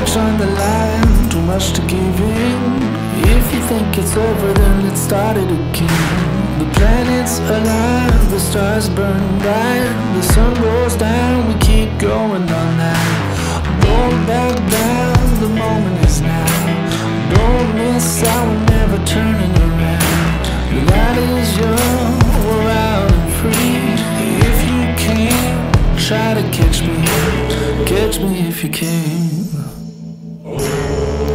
much on the line, too much to give in. If you think it's over, then let's start it again. The planets align, the stars burn bright, the sun goes down, we keep going all night. Don't back down, the moment is now. Don't miss out, we're never turning around. The night is young, we're out and free. If you can, try to catch me if you can.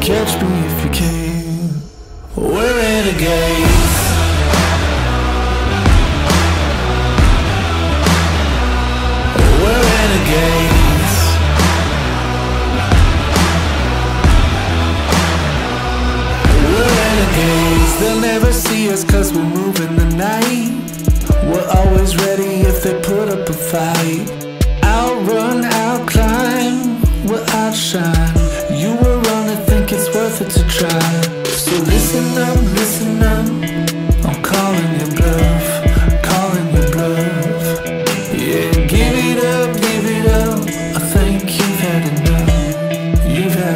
Catch me if you can. We're renegades. We're renegades. We're renegades. They'll never see us 'cause we're moving the night. We're always ready if they put up a fight. Outrun, outclimb, we'll outshine. You will run and think it's worth it to try. So listen up, I'm calling your bluff, calling your bluff. Yeah, give it up, I think you've had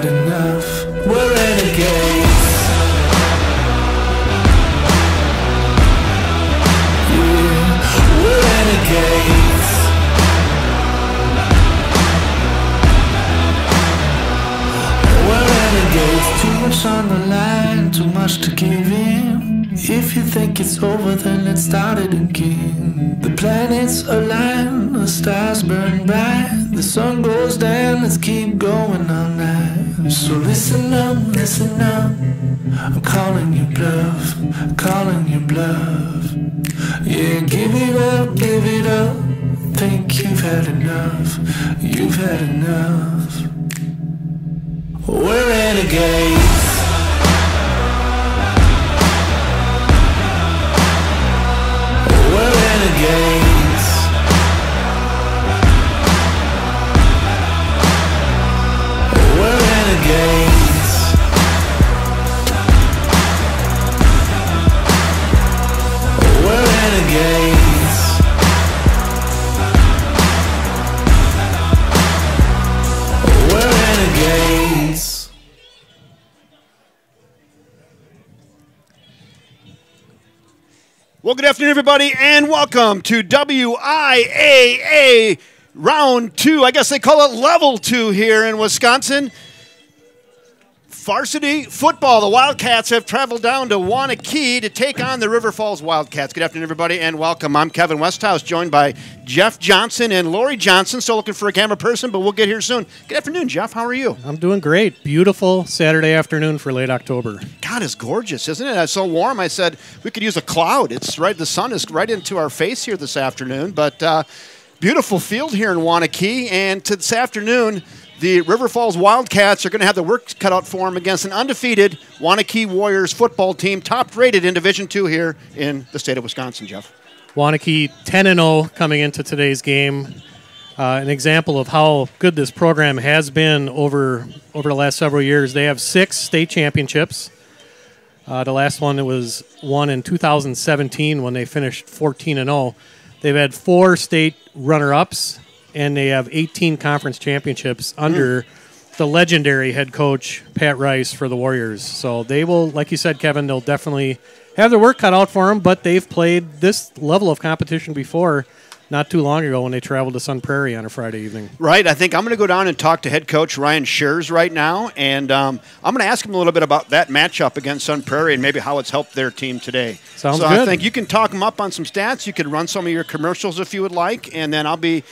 enough. We're renegades. Yeah, we're renegades. Too much on the line, too much to give in. If you think it's over, then let's start it again. The planets align, the stars burn bright, the sun goes down, let's keep going all night. So listen up, I'm calling your bluff, calling your bluff. Yeah, give it up, think you've had enough, you've had enough. We're renegades. We're renegades. We're renegades. We're renegades. We're renegades. Well, good afternoon, everybody, and welcome to WIAA Round 2. I guess they call it Level 2 here in Wisconsin. Varsity football. The Wildcats have traveled down to Waunakee to take on the River Falls Wildcats. Good afternoon, everybody, and welcome. I'm Kevin Westhouse, joined by Jeff Johnson and Lori Johnson. Still looking for a camera person, but we'll get here soon. Good afternoon, Jeff. How are you? I'm doing great. Beautiful Saturday afternoon for late October. God, it's gorgeous, isn't it? It's so warm. I said we could use a cloud. It's right. The sun is right into our face here this afternoon, but beautiful field here in Waunakee. And this afternoon, the River Falls Wildcats are going to have the work cut out for them against an undefeated Waunakee Warriors football team, top-rated in Division II here in the state of Wisconsin, Jeff. Waunakee 10-0 coming into today's game. An example of how good this program has been over the last several years. They have 6 state championships. The last one was won in 2017 when they finished 14-0. They've had 4 state runner-ups, and they have 18 conference championships under the legendary head coach, Pat Rice, for the Warriors. So they will, like you said, Kevin, they'll definitely have their work cut out for them, but they've played this level of competition before not too long ago when they traveled to Sun Prairie on a Friday evening. Right. I think I'm going to go down and talk to head coach Ryan Shears right now, and I'm going to ask him a little bit about that matchup against Sun Prairie and maybe how it's helped their team today. Sounds good. I think you can talk him up on some stats. You could run some of your commercials if you would like, and then I'll be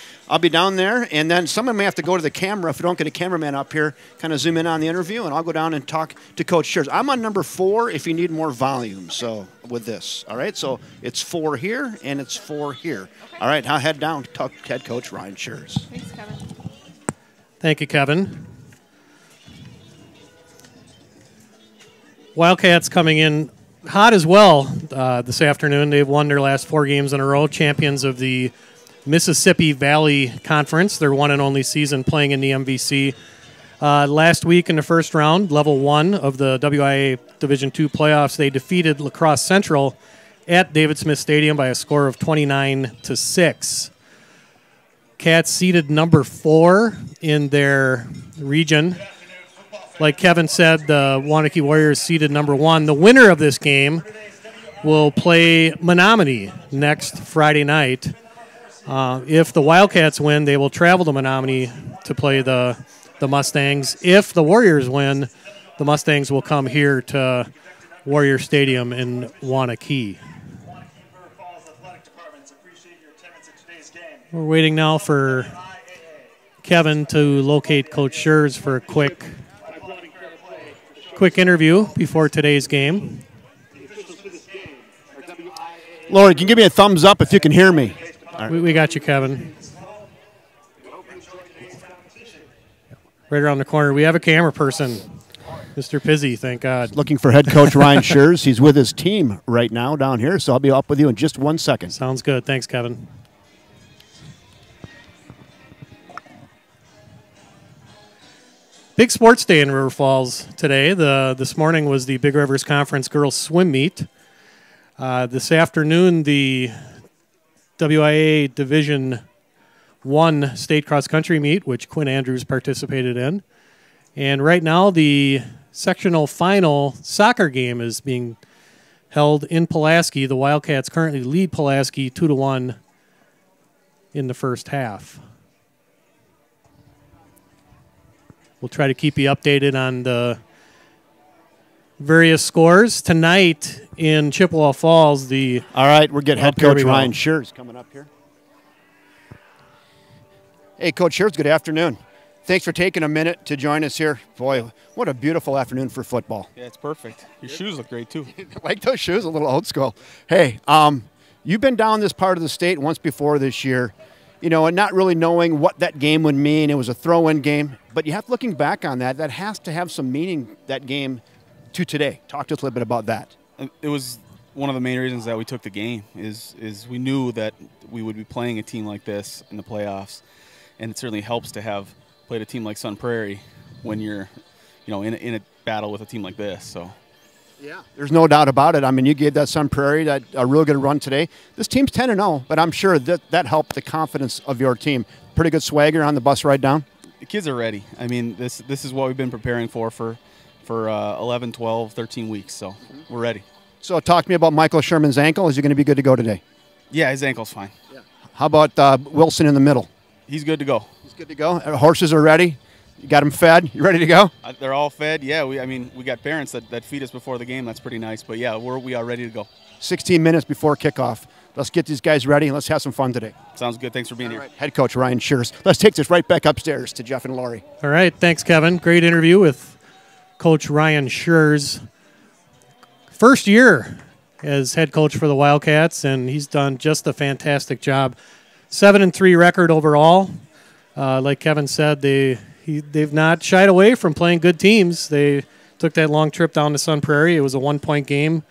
down there, and then someone may have to go to the camera if we don't get a cameraman up here, kind of zoom in on the interview, and I'll go down and talk to Coach Shears. I'm on number 4 if you need more volume, so with this. All right, so it's 4 here, and it's 4 here. Okay. All right, now head down, talk to head coach Ryan Shears. Thanks, Kevin. Thank you, Kevin. Wildcats coming in hot as well this afternoon. They've won their last 4 games in a row, champions of the Mississippi Valley Conference, their one and only season playing in the MVC. Last week in the first round, level 1 of the WIAA Division II playoffs, they defeated La Crosse Central at David Smith Stadium by a score of 29-6. Cats seeded number 4 in their region. like Kevin said, the Waunakee Warriors seeded #1. The winner of this game will play Menominee next Friday night. If the Wildcats win, they will travel to Menominee to play the Mustangs. If the Warriors win, the Mustangs will come here to Warrior Stadium in Waunakee. We're waiting now for Kevin to locate Coach Schurz for a quick interview before today's game. Lori, can you give me a thumbs up if you can hear me? Right. We got you, Kevin. Right around the corner. We have a camera person, Mr. Pizzi, thank God. Looking for head coach Ryan Schurz. He's with his team right now down here, so I'll be up with you in just 1 second. Sounds good. Thanks, Kevin. Big sports day in River Falls today. This morning was the Big Rivers Conference Girls Swim Meet. This afternoon, the WIAA Division I State Cross Country Meet, which Quinn Andrews participated in. And right now, the sectional final soccer game is being held in Pulaski. The Wildcats currently lead Pulaski 2-1 in the first half. We'll try to keep you updated on the various scores. Tonight in Chippewa Falls, all right, we're getting head coach Ryan Schurz coming up here. Hey, Coach Schurz, good afternoon. Thanks for taking a minute to join us here. Boy, what a beautiful afternoon for football. Yeah, it's perfect. Your shoes look great, too. Like those shoes, a little old school. Hey, you've been down this part of the state once before this year, you know, and not really knowing what that game would mean. It was a throw-in game. But you have, looking back on that, that has to have some meaning, that game, to today. Talk to us a little bit about that. It was one of the main reasons that we took the game is we knew that we would be playing a team like this in the playoffs. And it certainly helps to have played a team like Sun Prairie when you're, you know, in a battle with a team like this. So, yeah, there's no doubt about it. I mean, you gave that Sun Prairie a real good run today. This team's 10-0, but I'm sure that helped the confidence of your team. Pretty good swagger on the bus ride down. The kids are ready. I mean, this is what we've been preparing for 11, 12, 13 weeks. So we're ready. So talk to me about Michael Sherman's ankle. Is he going to be good to go today? Yeah, his ankle's fine. Yeah. How about Wilson in the middle? He's good to go. He's good to go. Horses are ready. You got them fed. You ready to go? They're all fed. Yeah. We got parents that feed us before the game. That's pretty nice. But yeah, we are ready to go. 16 minutes before kickoff. Let's get these guys ready and let's have some fun today. Sounds good. Thanks for being here. Right. Head coach Ryan Schurz. Let's take this right back upstairs to Jeff and Laurie. All right. Thanks, Kevin. Great interview with Coach Ryan Schurz. First year as head coach for the Wildcats, and he's done just a fantastic job. 7-3 record overall. Like Kevin said, they've not shied away from playing good teams. They took that long trip down to Sun Prairie. It was a 1-point game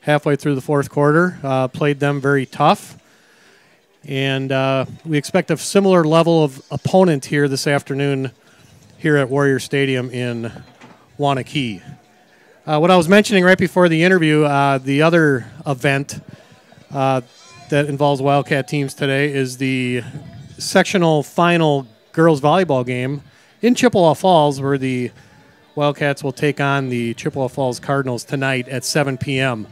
halfway through the fourth quarter. Played them very tough. And we expect a similar level of opponent here this afternoon here at Warrior Stadium in Waunakee. What I was mentioning right before the interview, the other event that involves Wildcat teams today is the sectional final girls volleyball game in Chippewa Falls, where the Wildcats will take on the Chippewa Falls Cardinals tonight at 7 p.m.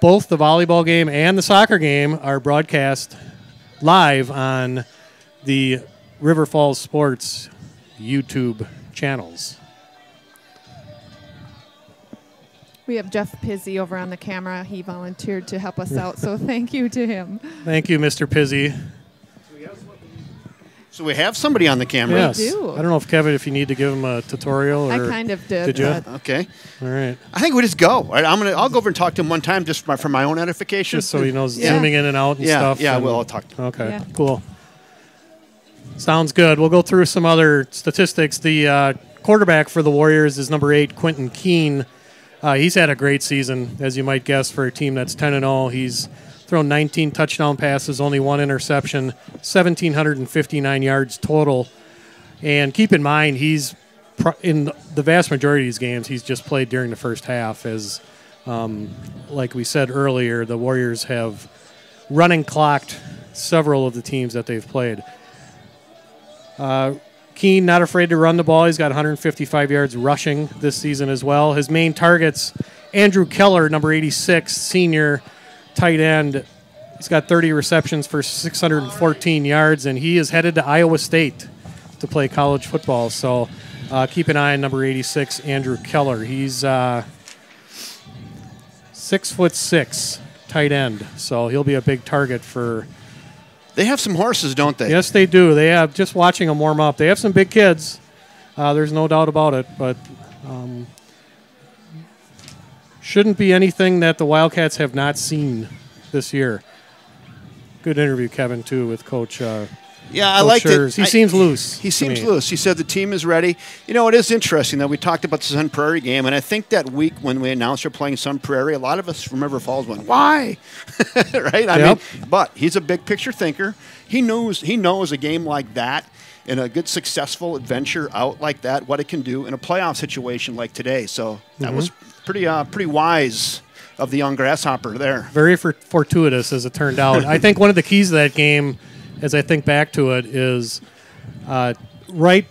Both the volleyball game and the soccer game are broadcast live on the River Falls Sports YouTube channels. We have Jeff Pizzi over on the camera. He volunteered to help us out, so thank you to him. Thank you, Mr. Pizzi. So we have somebody on the camera. Yes. We do. I don't know if Kevin, if you need to give him a tutorial. Or I kind of did. Did you? Okay. All right. I think we just go. Right? I'll go over and talk to him one time just for my own edification. Just so he knows zooming in and out and stuff. Yeah, and, I'll talk to him. Okay, Yeah. cool. Sounds good. We'll go through some other statistics. The quarterback for the Warriors is number 8, Quentin Keene. He's had a great season, as you might guess, for a team that's 10-0. He's thrown 19 touchdown passes, only 1 interception, 1,759 yards total. And keep in mind, he's in the vast majority of these games, he's just played during the first half. As like we said earlier, the Warriors have running clocked several of the teams that they've played. Keene, not afraid to run the ball. He's got 155 yards rushing this season as well. His main targets, Andrew Keller, number 86, senior tight end. He's got 30 receptions for 614 yards, and he is headed to Iowa State to play college football. So keep an eye on number 86, Andrew Keller. He's 6'6", tight end, so he'll be a big target for. They have some horses, don't they? Yes, they do. They have, just watching them warm up. They have some big kids. There's no doubt about it, but shouldn't be anything that the Wildcats have not seen this year. Good interview, Kevin, too, with Coach. Yeah, I like it. He seems loose. He seems loose. He said the team is ready. You know, it is interesting that we talked about the Sun Prairie game, and I think that week when we announced we're playing Sun Prairie, a lot of us from River Falls went, "Why?" Right? I mean, but he's a big picture thinker. He knows a game like that and a good successful adventure out like that, what it can do in a playoff situation like today. So that was pretty wise of the young grasshopper there. Very fortuitous, as it turned out. I think one of the keys to that game, as I think back to it, is right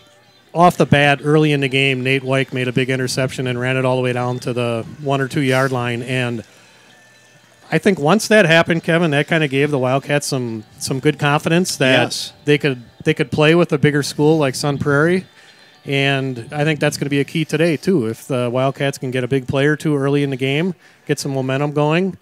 off the bat, early in the game, Nate Wyke made a big interception and ran it all the way down to the 1 or 2 yard line. And I think once that happened, Kevin, that kind of gave the Wildcats some good confidence that they could play with a bigger school like Sun Prairie. And I think that's going to be a key today, too. If the Wildcats can get a big play or two early in the game, get some momentum going,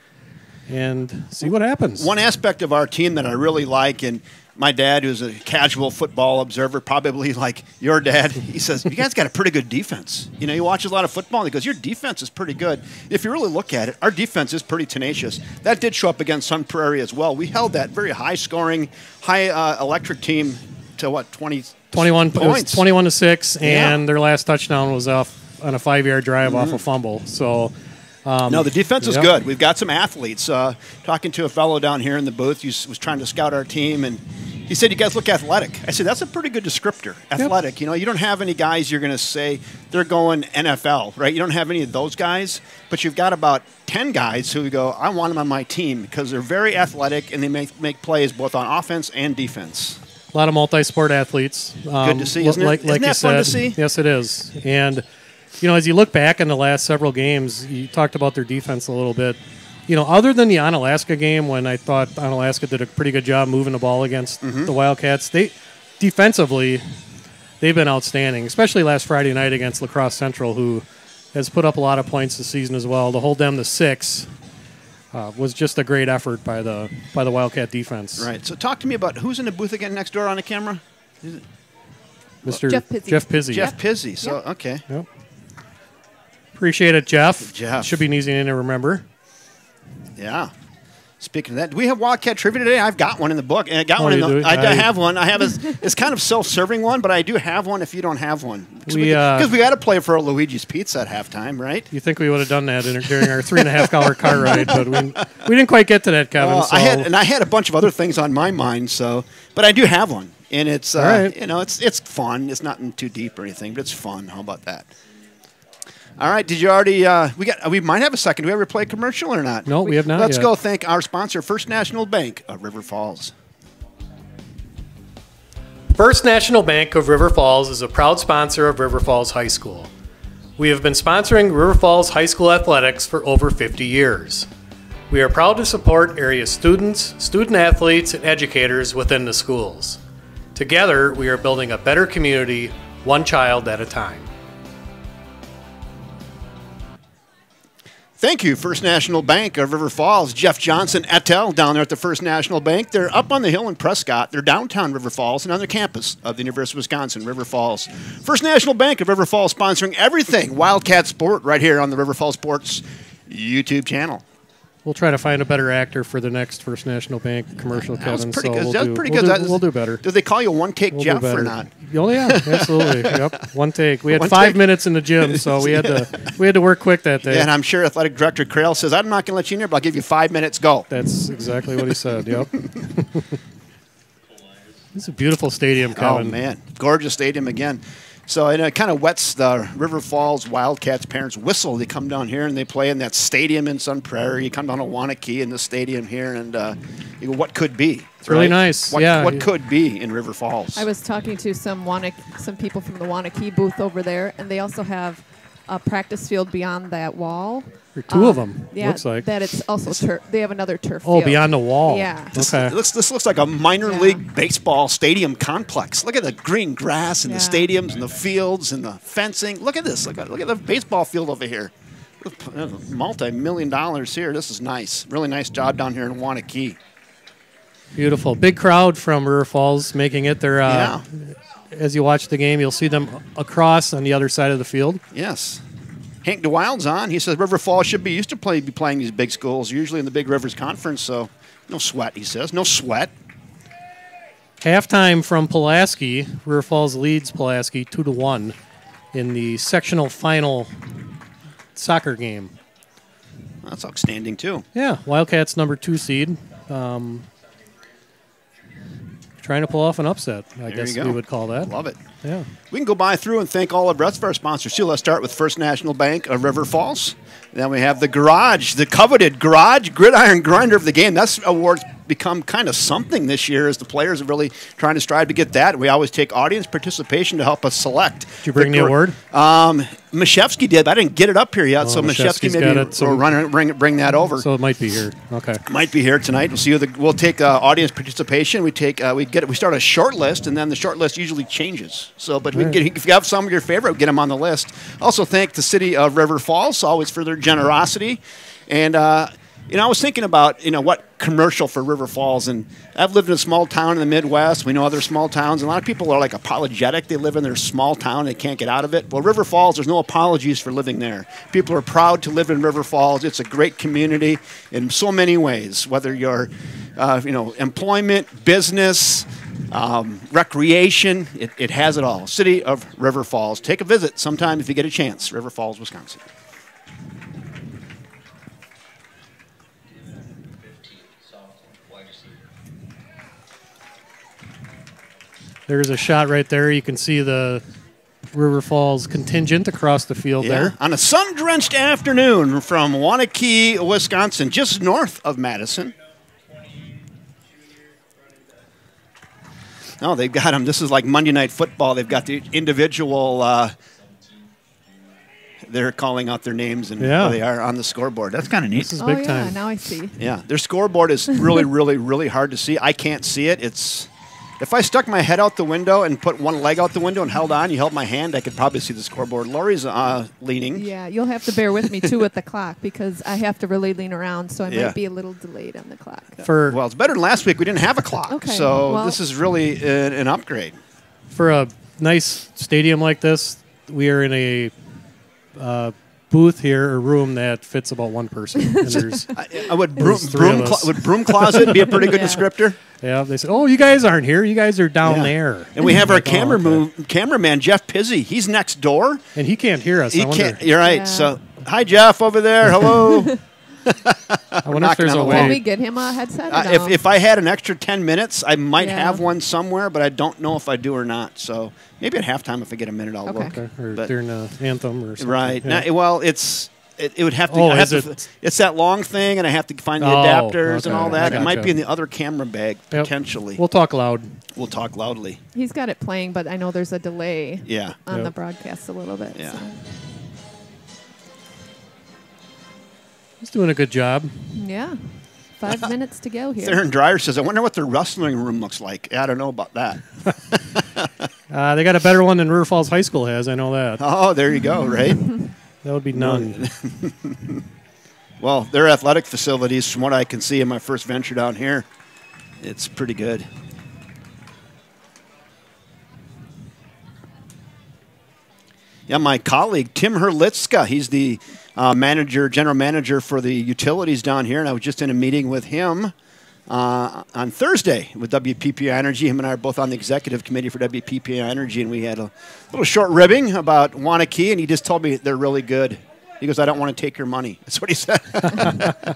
and see what happens. One aspect of our team that I really like, and my dad, who's a casual football observer, probably like your dad, he says, you guys got a pretty good defense. You know, he watches a lot of football, and he goes, your defense is pretty good. If you really look at it, our defense is pretty tenacious. That did show up against Sun Prairie as well. We held that very high-scoring, high-electric team to, what, 21 points. 21-6, and their last touchdown was off on a 5-yard drive off a fumble. So, no, the defense is good. We've got some athletes. Talking to a fellow down here in the booth who was trying to scout our team, and he said, you guys look athletic. I said, that's a pretty good descriptor, athletic. You know, you don't have any guys you're going to say they're going NFL, right? You don't have any of those guys, but you've got about 10 guys who go, I want them on my team because they're very athletic and they make plays both on offense and defense. A lot of multi-sport athletes. Good to see, isn't it? Like isn't that fun to see? Yes, it is. And, you know, as you look back in the last several games, you talked about their defense a little bit. You know, other than the Onalaska game, when I thought Onalaska did a pretty good job moving the ball against the Wildcats, defensively, they've been outstanding, especially last Friday night against La Crosse Central, who has put up a lot of points this season as well. To hold them to 6 was just a great effort by the Wildcat defense. Right. So talk to me about who's in the booth again next door on the camera? Mr. Jeff Pizzi. Jeff Pizzi. Jeff Pizzi. So, okay. Yep. Appreciate it, Jeff. Jeff. Should be an easy name to remember. Yeah. Speaking of that, do we have Wildcat trivia today? I've got one in the book. And I got one in do? the. I have one. I have it's kind of self-serving one, but I do have one. If you don't have one, because we got to play for a Luigi's Pizza at halftime, right? You think we would have done that during our 3.5-hour car ride, but we didn't quite get to that, Kevin. Well, I had a bunch of other things on my mind, but I do have one, and it's right. You know, it's fun. It's not too deep or anything, but it's fun. How about that? All right. Did you already? We might have a second. Do we ever play a commercial or not? No, we have not. Let's yet. go thank our sponsor, First National Bank of River Falls. First National Bank of River Falls is a proud sponsor of River Falls High School. We have been sponsoring River Falls High School athletics for over 50 years. We are proud to support area students, student athletes, and educators within the schools. Together, we are building a better community, one child at a time. Thank you, First National Bank of River Falls. Jeff Johnson, Etel, down there at the First National Bank. They're up on the hill in Prescott. They're downtown River Falls and on the campus of the University of Wisconsin, River Falls. First National Bank of River Falls sponsoring everything Wildcat Sport right here on the River Falls Sports YouTube channel. We'll try to find a better actor for the next First National Bank commercial, Kevin. That was pretty good. We'll That was do, pretty we'll good. Do, we'll do better. Did they call you One Take Jeff or not? Oh yeah, absolutely. Yep, one take. We had 5 minutes in the gym, so we had to work quick that day. Yeah, and I'm sure Athletic Director Crail says, "I'm not going to let you in here, but I'll give you 5 minutes. Go." That's exactly what he said. Yep. It's a beautiful stadium, Kevin. Oh man, gorgeous stadium again. So it kind of wets the River Falls Wildcats parents' whistle. They come down here and they play in that stadium in Sun Prairie. You come down to Waunakee in the stadium here, and you go, what could be? It's really nice. What could be in River Falls? I was talking to some people from the Waunakee booth over there, and they also have a practice field beyond that wall. There are two of them, Yeah, looks like. that it's also turf. They have another turf Oh, field. beyond the wall. Yeah. Okay. This looks like a minor league baseball stadium complex. Look at the green grass and the stadiums and the fields and the fencing. Look at this. Look at the baseball field over here. Multi-million dollars here. This is nice. Really nice job down here in Waunakee. Beautiful. Big crowd from River Falls making it. They're, as you watch the game, you'll see them across on the other side of the field. Yes. Hank DeWild's on. He says River Falls should be used to be playing these big schools, usually in the Big Rivers Conference, so no sweat, he says. No sweat. Halftime from Pulaski. River Falls leads Pulaski 2-1 in the sectional final soccer game. That's outstanding, too. Yeah, Wildcats number 2 seed. Trying to pull off an upset, I guess we would call that. Love it. Yeah. We can go by through and thank all the rest of our sponsors, too. Let's start with First National Bank of River Falls. Then we have the Garage, the coveted Garage Gridiron Grinder of the Game. That award's become kind of something this year as the players are really trying to strive to get that. We always take audience participation to help us select. Did you bring the award? Mashevsky did. I didn't get it up here yet, so Mashevsky maybe bring that over. So it might be here. Okay. Might be here tonight. We'll see. We'll take audience participation. We start a short list, and then the short list usually changes. So, but we can get, if you have some of your favorite, get them on the list. Also, thank the city of River Falls always for their generosity, and I was thinking about what commercial for River Falls, and I've lived in a small town in the Midwest. We know other small towns, and a lot of people are like apologetic. They live in their small town, they can't get out of it. Well, River Falls, there's no apologies for living there. People are proud to live in River Falls. It's a great community in so many ways, whether you're employment, business, recreation. It has it all. City of River Falls. Take a visit sometime if you get a chance. River Falls, Wisconsin. There's a shot right there. You can see the River Falls contingent across the field there. On a sun-drenched afternoon from Waunakee, Wisconsin, just north of Madison. Oh, they've got them. This is like Monday Night Football. They've got the individual. They're calling out their names and where they are on the scoreboard. That's kind of neat. This is big time. Now I see. Yeah, their scoreboard is really, really, really hard to see. I can't see it. If I stuck my head out the window and put one leg out the window and held my hand, I could probably see the scoreboard. Lori's leaning. Yeah, you'll have to bear with me, too, with the clock because I have to really lean around, so I might be a little delayed on the clock. Well, it's better than last week. We didn't have a clock, this is really an upgrade. For a nice stadium like this, we are in a booth here, a room that fits about one person. And there's would broom closet be a pretty good descriptor? Yeah, they said, "Oh, you guys aren't here. You guys are down there." And we have our cameraman Jeff Pizzi. He's next door, and he can't hear us. You're right. Yeah. So, hi Jeff over there. Hello. I wonder if there's a way. Can we get him a headset? If I had an extra 10 minutes, I might have one somewhere, but I don't know if I do or not. So maybe at halftime, if I get a minute, I'll look. Or during the anthem or something. Right. Yeah. Now, it would have to. It's that long thing, and I have to find the adapters and all that. It might be in the other camera bag potentially. We'll talk loud. We'll talk loudly. He's got it playing, but I know there's a delay. Yeah. On the broadcast a little bit. Yeah. So. He's doing a good job. Yeah. 5 minutes to go here. Theron Dreyer says, I wonder what their wrestling room looks like. I don't know about that. They got a better one than River Falls High School has. I know that. Oh, there you go, right? That would be none. Well, their athletic facilities, from what I can see in my first venture down here, it's pretty good. Yeah, my colleague, Tim Herlitzka, he's the general manager for the utilities down here, and I was just in a meeting with him on Thursday with WPPI Energy. Him and I are both on the executive committee for WPPI Energy, and we had a little short ribbing about Waunakee, and he just told me they're really good. He goes, I don't want to take your money. That's what he said.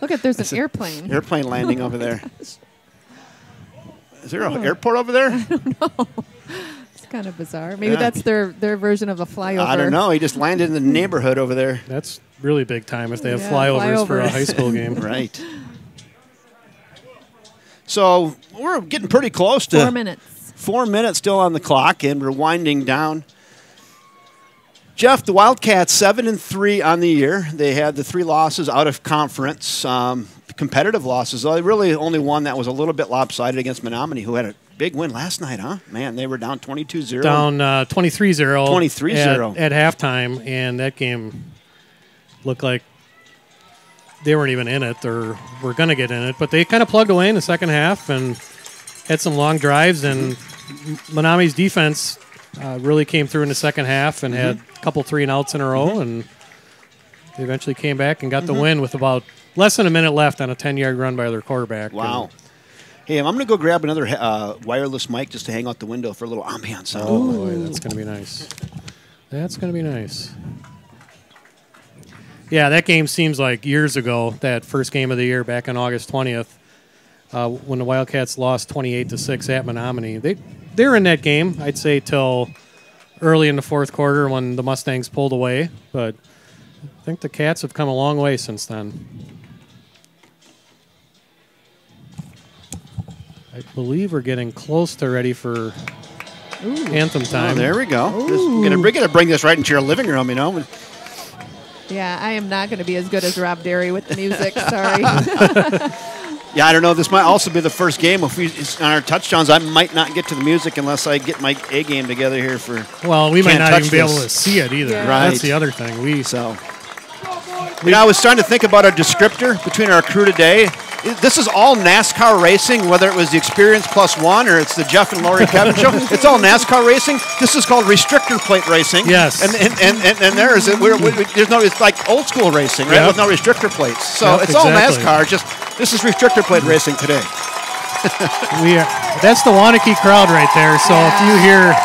Look, there's an airplane. Airplane landing over there. Is there an airport over there? I don't know. kind of bizarre. Maybe that's their version of a flyover. I don't know. He just landed in the neighborhood over there. That's really big time if they have flyovers for a high school game. Right. So we're getting pretty close to 4 minutes. 4 minutes still on the clock, and we're winding down. Jeff, the Wildcats 7-3 on the year. They had the 3 losses out of conference, competitive losses. They really only won that was a little bit lopsided against Menominee, who had a big win last night, huh? Man, they were down 22-0. Down 23-0. 23-0 at halftime, and that game looked like they weren't even in it or were going to get in it. But they kind of plugged away in the second half and had some long drives, and Menominee's defense really came through in the second half and had a couple 3-and-outs in a row, and they eventually came back and got the win with about less than a minute left on a 10-yard run by their quarterback. Wow. Hey, I'm going to go grab another wireless mic just to hang out the window for a little ambiance. Oh, boy, that's going to be nice. That's going to be nice. Yeah, that game seems like years ago, that first game of the year back on August 20th, when the Wildcats lost 28-6 at Menominee. They were in that game, I'd say, till early in the fourth quarter when the Mustangs pulled away. But I think the Cats have come a long way since then. I believe we're getting close to ready for anthem time. Oh, there we go. We're going to bring this right into your living room, you know. Yeah, I am not going to be as good as Rob Derry with the music. Sorry. Yeah, I don't know. This might also be the first game. If we on our touchdowns, I might not get to the music unless I get my A game together here for. Well, we might not even be able to see it either. Yeah. Right. That's the other thing. I was trying to think about a descriptor between our crew today. This is all NASCAR racing, whether it was the Experience +1 or it's the Jeff and Lori Kevin show. It's all NASCAR racing. This is called restrictor plate racing. Yes. And there's there's no, it's like old school racing, right? Yep. With no restrictor plates. So Yep, it's all exactly. NASCAR. Just this is restrictor plate racing today. That's the Waunakee crowd right there. So if you hear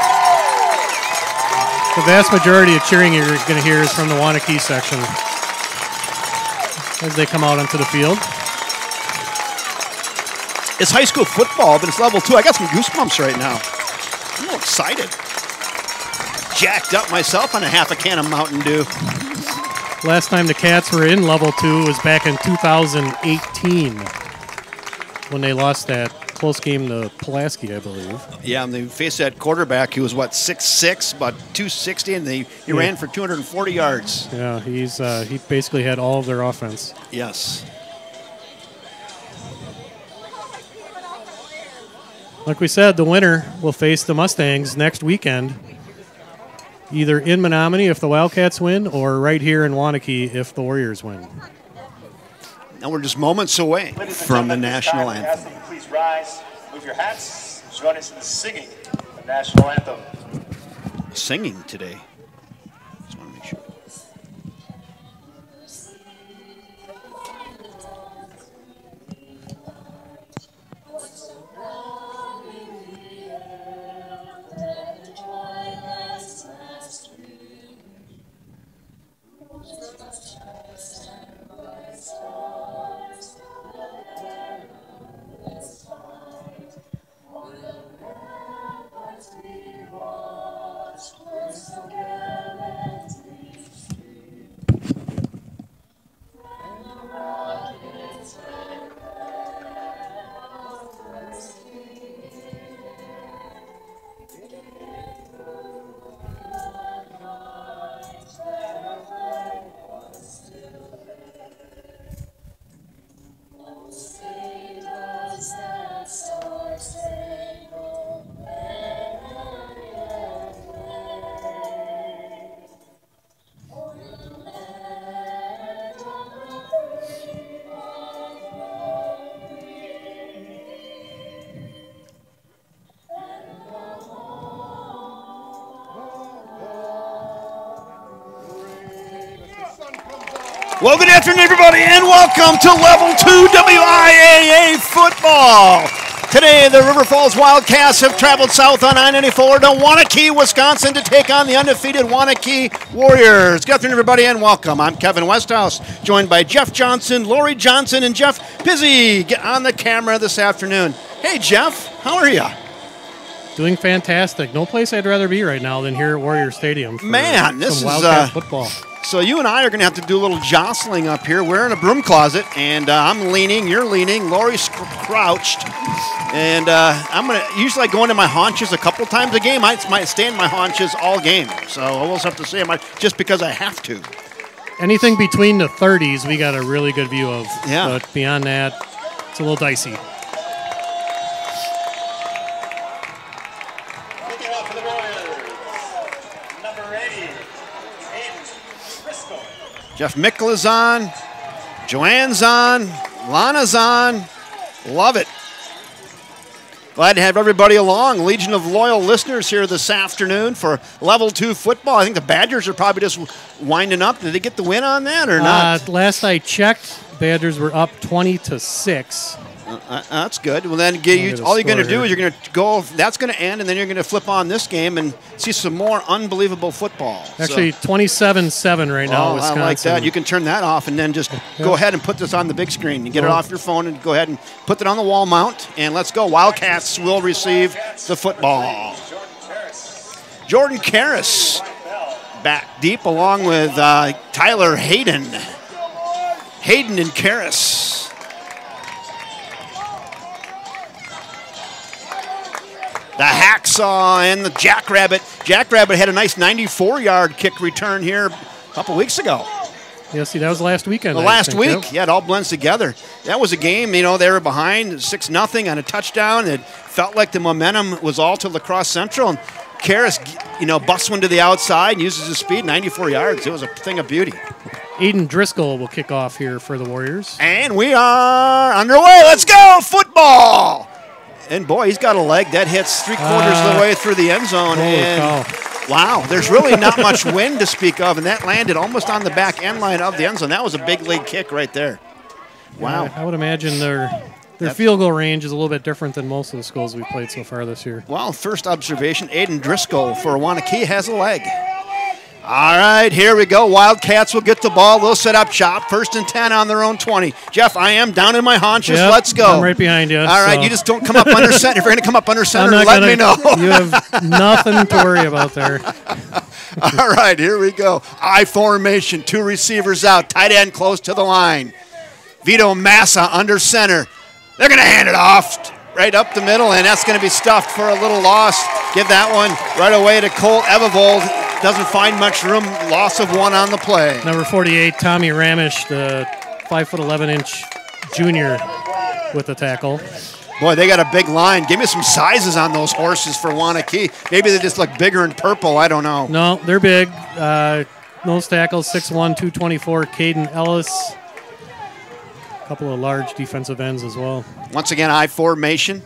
the vast majority of cheering you're going to hear is from the Waunakee section as they come out onto the field. It's high school football, but it's level 2. I got some goosebumps right now. I'm all excited. Jacked up myself on a half a can of Mountain Dew. Last time the Cats were in level 2 was back in 2018 when they lost that close game to Pulaski, I believe. Yeah, and they faced that quarterback who was, 6'6", about 260, and he ran for 240 yards. Yeah, he basically had all of their offense. Yes. Like we said, the winner will face the Mustangs next weekend, either in Menominee if the Wildcats win, or right here in Waunakee if the Warriors win. Now we're just moments away from the National Anthem. Please rise, move your hats, join us in the singing the National Anthem. Singing today. Just want to make sure. Well, good afternoon, everybody, and welcome to Level 2 WIAA football. Today, the River Falls Wildcats have traveled south on I-94 to Waunakee, Wisconsin, to take on the undefeated Waunakee Warriors. Good afternoon, everybody, and welcome. I'm Kevin Westhouse, joined by Jeff Johnson, Lori Johnson, and Jeff Pizzi. Get on the camera this afternoon. Hey, Jeff, how are you? doing fantastic. No place I'd rather be right now than here at Warrior Stadium. Man, this is Wildcat football. So you and I are going to have to do a little jostling up here. We're in a broom closet, and I'm leaning, you're leaning, Lori's crouched. And I'm going to usually go into my haunches a couple times a game. I might stay in my haunches all game. So I will have to say I might, just because I have to. Anything between the 30s, we got a really good view of. Yeah. But beyond that, it's a little dicey. Looking out for the Warriors, number 80, Aiden Driscoll. Jeff Mickle is on. Joanne's on. Lana's on. Love it. Glad to have everybody along. Legion of loyal listeners here this afternoon for Level 2 football. I think the Badgers are probably just winding up. Did they get the win on that or not? Last I checked, Badgers were up 20-6. That's good. Well, then all you're going to do is you're going to go. That's going to end, and then you're going to flip on this game and see some more unbelievable football. Actually, 27-7 right now. Wisconsin. I like that. You can turn that off and then just go ahead and put this on the big screen. You get it off your phone and go ahead and put it on the wall mount. And let's go. Wildcats will receive the football. Jordan Karras back deep along with Tyler Hayden. Hayden and Karras. The Hacksaw and the Jackrabbit. Jackrabbit had a nice 94-yard kick return here a couple weeks ago. Yeah, see, that was last weekend. Last week, yeah, it all blends together. That was a game, they were behind 6-0 on a touchdown. It felt like the momentum was all to La Crosse Central. And Karras, busts one to the outside and uses his speed, 94 yards. It was a thing of beauty. Aiden Driscoll will kick off here for the Warriors. And we are underway. Let's go, football! And boy, he's got a leg that hits 3/4 of the way through the end zone. Wow, there's really not much wind to speak of, and that landed almost on the back end line of the end zone. That was a big league kick right there. Wow. I would imagine their field goal range is a little bit different than most of the schools we've played so far this year. Well, first observation, Aiden Driscoll for Waunakee has a leg. All right, here we go. Wildcats will get the ball. They'll set up shop. 1st and 10 on their own 20. Jeff, I am down in my haunches. Yep, let's go. I'm right behind you. All right, you just don't come up under center. If you're going to come up under center, let me know. You have nothing to worry about there. All right, here we go. I formation, 2 receivers out. Tight end close to the line. Vito Massa under center. They're going to hand it off right up the middle, and that's going to be stuffed for a little loss. Give that one right away to Cole Ebevold. Doesn't find much room. Loss of 1 on the play. Number 48, Tommy Ramish, the 5'11" junior with the tackle. Boy, they got a big line. Give me some sizes on those horses for Waunakee. Maybe they just look bigger in purple. I don't know. No, they're big. Nose tackles, 6'1", 224. Caden Ellis. A couple of large defensive ends as well. Once again, I formation.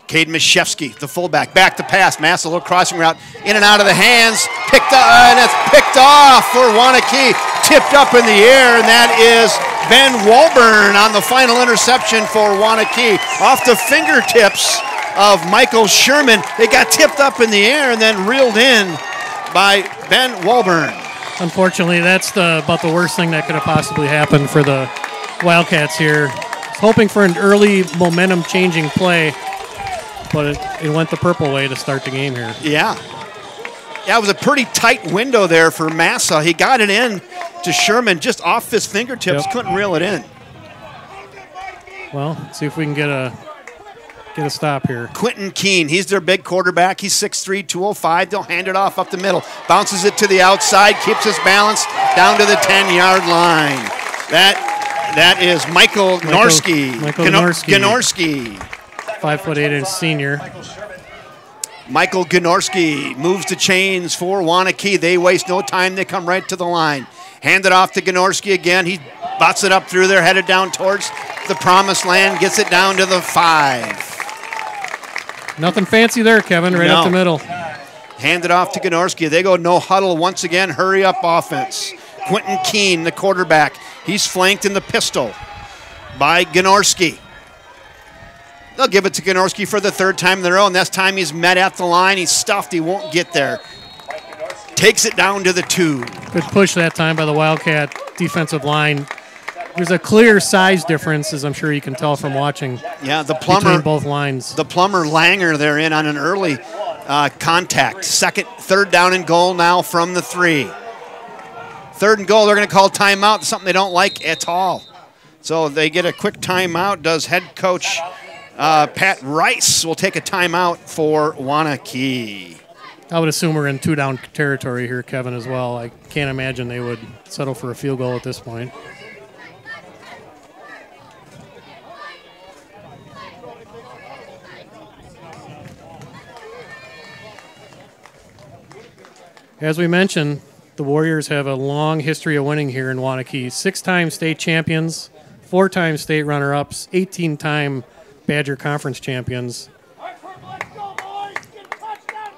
Cade Mishevsky, the fullback, back to pass. Massa, a little crossing route, in and out of the hands. Picked up, and it's picked off for Waunakee. Tipped up in the air, and that is Ben Walburn on the final interception for Waunakee. Off the fingertips of Michael Sherman. They got tipped up in the air and then reeled in by Ben Walburn. Unfortunately, that's about the worst thing that could have possibly happened for the Wildcats here. Hoping for an early momentum-changing play, but it went the purple way to start the game here. Yeah. Yeah, it was a pretty tight window there for Massa. He got it in to Sherman just off his fingertips, couldn't reel it in. Well, let's see if we can get a stop here. Quentin Keene, he's their big quarterback. He's 6'3", 205. They'll hand it off up the middle. Bounces it to the outside, keeps his balance down to the 10-yard line. That is Michael Gnorski. Gnorski. 5'8" senior. Michael Gnorski moves the chains for Waunakee. They waste no time. They come right to the line. Hand it off to Gnorski again. He bots it up through there, headed down towards the promised land, gets it down to the 5. Nothing fancy there, Kevin, right up the middle. Hand it off to Gnorski. They go no huddle once again, hurry up offense. Quentin Keene, the quarterback. He's flanked in the pistol by Gnorski. They'll give it to Gnorski for the 3rd time in a row, and this time he's met at the line. He's stuffed. He won't get there. Takes it down to the 2. Good push that time by the Wildcat defensive line. There's a clear size difference, as I'm sure you can tell from watching. Yeah, the between plumber, both lines. the plumber Langer, they're in on an early contact. Third down and goal now from the 3. Third and goal, they're going to call timeout, something they don't like at all. So they get a quick timeout. Does head coach Pat Rice will take a timeout for Waunakee. I would assume we're in 2-down territory here, Kevin, as well. I can't imagine they would settle for a field goal at this point. As we mentioned, the Warriors have a long history of winning here in Waunakee. 6-time state champions, 4-time state runner-ups, 18-time Badger Conference champions.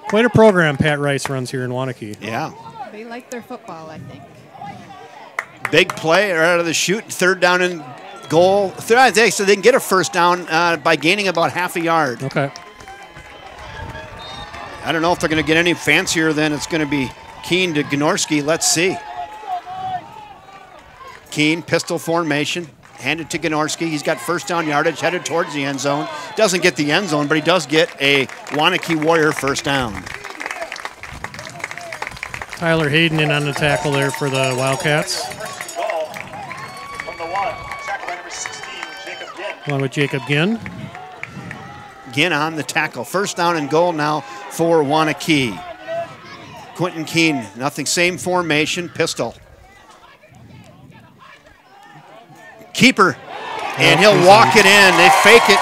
Quite a program Pat Rice runs here in Waunakee. Yeah. They like their football, I think. Big play right out of the chute. Third down and goal. So they can get a first down by gaining about half a yard. Okay. I don't know if they're going to get any fancier than it's going to be Keene to Gnorski. Let's see. Keene, pistol formation, handed to Gnorski. He's got first down yardage, headed towards the end zone. Doesn't get the end zone, but he does get a Waunakee Warrior first down. Tyler Hayden in on the tackle there for the Wildcats. Goal from the 1. Tackle by number 16, Jacob Ginn. Along with Jacob Ginn. Ginn on the tackle. First down and goal now for Waunakee. Quentin Keene, nothing, same formation, pistol. Keeper, and he'll walk it in. They fake it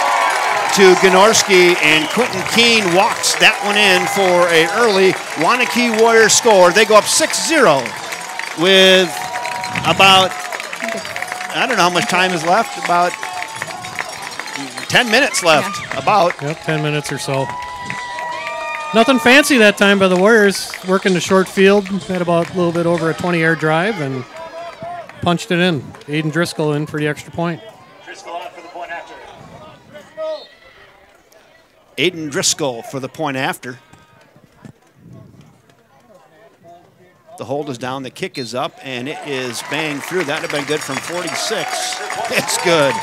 to Gnorski, and Quentin Keene walks that one in for an early Waunakee Warrior score. They go up 6-0 with about, I don't know how much time is left, about 10 minutes left, about. Yep, 10 minutes or so. Nothing fancy that time by the Warriors. Working the short field, had about a little bit over a 20-yard drive, and punched it in. Aiden Driscoll in for the extra point. Driscoll on for the point after. Aiden Driscoll for the point after. The hold is down, the kick is up, and it is banged through. That would have been good from 46. It's good.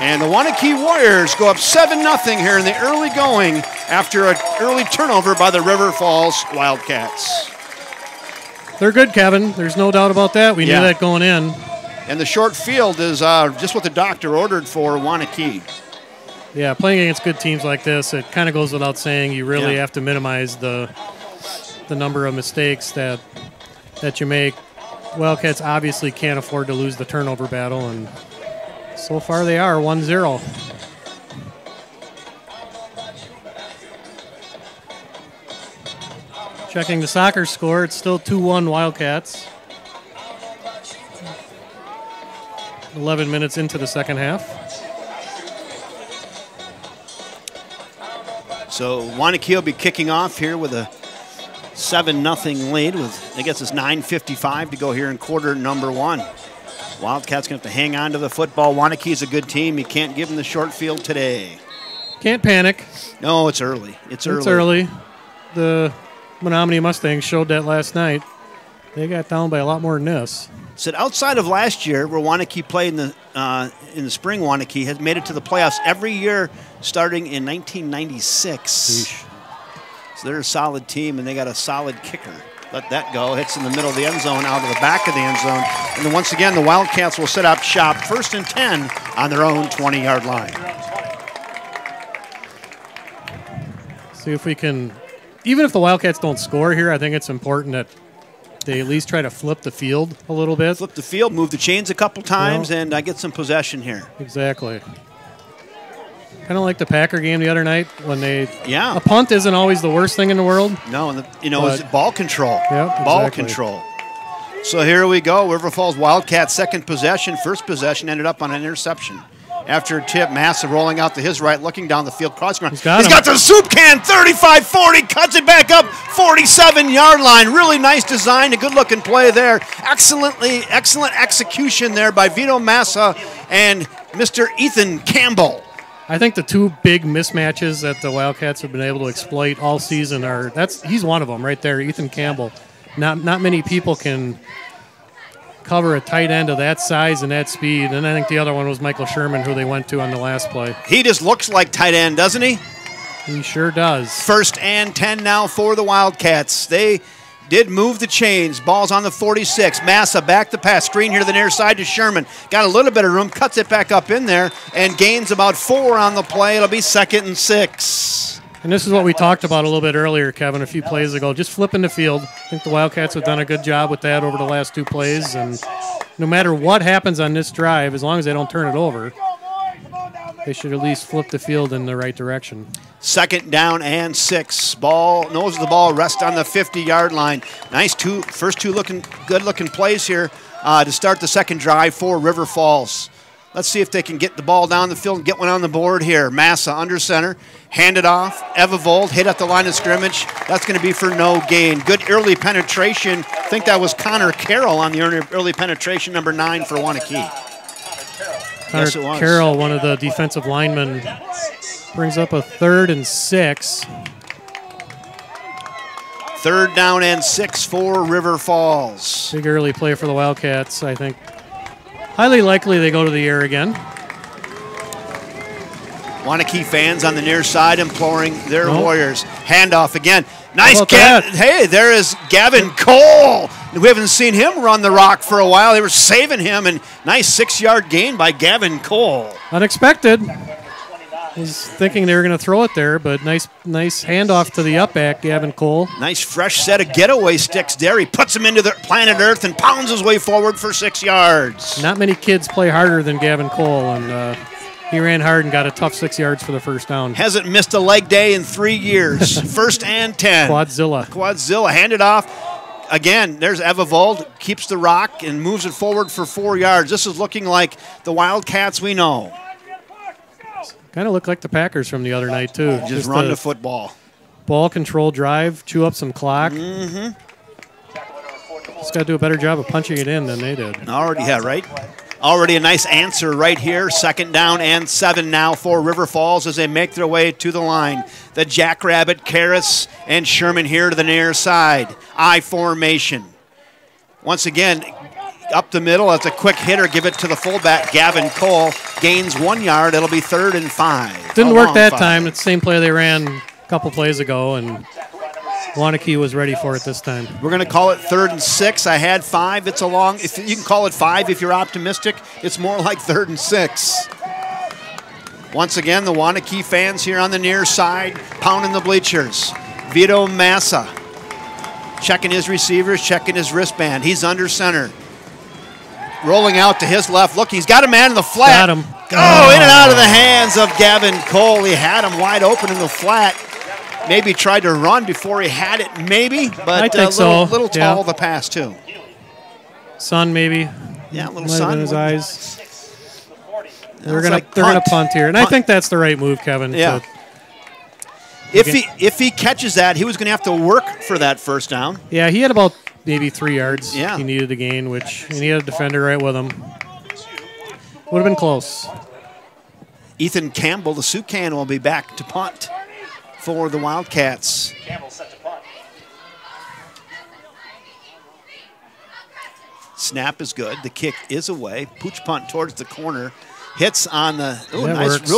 And the Waunakee Warriors go up 7-0 here in the early going after an early turnover by the River Falls Wildcats. They're good, Kevin. There's no doubt about that. We knew that going in. And the short field is just what the doctor ordered for Waunakee. Yeah, playing against good teams like this, it kind of goes without saying you really have to minimize the number of mistakes that you make. Wildcats obviously can't afford to lose the turnover battle, and so far they are 1-0. Checking the soccer score, it's still 2-1 Wildcats. 11 minutes into the second half. So Waunakee will be kicking off here with a 7-0 lead with, I guess it's 9:55 to go here in quarter number 1. Wildcats going to have to hang on to the football. Waunakee's a good team. You can't give them the short field today. Can't panic. No, it's early. It's early. It's early. The Menominee Mustangs showed that last night. They got down by a lot more than this. Said outside of last year, where Waunakee played in the spring, Waunakee has made it to the playoffs every year starting in 1996. Sheesh. So they're a solid team, and they got a solid kicker. Let that go. Hits in the middle of the end zone, out of the back of the end zone. And then once again, the Wildcats will set up shop 1st and 10 on their own 20-yard line. See if we can, even if the Wildcats don't score here, I think it's important that they at least try to flip the field a little bit. Flip the field, move the chains a couple times, and get some possession here. Exactly. Kind of like the Packer game the other night when they. Yeah. A punt isn't always the worst thing in the world. No, and it's ball control. Yep, ball exactly. control. So here we go. River Falls Wildcats second possession. First possession ended up on an interception. After a tip, Massa rolling out to his right, looking down the field, crossing. He's got the soup can, 35-40, cuts it back up, 47-yard line. Really nice design, a good-looking play there. Excellent execution there by Vito Massa and Mr. Ethan Campbell. I think the two big mismatches that the Wildcats have been able to exploit all season he's one of them right there, Ethan Campbell. Not many people can cover a tight end of that size and that speed. And I think the other one was Michael Sherman, who they went to on the last play. He just looks like tight end, doesn't he? He sure does. 1st and 10 now for the Wildcats. They did move the chains. Ball's on the 46. Massa back the pass. Screen here to the near side to Sherman. Got a little bit of room. Cuts it back up in there and gains about 4 on the play. It'll be 2nd and 6. And this is what we talked about a little bit earlier, Kevin, a few plays ago. Just flipping the field. I think the Wildcats have done a good job with that over the last 2 plays. And no matter what happens on this drive, as long as they don't turn it over, they should at least flip the field in the right direction. 2nd down and 6. Ball, nose of the ball, rest on the 50-yard line. Nice first two good-looking plays here to start the second drive for River Falls. Let's see if they can get the ball down the field and get one on the board here. Massa under center, hand it off. Evavold hit at the line of scrimmage. That's going to be for no gain. Good early penetration. I think that was Connor Carroll on the early penetration, number 9 for Waunakee. Yes, it was. Carroll, one of the defensive linemen, brings up a 3rd and 6. 3rd down and 6 for River Falls. Big early play for the Wildcats, I think. Highly likely they go to the air again. Waunakee fans on the near side imploring their Warriors. Handoff again. Nice catch. Hey, there is Gavin Cole. We haven't seen him run the rock for a while. They were saving him, and nice 6-yard gain by Gavin Cole. Unexpected. Was thinking they were going to throw it there, but nice handoff to the up back, Gavin Cole. Nice fresh set of getaway sticks there. He puts them into the planet Earth and pounds his way forward for 6 yards. Not many kids play harder than Gavin Cole, and he ran hard and got a tough 6 yards for the first down. Hasn't missed a leg day in 3 years. 1st and 10. Quadzilla. Hand it off. Again, there's Evavold. Keeps the rock and moves it forward for 4 yards. This is looking like the Wildcats we know. Kind of look like the Packers from the other night, too. Just run the football. Ball control drive, chew up some clock. Mm-hmm. Just got to do a better job of punching it in than they did. Already a nice answer right here. 2nd down and 7 now for River Falls as they make their way to the line. The Jackrabbit, Karras, and Sherman here to the near side. I formation. Once again, up the middle as a quick hitter. Give it to the fullback, Gavin Cole. Gains 1 yard. It'll be 3rd and 5. Didn't work that time. It's the same play they ran a couple plays ago, and Waunakee was ready for it this time. We're going to call it 3rd and 6. I had 5. It's a long. If you can call it 5 if you're optimistic. It's more like 3rd and 6. Once again, the Waunakee fans here on the near side pounding the bleachers. Vito Massa checking his receivers, checking his wristband. He's under center. Rolling out to his left. Look, he's got a man in the flat. Got him. Oh, in and out of the hands of Gavin Cole. He had him wide open in the flat. Maybe tried to run before he had it, maybe. But I think a little tall the pass, too. Sun, maybe. Yeah, a little Might sun. have been his eyes. They're gonna punt here, and I think that's the right move, Kevin. Yeah. If he catches that, he was going to have to work for that first down. Yeah, he had about maybe 3 yards. Yeah. He needed to gain, and he had a defender right with him. Would have been close. Ethan Campbell, the Sucan, will be back to punt for the Wildcats. Campbell set to punt. Snap is good. The kick is away. Pooch punt towards the corner. Hits on the real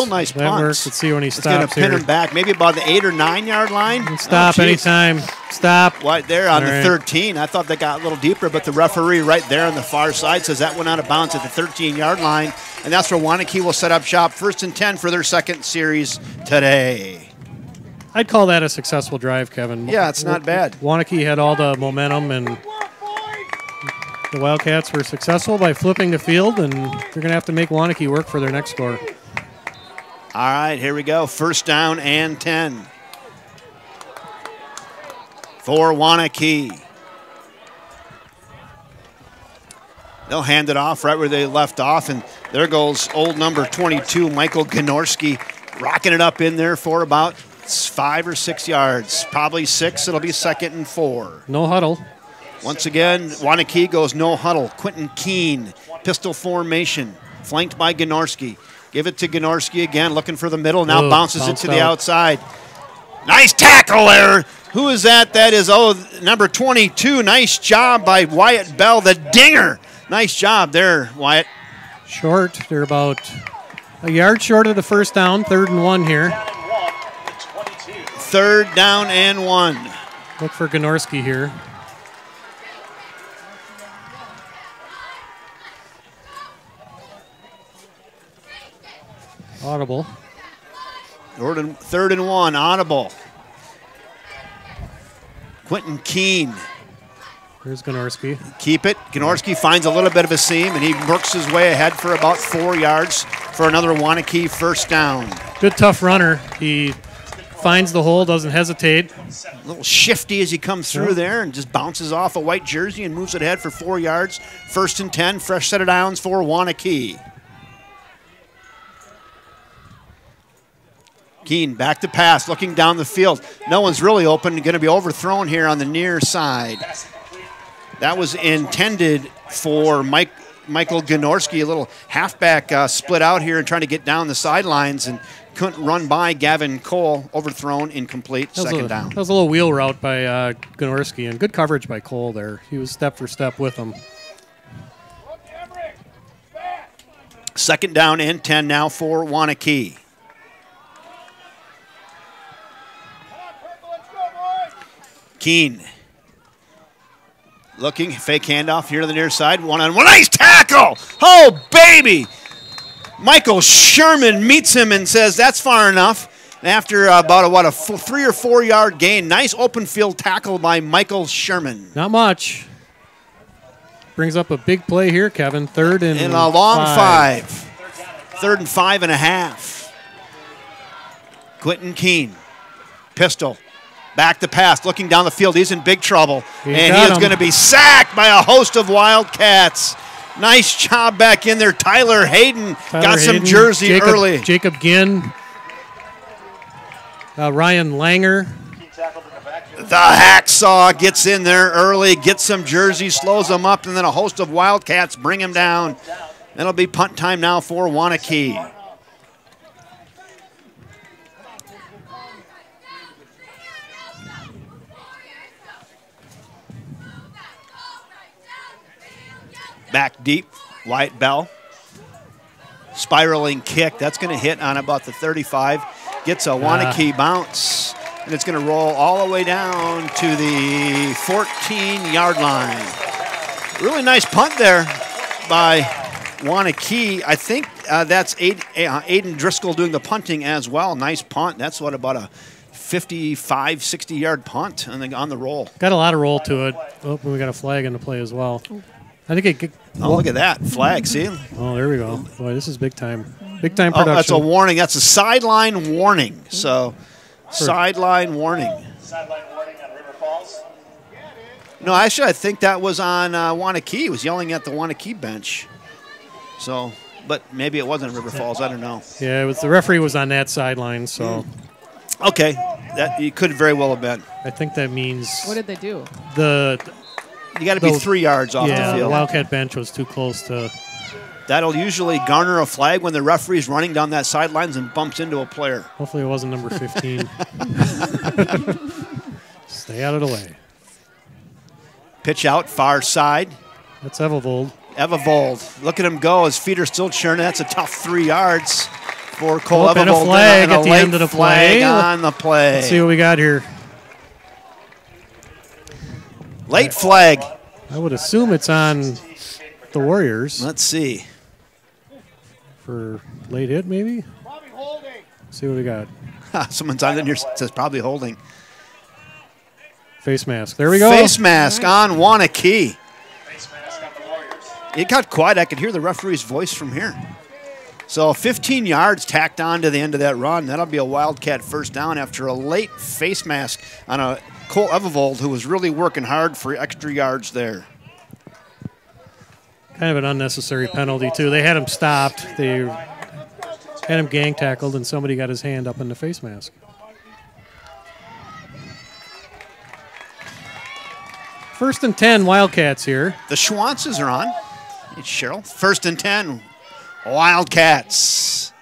nice punt. That works. Let's see when he stops here. It's going to pin him back, maybe about the 8 or 9 yard line. Stop anytime. Stop. Right there on the 13. I thought they got a little deeper, but the referee right there on the far side says that went out of bounds at the 13-yard line, and that's where Waunakee will set up shop. 1st and 10 for their second series today. I'd call that a successful drive, Kevin. Yeah, it's not bad. Waunakee had all the momentum, and the Wildcats were successful by flipping the field, and they're going to have to make Waunakee work for their next score. All right, here we go. 1st down and 10 for Waunakee. They'll hand it off right where they left off, and there goes old number 22, Michael Gnorski, rocking it up in there for about 5 or 6 yards. Probably 6. It'll be 2nd and 4. No huddle. Once again, Waunakee goes no huddle. Quentin Keene, pistol formation, flanked by Gnorski. Give it to Gnorski again, looking for the middle. Now bounces it to the outside. Nice tackle there. Who is that? That is, number 22. Nice job by Wyatt Bell, the dinger. Nice job there, Wyatt. Short. They're about a yard short of the first down. 3rd and 1 here. Down and 1 at 22. 3rd down and 1. Look for Gnorski here. Audible. 3rd and 1, audible. Quentin Keene. Here's Gnorski. Keep it. Gnorski finds a little bit of a seam, and he works his way ahead for about 4 yards for another Waunakee first down. Good tough runner. He finds the hole, doesn't hesitate. A little shifty as he comes through there and just bounces off a white jersey and moves it ahead for 4 yards. 1st and 10, fresh set of downs for Waunakee. Keene back to pass, looking down the field. No one's really open, going to be overthrown here on the near side. That was intended for Michael Gnorski, a little halfback split out here and trying to get down the sidelines and couldn't run by Gavin Cole, overthrown, incomplete, 2nd down. That was a little wheel route by Gnorski, and good coverage by Cole there. He was step for step with him. 2nd down and 10 now for Waunakee. Keene looking, fake handoff here to the near side, 1-on-1, nice tackle! Oh, baby! Michael Sherman meets him and says, that's far enough. And after about a 3 or 4 yard gain, nice open field tackle by Michael Sherman. Not much. Brings up a big play here, Kevin. 3rd and a long 5. 3rd and 5.5. Quentin Keene, pistol. Back to pass, looking down the field. He's in big trouble. And he is going to be sacked by a host of Wildcats. Nice job back in there. Tyler Hayden got some jersey early. Jacob Ginn. Ryan Langer. The hacksaw gets in there early, gets some jersey, slows them up, and then a host of Wildcats bring him down. That'll be punt time now for Waunakee. Back deep, Wyatt Bell. Spiraling kick, that's going to hit on about the 35. Gets a Waunakee bounce, and it's going to roll all the way down to the 14-yard line. Really nice punt there by Waunakee. I think that's Aiden Driscoll doing the punting as well. Nice punt. That's what, about a 55, 60-yard punt on the roll. Got a lot of roll to it. Oh, we got a flag in the play as well. I think it. Oh, look at that flag! See? Oh, there we go. Boy, this is big time. Big time production. Oh, that's a warning. That's a sideline warning. So, sideline warning. Sideline warning on River Falls. No, actually, I think that was on Waunakee. He was yelling at the Waunakee bench. So, but maybe it wasn't River Falls. I don't know. Yeah, it was. The referee was on that sideline. So. Okay, that he could very well have been. I think that means. What did they do? You got to be 3 yards off the Yeah, field. the Wildcat bench was too close to. That'll usually garner a flag when the referee's running down that sidelines and bumps into a player. Hopefully it wasn't number 15. Stay out of the way. Pitch out, far side. That's Evovold. Evovold. Look at him go. His feet are still churning. That's a tough 3 yards for Cole Evovold. And a flag at the end of the play. On the play. Let's see what we got here. Late flag. I would assume it's on the Warriors. Let's see. For late hit, maybe? See what we got. Someone's on in here says probably holding. Face mask. There we go. Face mask on Waunakee. It got quiet. I could hear the referee's voice from here. So 15 yards tacked on to the end of that run. That'll be a Wildcat first down after a late face mask on a Cole Evovold, who was really working hard for extra yards there. Kind of an unnecessary penalty, too. They had him stopped. They had him gang tackled, and somebody got his hand up in the face mask. First and 10, Wildcats here. The Schwantzes are on. It's Cheryl. 1st and 10, Wildcats.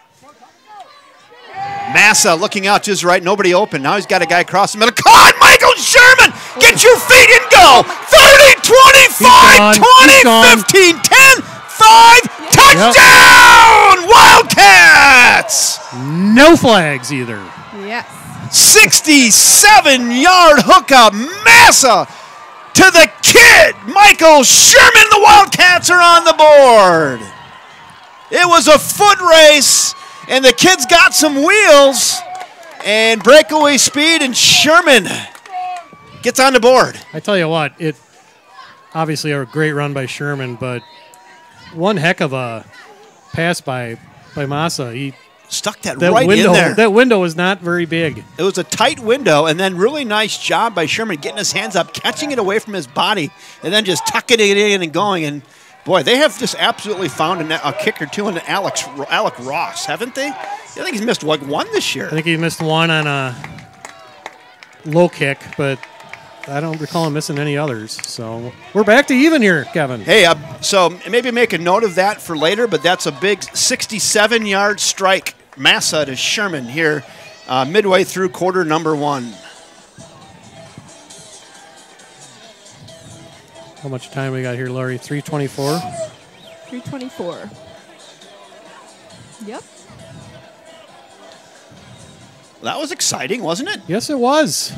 Massa looking out just right. Nobody open. Now he's got a guy across the middle. Caught! Michael Sherman! Get your feet and go! 30, 25, 20, 15, drive. Touchdown! Wildcats! No flags either. Yes. 67-yard hookup. Massa to the kid, Michael Sherman. The Wildcats are on the board. It was a foot race, and the kids got some wheels and breakaway speed, and Sherman gets on the board. I tell you what, it obviously a great run by Sherman, but one heck of a pass by Massa. He stuck that right window, in there. That window was not very big. It was a tight window, and then really nice job by Sherman getting his hands up, catching it away from his body, and then just tucking it in and going. And boy, they have just absolutely found a kick or two in Alec Ross, haven't they? I think he's missed like one this year. I think he missed one on a low kick, but I don't recall him missing any others. So we're back to even here, Kevin. Hey, so maybe make a note of that for later, but that's a big 67-yard strike. Massa to Sherman here midway through quarter number 1. How much time we got here, Lori? 3:24? 3:24. Yep. That was exciting, wasn't it? Yes, it was.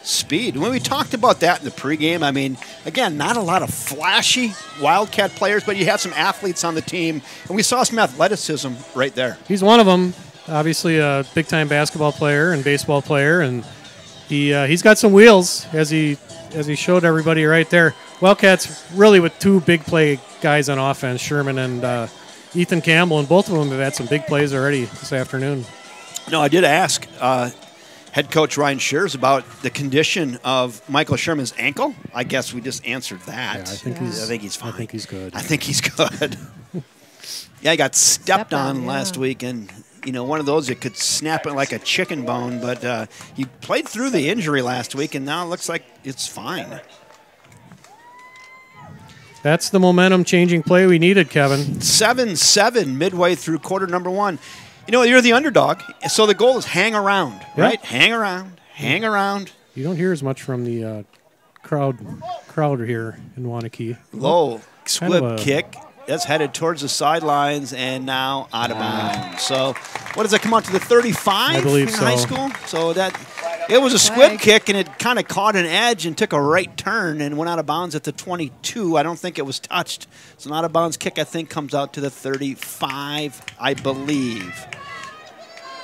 Speed. When we talked about that in the pregame, I mean, again, not a lot of flashy Wildcat players, but you have some athletes on the team, and we saw some athleticism right there. He's one of them. Obviously a big-time basketball player and baseball player, and he's got some wheels, as he showed everybody right there. Wildcats really with two big play guys on offense, Sherman and Ethan Campbell, and both of them have had some big plays already this afternoon. No, I did ask head coach Ryan Shears about the condition of Michael Sherman's ankle. I guess we just answered that. Yeah, I think he's fine. I think he's good. I think he's good. Yeah, he got stepped on last week, and one of those that could snap it like a chicken bone. But he played through the injury last week, and now it looks like it's fine. That's the momentum-changing play we needed, Kevin. 7-7 midway through quarter number 1. You're the underdog, so the goal is hang around, right? Hang around, hang around. You don't hear as much from the crowd here in Waunakee. Low squib kick. That's headed towards the sidelines and now out of bounds. So, what does that come out to the 35? I believe in so. High school? So it was a squib kick, and it kind of caught an edge and took a right turn and went out of bounds at the 22. I don't think it was touched. So an out of bounds kick, I think, comes out to the 35, I believe.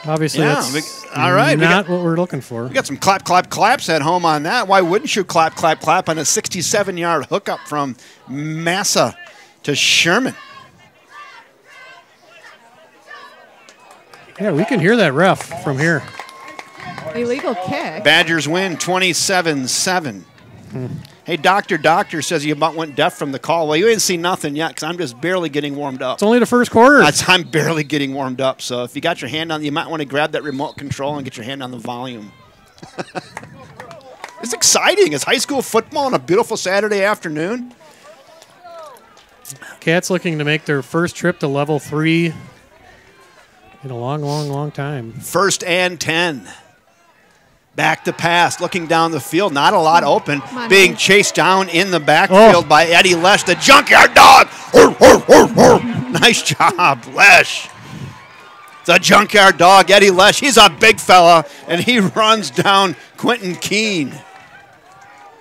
Obviously, that's all right. Not what we're looking for. We got some clap, clap, claps at home on that. Why wouldn't you clap, clap, clap on a 67-yard hookup from Massa to Sherman? Yeah, we can hear that ref from here. Illegal kick. Badgers win 27-7. Hey, Doctor says you about went deaf from the call. Well, you ain't seen nothing yet because I'm just barely getting warmed up. It's only the first quarter. I'm barely getting warmed up. So if you got your hand on, you might want to grab that remote control and get your hand on the volume. It's exciting. It's high school football on a beautiful Saturday afternoon. Cats looking to make their first trip to level 3 in a long, long, long time. 1st and 10. Back to pass, looking down the field. Not a lot open. Being chased down in the backfield by Eddie Lesh, the junkyard dog. Nice job, Lesh. The junkyard dog, Eddie Lesh. He's a big fella, and he runs down Quentin Keene.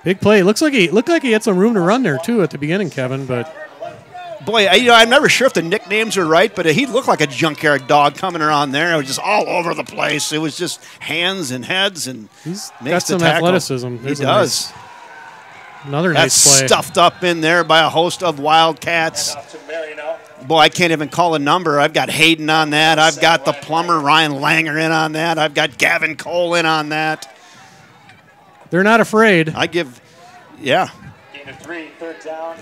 Big play. Looked like he had some room to run there, too, at the beginning, Kevin, but... Boy, I'm never sure if the nicknames are right, but he looked like a junkyard dog coming around there. It was just all over the place. It was just hands and heads, and he's makes got some athleticism. He does. Another nice play. That's stuffed up in there by a host of Wildcats. Boy, I can't even call a number. I've got Hayden on that. I've got the plumber Ryan Langer in on that. I've got Gavin Cole in on that. They're not afraid. Yeah.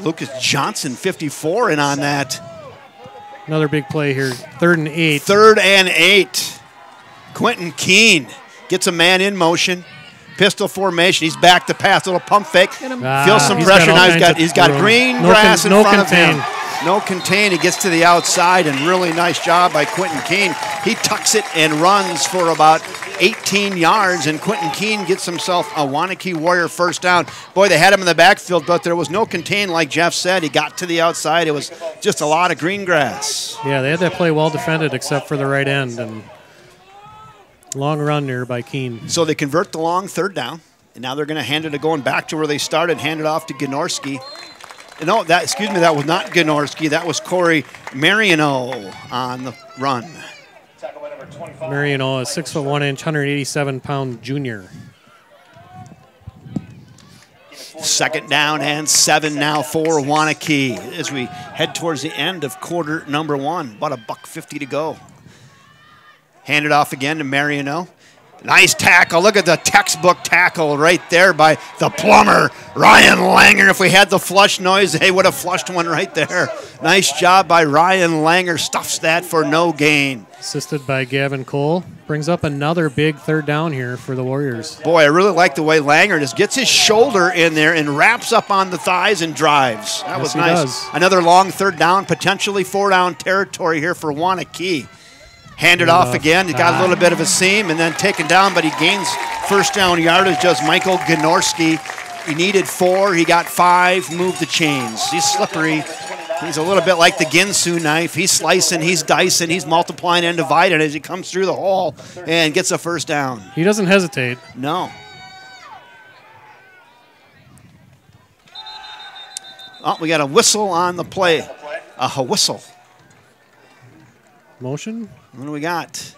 Lucas Johnson, 54, in on that. Another big play here. 3rd and 8. 3rd and 8. Quentin Keene gets a man in motion. Pistol formation. He's back to pass. Little pump fake. Feels some pressure. Now he's got green grass in front of him. No contain. He gets to the outside, and really nice job by Quentin Keene. He tucks it and runs for about 18 yards, and Quentin Keene gets himself a Waunakee Warrior first down. Boy, they had him in the backfield, but there was no contain, like Jeff said. He got to the outside. It was just a lot of green grass. Yeah, they had that play well defended except for the right end, and long run there by Keene. So they convert the long third down, and now they're going to hand it going back to where they started, hand it off to Gnorski. No, that was not Gnorski. That was Corey Mariano on the run. Mariano, a 6'1", 187-pound junior. Second down and 7 now for Waunakee as we head towards the end of quarter number 1. About $1:50 to go. Hand it off again to Mariano. Nice tackle. Look at the textbook tackle right there by the plumber, Ryan Langer. If we had the flush noise, they would have flushed one right there. Nice job by Ryan Langer. Stuffs that for no gain. Assisted by Gavin Cole. Brings up another big third down here for the Warriors. Boy, I really like the way Langer just gets his shoulder in there and wraps up on the thighs and drives. That was nice. Another long third down, potentially 4-down territory here for Waunakee. Handed off again. He got a little bit of a seam and then taken down, but he gains first down yardage. Does Michael Gnorski. He needed 4. He got 5. Moved the chains. He's slippery. He's a little bit like the Ginsu knife. He's slicing, he's dicing, he's multiplying and dividing as he comes through the hole and gets a first down. He doesn't hesitate. No. Oh, we got a whistle on the play. A whistle. Motion? What do we got?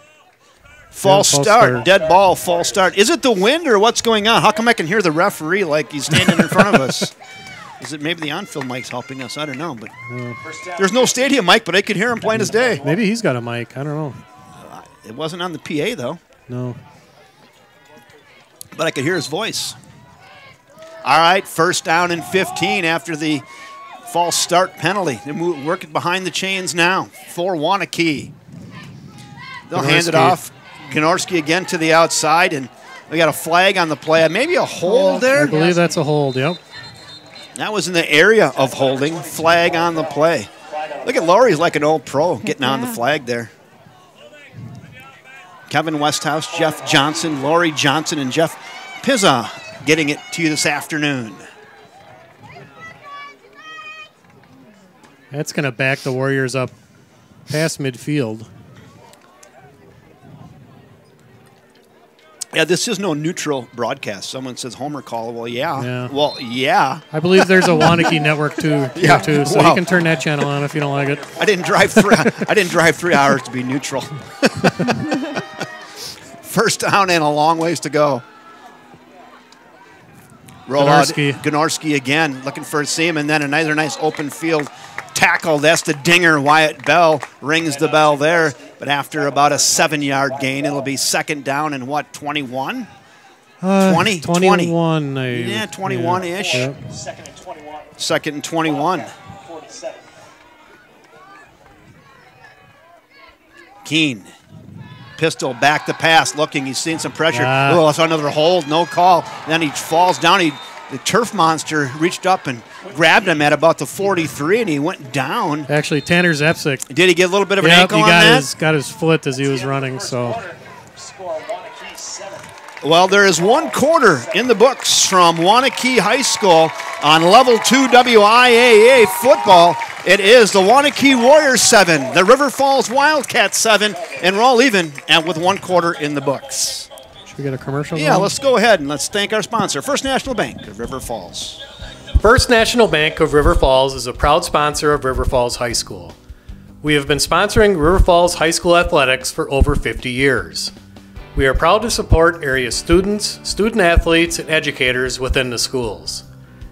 False start. Dead ball, false start. Is it the wind or what's going on? How come I can hear the referee like he's standing in front of us? Is it maybe the on-field mic's helping us? I don't know. But there's no stadium mic, but I could hear him plain as day. Maybe he's got a mic. I don't know. It wasn't on the PA, though. No. But I could hear his voice. All right, first down and 15 after the false start penalty. They're working behind the chains now for Waunakee. They'll hand it off. Gnorski again to the outside, and we got a flag on the play. Maybe a hold there? I believe that's a hold, yep. That was in the area of holding. Flag on the play. Look at Laurie's like an old pro getting on the flag there. Kevin Westhouse, Jeff Johnson, Laurie Johnson, and Jeff Pizza getting it to you this afternoon. That's going to back the Warriors up past midfield. Yeah, this is no neutral broadcast. Someone says Homer call. Well, yeah. Well, yeah. I believe there's a Waunakee network too, so you can turn that channel on if you don't like it. I didn't drive 3 hours to be neutral. First down and a long ways to go. Roll out Gnorski again, looking for a seam, and then another nice open field tackle. That's the dinger. Wyatt Bell rings the bell there. But after about a 7-yard gain, it'll be second down and what, 21? 20? 21. 20. Yeah, 21-ish. Yeah. Second and 21. Keene. Pistol back to pass, looking. He's seeing some pressure. Oh, that's another hold, no call. Then he falls down. The turf monster reached up and grabbed him at about the 43, and he went down. Actually, Tanner Zepsic. Did he get a little bit of an ankle on that? He got his foot as he was running. So. Well, there is 1 quarter in the books from Waunakee High School on Level 2 WIAA football. It is the Waunakee Warriors 7, the River Falls Wildcats 7, and we're all even with 1 quarter in the books. Should we get a commercial? Yeah, let's go ahead and let's thank our sponsor, First National Bank of River Falls. First National Bank of River Falls is a proud sponsor of River Falls High School. We have been sponsoring River Falls High School athletics for over 50 years. We are proud to support area students, student athletes, and educators within the schools.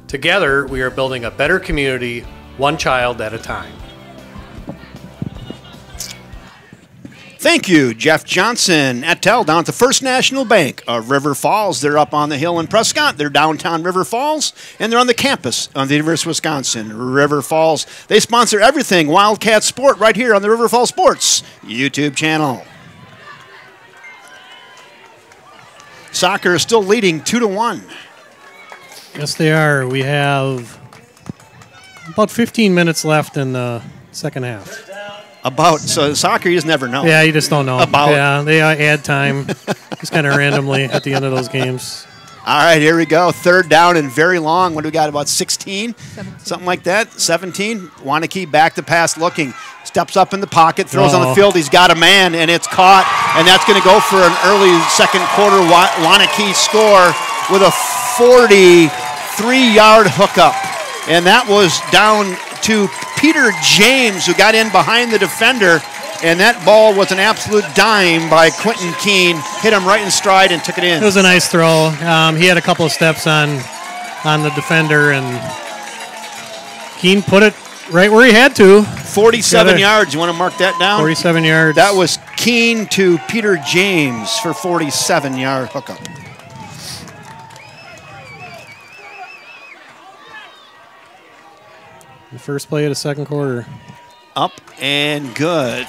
Together, we are building a better community, one child at a time. Thank you, Jeff Johnson. Attel down at the First National Bank of River Falls. They're up on the hill in Prescott. They're downtown River Falls, and they're on the campus of the University of Wisconsin, River Falls. They sponsor everything Wildcat Sport right here on the River Falls Sports YouTube channel. Soccer is still leading 2-1. Yes, they are. We have about 15 minutes left in the second half. About. So soccer, you just never know. Yeah, you just don't know. About. Yeah, they add time just kind of randomly at the end of those games. All right, here we go. Third down and very long. What do we got, about 16? 17. Something like that? 17. Waunakee back to pass looking. Steps up in the pocket, throws on the field. He's got a man, and it's caught. And that's going to go for an early second quarter Waunakee score with a 43-yard hookup. And that was down to Peter James, who got in behind the defender. And that ball was an absolute dime by Quentin Keene. Hit him right in stride and took it in. It was a nice throw. He had a couple of steps on the defender, and Keene put it right where he had to. 47 yards. You want to mark that down? 47 yards. That was Keene to Peter James for 47-yard hookup. The first play of the second quarter. Up and good.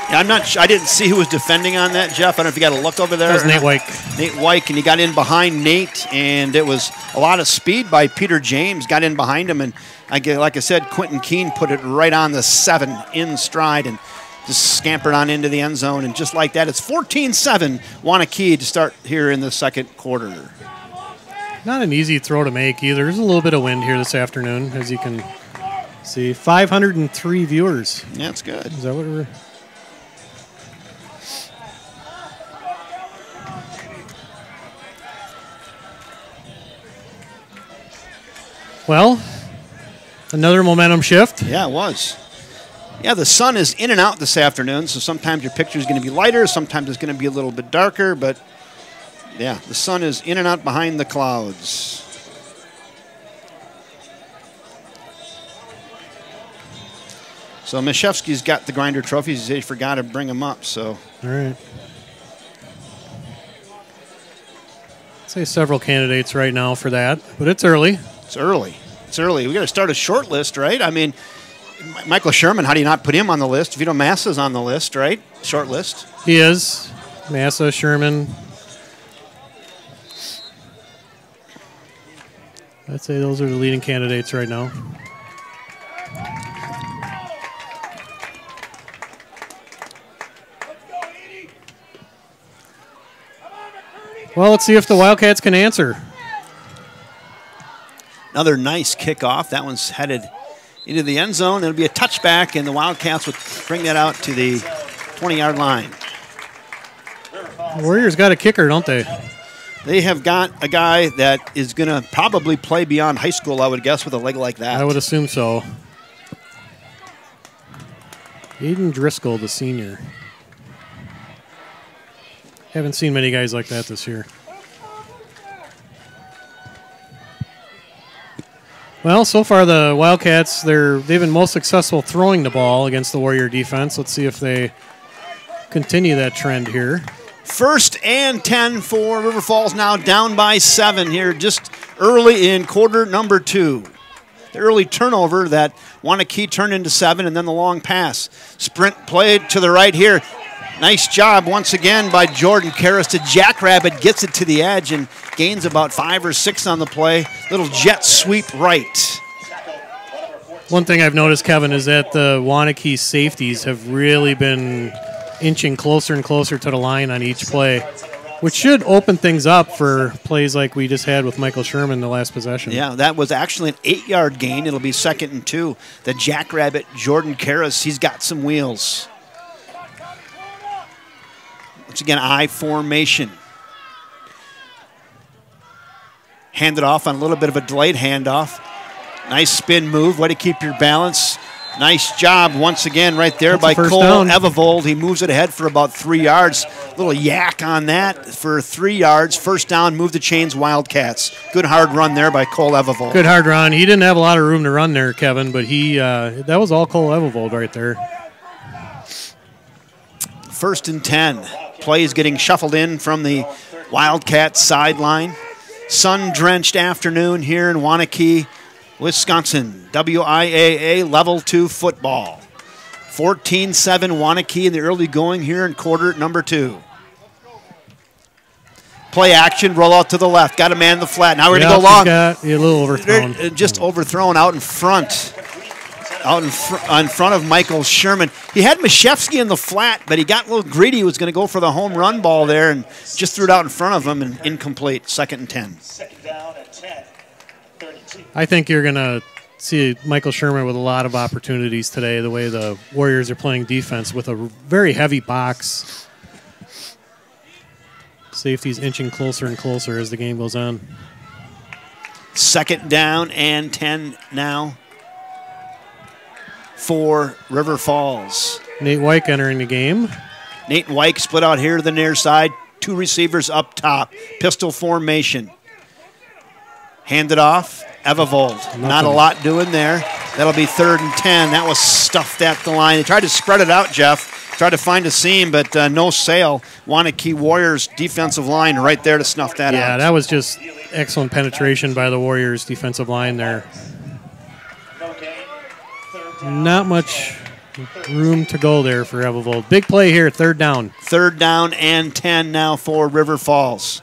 Yeah, I didn't see who was defending on that, Jeff. I don't know if you got a look over there. That was Nate Wyke. Nate Wyke, and he got in behind Nate, and it was a lot of speed by Peter James. Got in behind him, and like I said, Quentin Keene put it right on the 7 in stride and just scampered on into the end zone. And just like that, it's 14-7 Waunakee to start here in the second quarter. Not an easy throw to make either. There's a little bit of wind here this afternoon, as you can see. 503 viewers. Yeah, that's good. Is that what we're... Well, another momentum shift. Yeah, it was. Yeah, the sun is in and out this afternoon, so sometimes your picture is going to be lighter, sometimes it's going to be a little bit darker, but yeah, the sun is in and out behind the clouds. So Mishevsky's got the Grinder trophies. He forgot to bring them up, so. All right. I'd say several candidates right now for that, but it's early. It's early. It's early. We got to start a short list, right? I mean, Michael Sherman, how do you not put him on the list? Vito Massa's on the list, right? Short list. He is. Massa, Sherman. I'd say those are the leading candidates right now. Well, let's see if the Wildcats can answer. Another nice kickoff. That one's headed into the end zone. It'll be a touchback, and the Wildcats will bring that out to the 20-yard line. The Warriors got a kicker, don't they? They have got a guy that is going to probably play beyond high school, I would guess, with a leg like that. I would assume so. Aiden Driscoll, the senior. Haven't seen many guys like that this year. Well, so far the Wildcats, they've been most successful throwing the ball against the Warrior defense. Let's see if they continue that trend here. 1st and 10 for River Falls, now down by 7 here just early in quarter number 2. The early turnover that Waunakee turned into 7, and then the long pass. Sprint played to the right here. Nice job once again by Jordan Karras to Jackrabbit, gets it to the edge and gains about 5 or 6 on the play. Little jet sweep right. One thing I've noticed, Kevin, is that the Waunakee safeties have really been inching closer and closer to the line on each play, which should open things up for plays like we just had with Michael Sherman the last possession. Yeah, that was actually an 8-yard gain. It'll be 2nd and 2. The Jackrabbit, Jordan Karras, he's got some wheels. Once again, I formation. Handed off on a little bit of a delayed handoff. Nice spin move, way to keep your balance. Nice job once again right there by Cole Evevold. He moves it ahead for about 3 yards. Little yak on that for 3 yards. First down, move the chains, Wildcats. Good hard run there by Cole Evevold. Good hard run. He didn't have a lot of room to run there, Kevin, but that was all Cole Evevold right there. 1st and 10. Plays getting shuffled in from the Wildcats sideline. Sun-drenched afternoon here in Waunakee, Wisconsin. WIAA Level 2 football. 14-7 Waunakee in the early going here in quarter number 2. Play action, roll out to the left. Got a man in the flat. Now we're going to go long. A little overthrown. Just overthrown out in front. out in front of Michael Sherman. He had Mashevsky in the flat, but he got a little greedy. He was going to go for the home run ball there and just threw it out in front of him and incomplete. 2nd and 10. Second down at 10. 32. I think you're going to see Michael Sherman with a lot of opportunities today, the way the Warriors are playing defense with a very heavy box. Safety's inching closer and closer as the game goes on. 2nd down and 10 now for River Falls. Nate Wyke entering the game. Nate Wyke split out here to the near side. 2 receivers up top. Pistol formation. Handed off. Evavold. Not a lot doing there. That'll be 3rd and 10. That was stuffed at the line. They tried to spread it out, Jeff. Tried to find a seam, but no sail. Waunakee Warriors defensive line right there to snuff that out. Yeah, that was just excellent penetration by the Warriors defensive line there. Not much room to go there for Evavold. Big play here, 3rd down. 3rd down and 10 now for River Falls.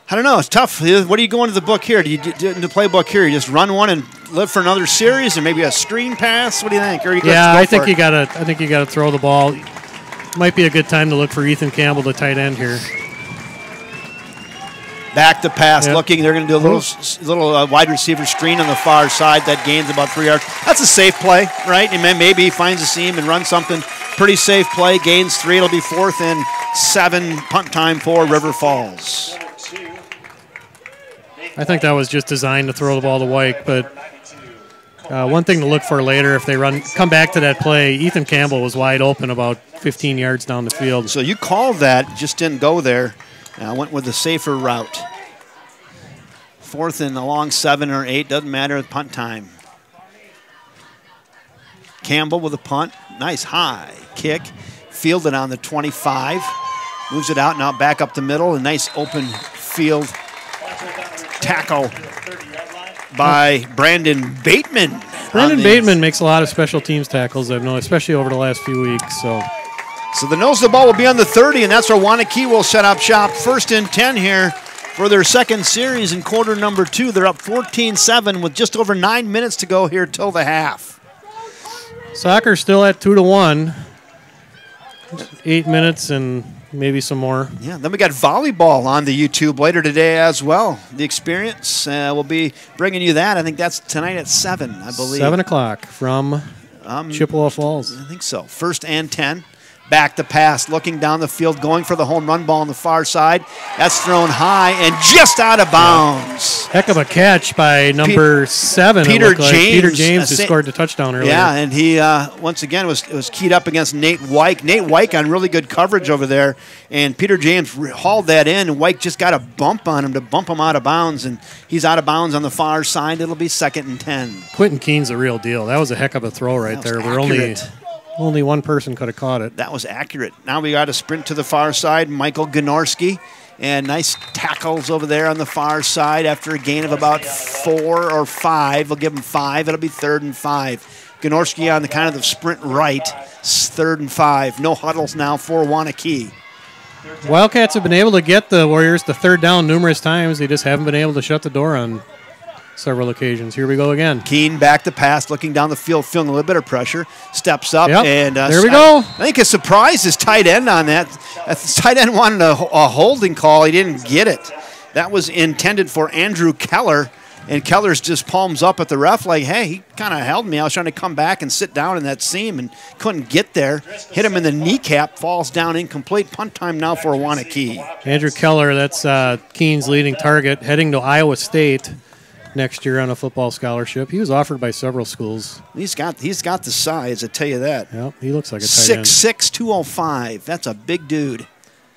I don't know. It's tough. What do you go into the book here? Do you do in the playbook here? You just run one and live for another series, or maybe a screen pass? What do you think? Or I think you gotta throw the ball. Might be a good time to look for Ethan Campbell, the tight end here. Back to pass, Yep. looking. They're going to do a little wide receiver screen on the far side. That gains about 3 yards. That's a safe play, right? And then maybe he finds a seam and runs something. Pretty safe play. Gains 3. It'll be 4th and 7. Punt time for River Falls. I think that was just designed to throw the ball to Wyke, but one thing to look for later if they come back to that play, Ethan Campbell was wide open about 15 yards down the field. So you called that, just didn't go there. Went with the safer route. 4th and along 7 or 8, doesn't matter, punt time. Campbell with a punt, nice high kick, fielded on the 25, moves it out, now back up the middle, a nice open field tackle by Brandon Bateman. Brandon Bateman makes a lot of special teams tackles, I've known, especially over the last few weeks. So the nose of the ball will be on the 30, and that's where Waunakee will set up shop. 1st and 10 here for their 2nd series in quarter number 2. They're up 14-7 with just over 9 minutes to go here till the half. Soccer still at 2-1. 8 minutes and maybe some more. Yeah, then we got volleyball on the YouTube later today as well. The Experience will be bringing you that. I think that's tonight at 7, I believe. 7 o'clock from Chippewa Falls. I think so. 1st and 10. Back to pass, looking down the field, going for the home run ball on the far side. That's thrown high and just out of bounds. Heck of a catch by number 7. Peter James. Peter James, who scored the touchdown earlier. Yeah, and he, once again, was keyed up against Nate Wyke. Nate Wyke on really good coverage over there, and Peter James hauled that in, and Wyke just got a bump on him to bump him out of bounds, and he's out of bounds on the far side. It'll be 2nd and 10. Quentin Keene's a real deal. That was a heck of a throw right there. Only one person could have caught it. That was accurate. Now we got a sprint to the far side. Michael Gnorski. And nice tackles over there on the far side after a gain of about 4 or 5. We'll give him 5. It'll be 3rd and 5. Gnorski on the kind of the sprint right. 3rd and 5. No huddles now for Waunakee. Wildcats have been able to get the Warriors to 3rd down numerous times. They just haven't been able to shut the door on several occasions. Here we go again. Keene back to pass, looking down the field, feeling a little bit of pressure. Steps up, and there we go. I think a surprise is tight end on that. Tight end wanted a holding call. He didn't get it. That was intended for Andrew Keller, and Keller's just palms up at the ref like, hey, he kind of held me. I was trying to come back and sit down in that seam and couldn't get there. Hit him in the kneecap, falls down incomplete. Punt time now for Waunakee. Andrew Keller, that's Keene's leading target, heading to Iowa State next year on a football scholarship. He was offered by several schools. He's got the size, I tell you that. Yep, he looks like a tight end. 6'6", 205. That's a big dude.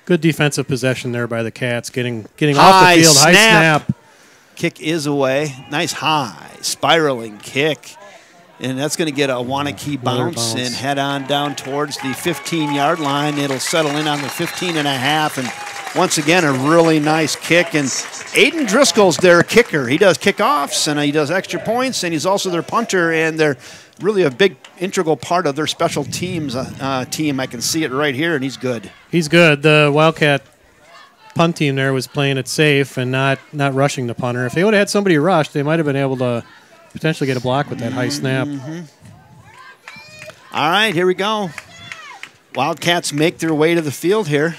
Good defensive possession there by the Cats, getting off the field. High snap. Kick is away. Nice high spiraling kick. And that's going to get a Waunakee bounce and head on down towards the 15-yard line. It'll settle in on the 15.5. And once again, a really nice kick. And Aiden Driscoll's their kicker. He does kickoffs and he does extra points, and he's also their punter, and they're really a big integral part of their special teams team. I can see it right here, and he's good. He's good. The Wildcat punt team there was playing it safe and not rushing the punter. If they would have had somebody rush, they might have been able to potentially get a block with that high snap. All right, here we go. Wildcats make their way to the field here.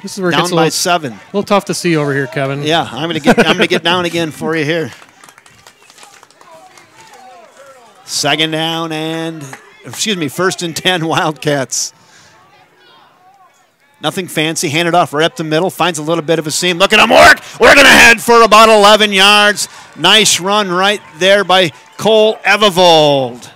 This is where it down gets by 7. A little tough to see over here, Kevin. Yeah, I'm gonna get down again for you here. 2nd down and, first and 10 Wildcats. Nothing fancy. Hand it off right up the middle. Finds a little bit of a seam. Look at him work. We're going to head for about 11 yards. Nice run right there by Cole Evervold.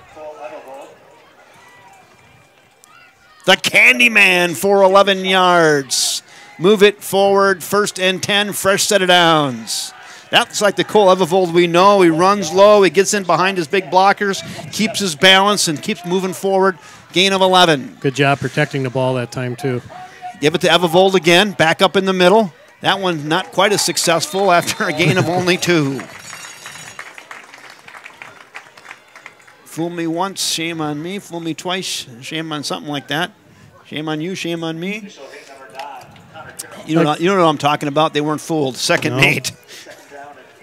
The Candyman for 11 yards. Move it forward. 1st and 10. Fresh set of downs. That's like the Cole Evervold we know. He runs low. He gets in behind his big blockers, keeps his balance, and keeps moving forward. Gain of 11. Good job protecting the ball that time, too. Give it to Evervold again. Back up in the middle. That one not quite as successful after a gain of only 2. Fool me once, shame on me. Fool me twice, shame on something like that. Shame on you, shame on me. You know what I'm talking about. They weren't fooled. 2nd and 8.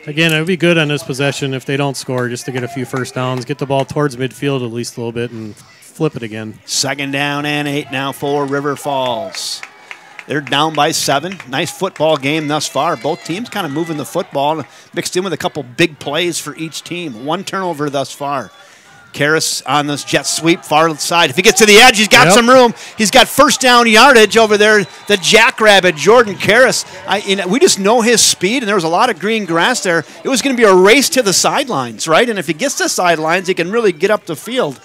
Again, it would be good on this possession if they don't score, just to get a few first downs, get the ball towards midfield at least a little bit, and flip it again. 2nd down and 8 now for River Falls. They're down by 7. Nice football game thus far. Both teams kind of moving the football, mixed in with a couple big plays for each team. 1 turnover thus far. Karras on this jet sweep, far side. If he gets to the edge, he's got some room. He's got first down yardage over there. The jackrabbit, Jordan Karras. We just know his speed, and there was a lot of green grass there. It was going to be a race to the sidelines, right? And if he gets to the sidelines, he can really get up the field.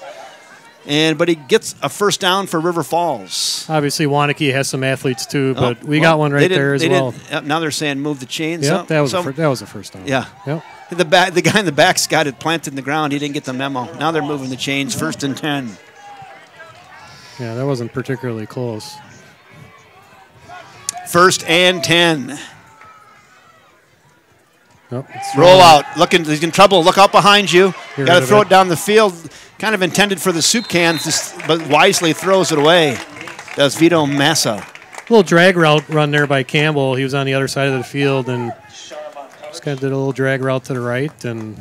But he gets a first down for River Falls. Obviously, Waunakee has some athletes too, but we got one right there as well. Now they're saying move the chains. Yep, that was a first down. Yeah. Yep. The guy in the back's got it planted in the ground. He didn't get the memo. Now they're moving the chains. 1st and 10. Yeah, that wasn't particularly close. 1st and 10. Nope, roll out. He's in trouble. Look out behind you. Got to throw it down the field. Kind of intended for the soup can, but wisely throws it away. Does Vito Massa. A little drag route run there by Campbell. He was on the other side of the field and just kind of did a little drag route to the right. And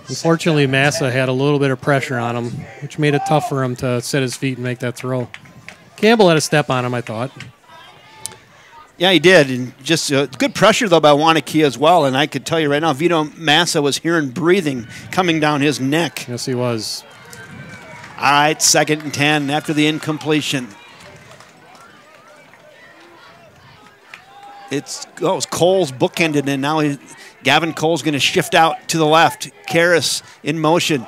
unfortunately, Massa had a little bit of pressure on him, which made it tough for him to set his feet and make that throw. Campbell had a step on him, I thought. Yeah, he did. And just good pressure, though, by Waunakee as well. And I could tell you right now, Vito Massa was hearing breathing coming down his neck. Yes, he was. All right, 2nd and 10 after the incompletion. It's Cole's bookended, and now Gavin Cole's going to shift out to the left. Karras in motion.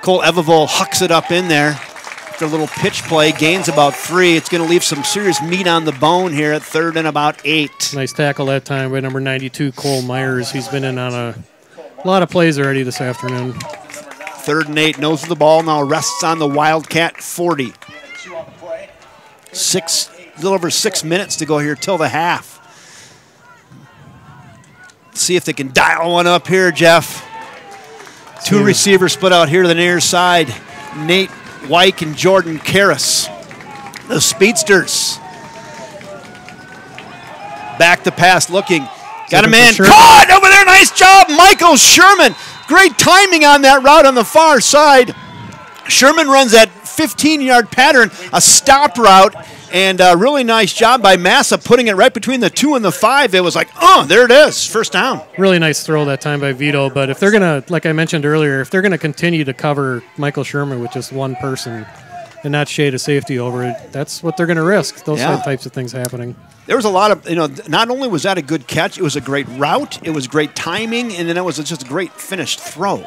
Cole Evervold hucks it up in there. After a little pitch play, gains about 3. It's going to leave some serious meat on the bone here at 3rd and about 8. Nice tackle that time by number 92, Cole Myers. He's been in on a lot of plays already this afternoon. 3rd and 8, nose of the ball now rests on the Wildcat 40. A little over 6 minutes to go here till the half. See if they can dial one up here, Jeff. 2 receivers split out here to the near side. Nate Wyke and Jordan Karras, the speedsters. Back to pass looking. Got a man caught over there. Nice job, Michael Sherman. Great timing on that route on the far side. Sherman runs that 15-yard pattern, a stop route, and a really nice job by Massa putting it right between the 2 and the 5. It was like, there it is, first down. Really nice throw that time by Vito, but if they're going to, like I mentioned earlier, if they're going to continue to cover Michael Sherman with just one person and not shade a safety over it, that's what they're going to risk, those types of things happening. There was a lot of, not only was that a good catch, it was a great route, it was great timing, and then it was just a great finished throw.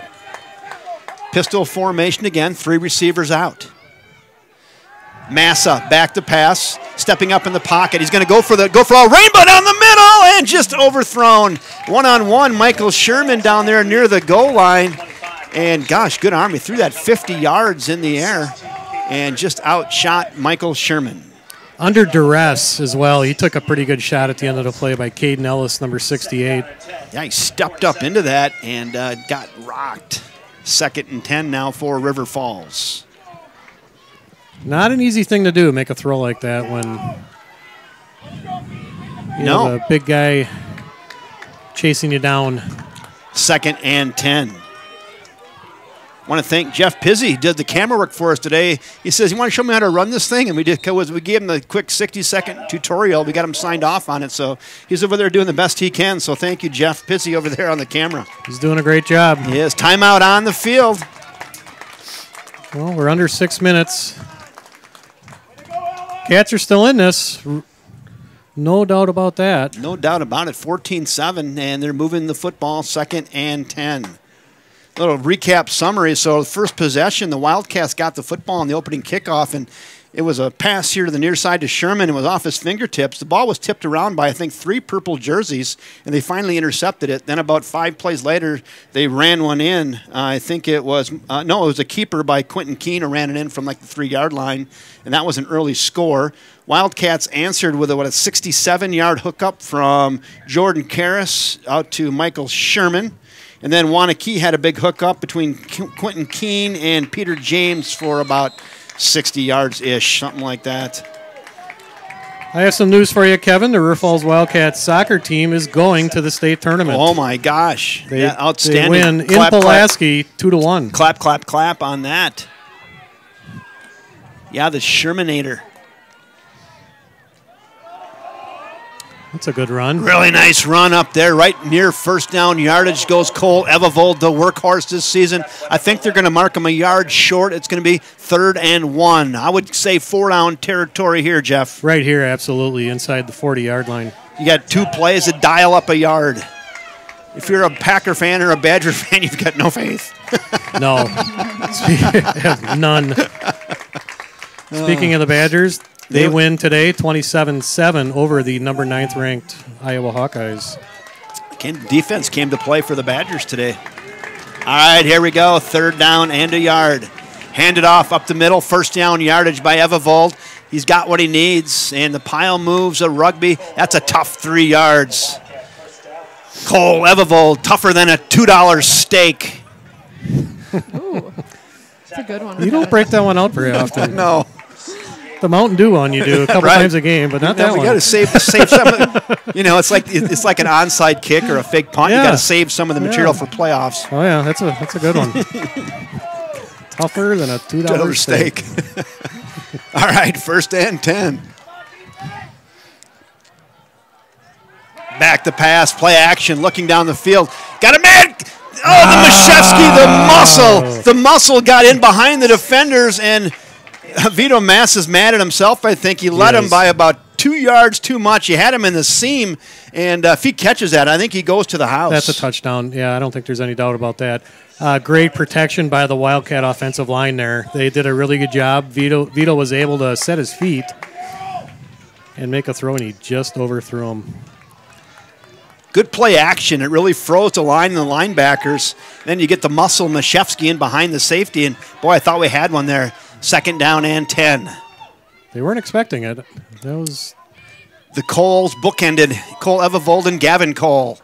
Pistol formation again, 3 receivers out. Massa back to pass, stepping up in the pocket. He's going to go for a rainbow down the middle and just overthrown. One-on-one, Michael Sherman down there near the goal line. And gosh, good arm. He threw that 50 yards in the air and just outshot Michael Sherman. Under duress as well. He took a pretty good shot at the end of the play by Caden Ellis, number 68. Yeah, he stepped up into that and got rocked. 2nd and 10 now for River Falls. Not an easy thing to do, make a throw like that when you have a big guy chasing you down. 2nd and 10. want to thank Jeff Pizzi. He did the camera work for us today. He says, you want to show me how to run this thing? And we gave him the quick 60-second tutorial. We got him signed off on it. So he's over there doing the best he can. So thank you, Jeff Pizzi, over there on the camera. He's doing a great job. He is. Timeout on the field. Well, we're under 6 minutes. Cats are still in this. No doubt about that. No doubt about it. 14-7, and they're moving the football 2nd and 10. Little recap summary. So the first possession, the Wildcats got the football on the opening kickoff, and it was a pass here to the near side to Sherman. It was off his fingertips. The ball was tipped around by, I think, 3 purple jerseys, and they finally intercepted it. Then about 5 plays later, they ran one in. I think it was, it was a keeper by Quentin Keene who ran it in from like the 3-yard line, and that was an early score. Wildcats answered with a 67-yard hookup from Jordan Karras out to Michael Sherman. And then Waunakee had a big hookup between Quentin Keene and Peter James for about 60 yards-ish, something like that. I have some news for you, Kevin. The River Falls Wildcats soccer team is going to the state tournament. Oh, my gosh. Outstanding. They win clap, in Pulaski 2-1. Clap, clap, clap on that. Yeah, the Shermanator. That's a good run. Really nice run up there, right near first down yardage goes Cole Evevold, the workhorse this season. I think they're going to mark him a yard short. It's going to be 3rd and 1. I would say 4-down territory here, Jeff. Right here, absolutely, inside the 40-yard line. You got 2 plays to dial up a yard. If you're a Packer fan or a Badger fan, you've got no faith. No. None. Speaking of the Badgers, they win today 27-7 over the number 9th ranked Iowa Hawkeyes. Defense came to play for the Badgers today. All right, here we go. 3rd down and a yard. Handed off up the middle. 1st down yardage by Evevold. He's got what he needs, and the pile moves a rugby. That's a tough 3 yards. Cole Evevold, tougher than a $2 steak. Ooh, that's a good one. You don't break that one out very often. No. The Mountain Dew one you do a couple times a game, but not that one. We got to save some of, it's like an onside kick or a fake punt. Yeah. You got to save some of the material for playoffs. Oh yeah, that's a good one. Tougher than a $2 steak. All right, 1st and 10. Back to pass, play action, looking down the field. Got a man. Oh, the Mashevsky, the muscle. The muscle got in behind the defenders, and Vito Mass is mad at himself, I think. He led him by about 2 yards too much. He had him in the seam, and if he catches that, I think he goes to the house. That's a touchdown. Yeah, I don't think there's any doubt about that. Great protection by the Wildcat offensive line there. They did a really good job. Vito was able to set his feet and make a throw, and he just overthrew him. Good play action. It really froze the line and the linebackers. Then you get the muscle Mashevsky in behind the safety, and, boy, I thought we had one there. 2nd down and 10. They weren't expecting it. That was the Coles bookended. Cole Evevold and Gavin Cole.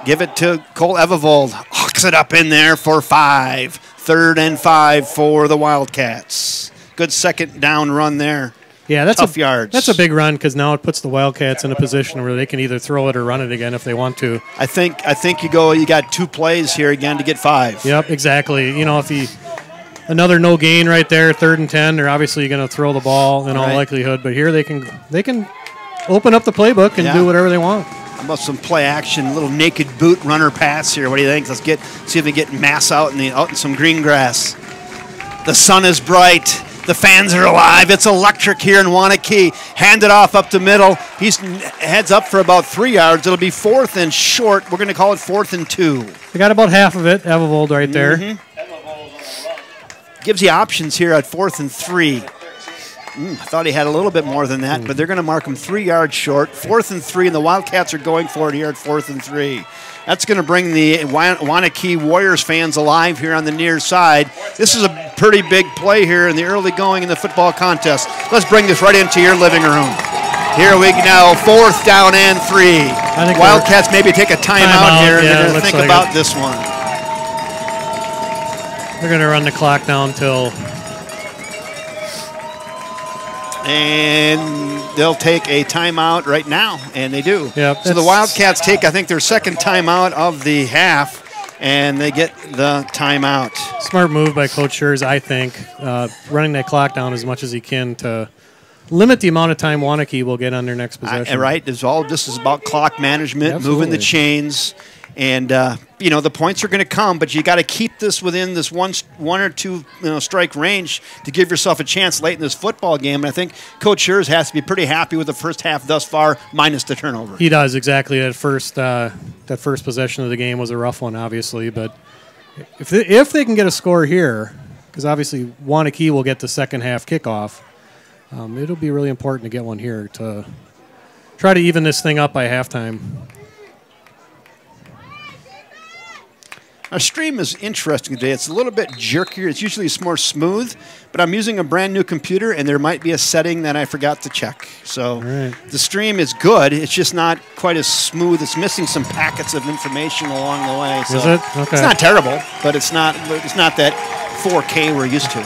Give it to Cole Evevold. Hooks it up in there for 5. 3rd and 5 for the Wildcats. Good 2nd down run there. Yeah, that's tough yards. That's a big run because now it puts the Wildcats in a position where they can either throw it or run it again if they want to. I think you got 2 plays here again to get 5. Yep, exactly. If another no gain right there, 3rd and 10. They're obviously going to throw the ball in all likelihood, but here they can open up the playbook and do whatever they want. How about some play action, little naked boot runner pass here? What do you think? Let's see if we get Mass out in some green grass. The sun is bright. The fans are alive. It's electric here in Waunakee. Hand it off up the middle. He heads up for about 3 yards. It'll be 4th and short. We're going to call it 4th and 2. They got about half of it. Evevold right there. Gives you options here at 4th and 3. I thought he had a little bit more than that, but they're going to mark him 3 yards short. 4th and 3, and the Wildcats are going for it here at 4th and 3. That's going to bring the Waunakee Warriors fans alive here on the near side. This is a pretty big play here in the early going in the football contest. Let's bring this right into your living room. Here we go, 4th down and 3. Wildcats maybe take a timeout here, and they're going to think about this one. They're going to run the clock down till... And they'll take a timeout right now, and they do. Yep, so the Wildcats take, I think, their 2nd timeout of the half, and they get the timeout. Smart move by Coach Schurz, I think, running that clock down as much as he can to limit the amount of time Waunakee will get on their next possession. Right. This is about clock management, moving the chains. And, the points are going to come, but you got to keep this within this one or two strike range to give yourself a chance late in this football game. And I think Coach Schurz has to be pretty happy with the first half thus far, minus the turnover. He does, exactly. That first possession of the game was a rough one, obviously. But if they can get a score here, because obviously Waunakee will get the second half kickoff, it'll be really important to get one here to try to even this thing up by halftime. Our stream is interesting today. It's a little bit jerkier. It's usually more smooth, but I'm using a brand new computer, and there might be a setting that I forgot to check. So the stream is good. It's just not quite as smooth. It's missing some packets of information along the way. So is it? Okay. It's not terrible, but it's not that 4K we're used to.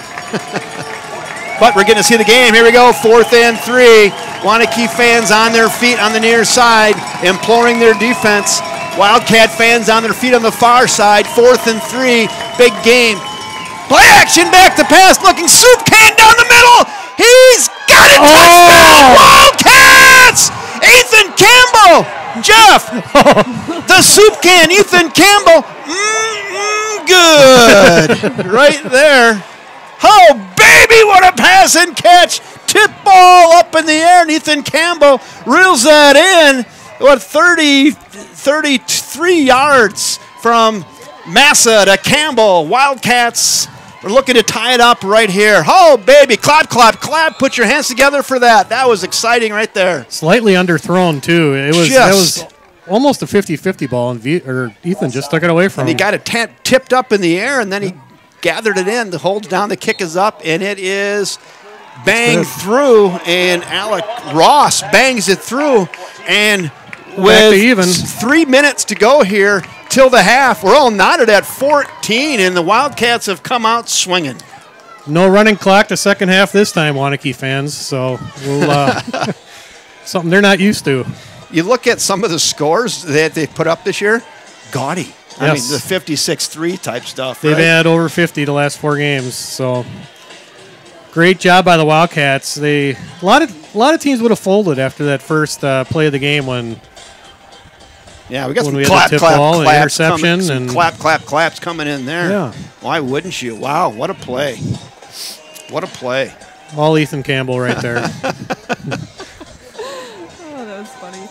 But we're getting to see the game. Here we go, 4th and 3. Waunakee fans on their feet on the near side, imploring their defense. Wildcat fans on their feet on the far side. 4th and 3, big game. Play action, back to pass, looking soup can down the middle. He's got it, touchdown, Wildcats! Ethan Campbell, Jeff, the soup can, Ethan Campbell, good, right there. Oh, baby, what a pass and catch. Tip ball up in the air, and Ethan Campbell reels that in. 33 yards from Massa to Campbell. Wildcats are looking to tie it up right here. Oh, baby, clap, clap, clap. Put your hands together for that. That was exciting right there. Slightly underthrown, too. That was almost a 50-50 ball, and Ethan just took it away from him. He got it tipped up in the air, and then he gathered it in. The holds down, the kick is up, and it is banged through, and Alec Ross bangs it through, and with 3 minutes to go here till the half, we're all knotted at 14, and the Wildcats have come out swinging. No running clock the second half this time, Waunakee fans, so we'll something they're not used to. You look at some of the scores that they put up this year, gaudy. I mean, the 56-3 type stuff. They've had over 50 the last 4 games, so great job by the Wildcats. A lot of teams would have folded after that first play of the game when. Yeah, we got some claps interception and claps coming in there. Yeah. Why wouldn't you? Wow, what a play. What a play. All Ethan Campbell right there. Oh, that was funny.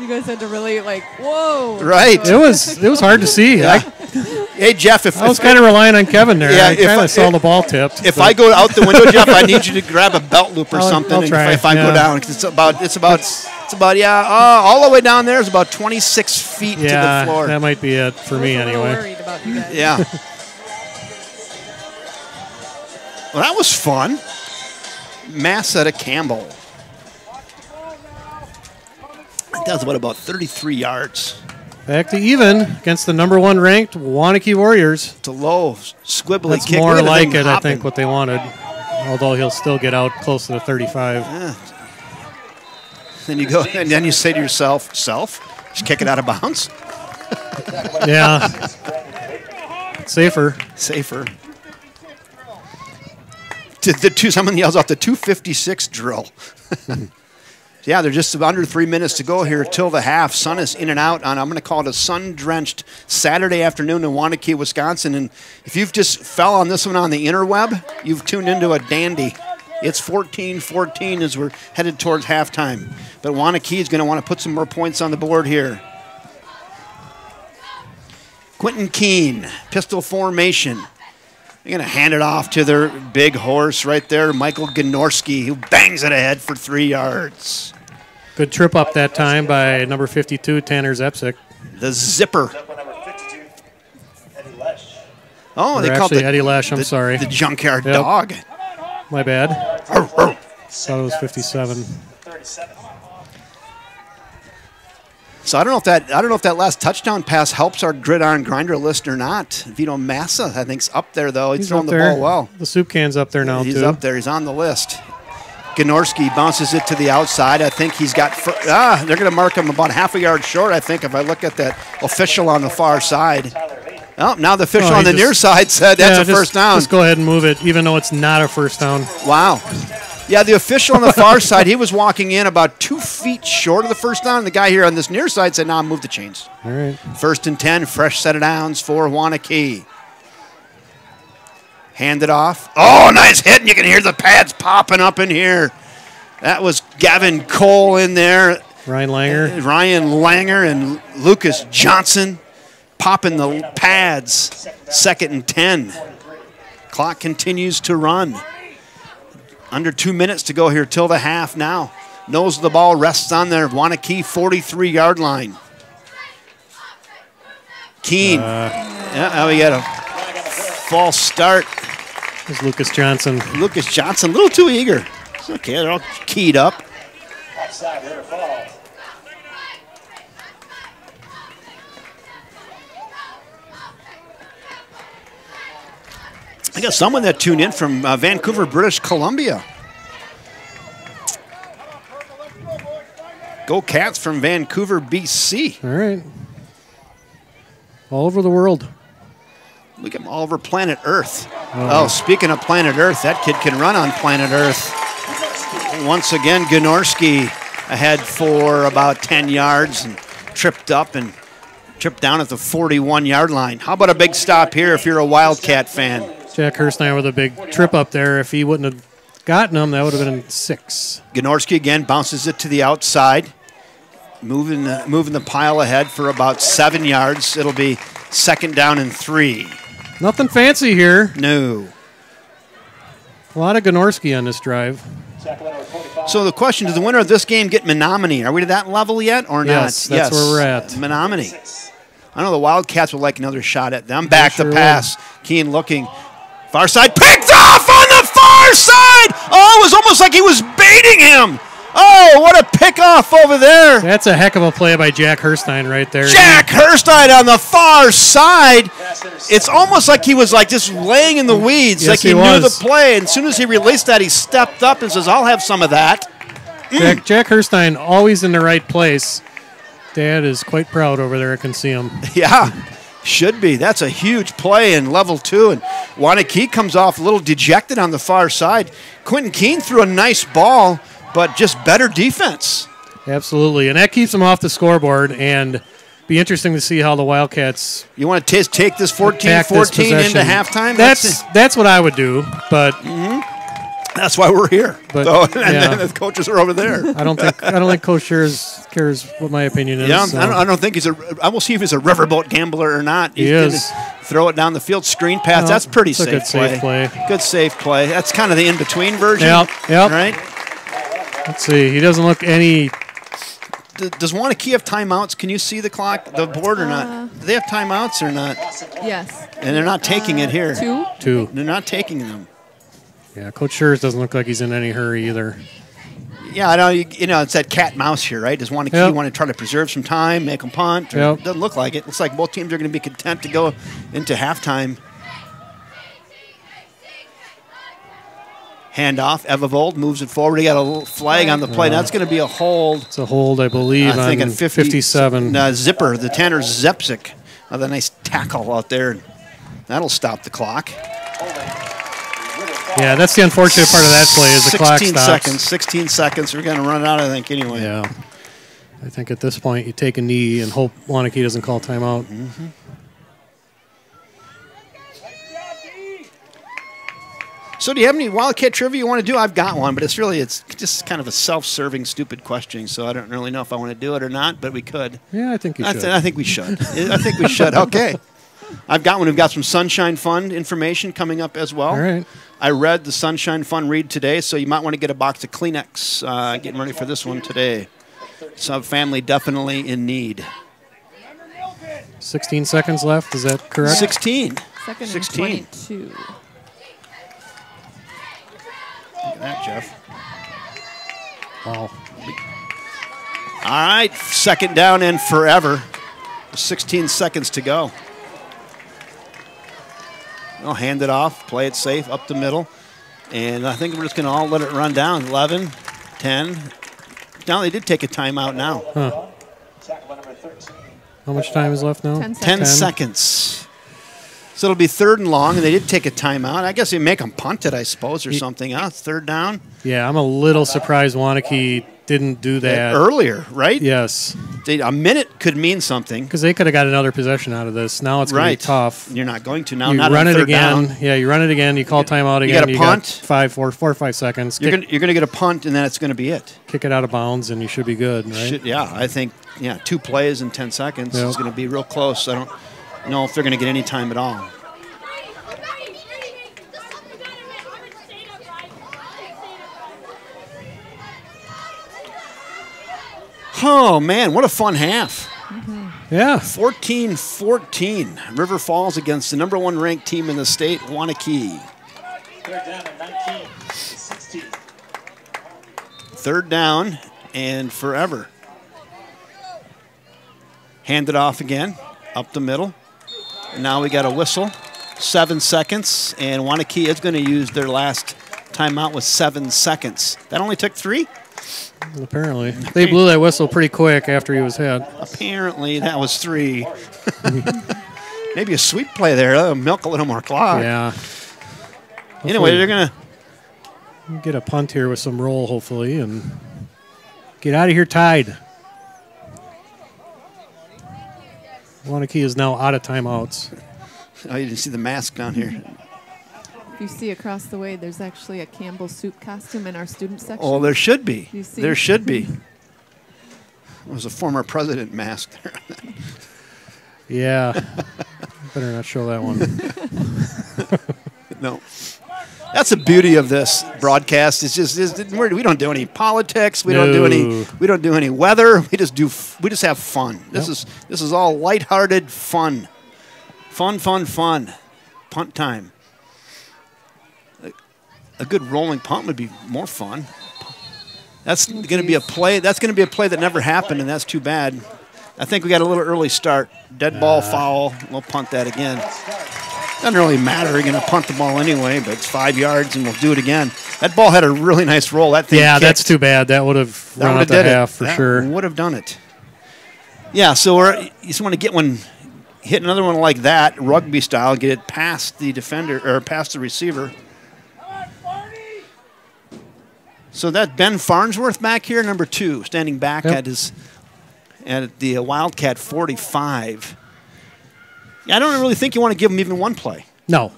You guys had to really whoa. Right. It was hard to see. Yeah. Hey, Jeff, I was kind of relying on Kevin there. Yeah, I kind of saw the ball tipped. If I go out the window, Jeff, I need you to grab a belt loop or something. If I go down, it's about all the way down there is about 26 feet to the floor. That might be it for me anyway. I'm worried about you guys. Yeah. Well, that was fun. Massa to Campbell. That was about 33 yards. Back to even against the #1 ranked Waunakee Warriors. It's a low, squibbly That's kick. more like it, I think, what they wanted. Although he'll still get out close to the 35. Yeah. Then you go, and then you say to yourself, just kick it out of bounds. Yeah. Safer. Someone yells out the 256 drill. Yeah, they're just under 3 minutes to go here till the half. Sun is in and out on, I'm going to call it a sun-drenched Saturday afternoon in Waunakee, Wisconsin. And if you've just fell on this one on the interweb, you've tuned into a dandy. It's 14-14 as we're headed towards halftime. But Waunakee is going to want to put some more points on the board here. Quentin Keene, pistol formation. They're going to hand it off to their big horse right there, Michael Gnorski, who bangs it ahead for 3 yards. Good trip up that time by number 52, Tanner Zepsic. The zipper. Oh, they called it Eddie Lesh, I'm sorry. The junkyard dog. My bad. Thought it was 57. So I don't know if that last touchdown pass helps our gridiron grinder list or not. Vito Massa, I think, is up there though. He's throwing the ball well. The soup can's up there now too. He's up there. He's on the list. Gnorski bounces it to the outside. I think he's got. They're going to mark him about half a yard short. I think if I look at that official on the far side. Oh, now the official Oh, on the he near just- side said that's a just- first down. Just go ahead and move it, even though it's not a first down. Wow. Yeah, the official on the far side, he was walking in about 2 feet short of the first down. The guy here on this near side said, "No, move the chains." All right. 1st and 10, fresh set of downs for Waunakee. Hand it off. Oh, nice hit, and you can hear the pads popping up in here. That was Gavin Cole in there. Ryan Langer. Ryan Langer and Lucas Johnson popping the pads. 2nd and 10. Clock continues to run. Under 2 minutes to go here till the half now. Nose of the ball rests on their Waunakee 43-yard line. Keene. Yeah, we got a false start. There's Lucas Johnson. Lucas Johnson, a little too eager. It's okay, they're all keyed up. Offside, there falls. I got someone that tuned in from Vancouver, British Columbia. Go Cats from Vancouver, BC. All right. All over the world. We got them all over planet Earth. Oh, speaking of planet Earth, that kid can run on planet Earth. Once again, Gnorski ahead for about 10 yards and tripped down at the 41-yard line. How about a big stop here if you're a Wildcat fan? Jack Hurstein with a big trip up there. If he wouldn't have gotten him, that would have been 6. Gnorski again bounces it to the outside, moving the pile ahead for about 7 yards. It'll be 2nd down and 3. Nothing fancy here. No. A lot of Gnorski on this drive. So the question, does the winner of this game get Menominee? Are we to that level yet or not? Yes, that's where we're at. Menominee. I know the Wildcats would like another shot at them. Back Sure the pass. Keene looking. Far side. Picked off on the far side. Oh, it was almost like he was baiting him. Oh, what a pickoff over there. That's a heck of a play by Jack Hurstein right there. Jack Hurstein on the far side. It's almost like he was like just laying in the weeds, Yes, like he he knew was. the play. And as soon as he released that, he stepped up and says, "I'll have some of that." Jack Hurstein always in the right place. Dad is quite proud over there. I can see him. Yeah, should be. That's a huge play in level 2. And Waunakee comes off a little dejected on the far side. Quentin Keene threw a nice ball, but just better defense. Absolutely. And that keeps him off the scoreboard. And be interesting to see how the Wildcats You want to take this attack 14-14 this possession. into halftime? That's what I would do. But That's why we're here. But, So, and yeah. then the coaches are over there. I don't think Coach Shears cares what my opinion is. Yeah, so. I don't think he's a. I will see if he's a riverboat gambler or not. He's He gonna is. throw it down the field, screen pass. No, That's pretty it's a safe, good safe play. Good safe play. That's kind of the in between version. Yep. Right. Let's see. He doesn't look any. Does Waunakee have timeouts? Can you see the clock, the board, or not? Do they have timeouts or not? Yes. And they're not taking it here. 2. 2. They're not taking them. Yeah, Coach Shears doesn't look like he's in any hurry either. Yeah, I know. You know, it's that cat and mouse here, right? Does Waunakee Yep. want to try to preserve some time, make them punt? Or Yep. It doesn't look like it. Looks like both teams are going to be content to go into halftime. Handoff. Evavold moves it forward. He got a little flag on the play. That's going to be a hold. It's a hold, I believe, I think on at 57. Zipper, the Tanner Zepsic. The nice tackle out there. That'll stop the clock. Yeah, that's the unfortunate part of that play is the clock 16 stops. seconds. 16 seconds. We're going to run it out, I think, anyway. Yeah. I think at this point you take a knee and hope Waunakee doesn't call timeout. Mm-hmm. So do you have any Wildcat trivia you want to do? I've got one, but it's just kind of a self-serving, stupid question, so I don't really know if I want to do it or not, but we could. Yeah, I think you should. I think we should. I think we should. Okay. I've got one. We've got some Sunshine Fund information coming up as well. All right. I read the Sunshine Fund read today, so you might want to get a box of Kleenex getting ready for this one today. Some family definitely in need. 16 seconds left, is that correct? 16. 2nd and 16. 22. Look at that, Jeff. Wow. All right, 2nd down and forever. 16 seconds to go. I'll hand it off, play it safe, up the middle. And I think we're just going to all let it run down. 11, 10. Now they did take a timeout now. Huh. How much time is left now? 10 10 seconds. seconds. So it'll be 3rd and long, and they did take a timeout. I guess they make them punt it, I suppose, or something. Huh? 3rd down. Yeah, I'm a little surprised Waunakee didn't do that earlier, right? Yes. A minute could mean something. Because they could have got another possession out of this. Now it's going to be tough. You're not going to now. You not run it 3rd again. Down. Yeah, you run it again. You call timeout again. You got a punt. Got 4 or 5 seconds. You're going to get a punt, and then it's going to be it. Kick it out of bounds, and you should be good, right? Yeah, I think 2 plays in 10 seconds is going to be real close. I don't know if they're going to get any time at all. Oh, man, what a fun half. Yeah. 14-14. River Falls against the #1 ranked team in the state, Waunakee. 3rd down and 19, 16. 3rd down and forever. Hand it off again, up the middle. And now we got a whistle, 7 seconds, and Waunakee is going to use their last timeout with 7 seconds. That only took 3? Apparently. They blew that whistle pretty quick after he was hit. Apparently that was 3. Maybe a sweep play there. That'll milk a little more clock. Yeah. Anyway, they're going to get a punt here with some roll, hopefully, and get out of here tied. Waunakee is now out of timeouts. Oh, you didn't see the mask down here. If you see across the way, there's actually a Campbell soup costume in our student section. Oh, there should be. You see? There should be. There was a former president mask there. Yeah. Better not show that one. No. That's the beauty of this broadcast. It's just we don't do any politics. We don't do any weather. We just have fun. This is all lighthearted fun. Fun. Punt time. A good rolling punt would be more fun. That's going to be a play. That's going to be a play that never happened, and that's too bad. I think we got a little early start. Dead ball foul. We'll punt that again. Doesn't really matter. You're going to punt the ball anyway, but it's 5 yards, and we'll do it again. That ball had a really nice roll. That thing kicked. That's too bad. That would have run out the half for sure. Would have done it. Yeah, so you just want to get one, hit another one like that, rugby style, get it past the defender or past the receiver. So that Ben Farnsworth back here, number 2, standing back at the Wildcat 45. Yeah, I don't really think you want to give him even one play. No.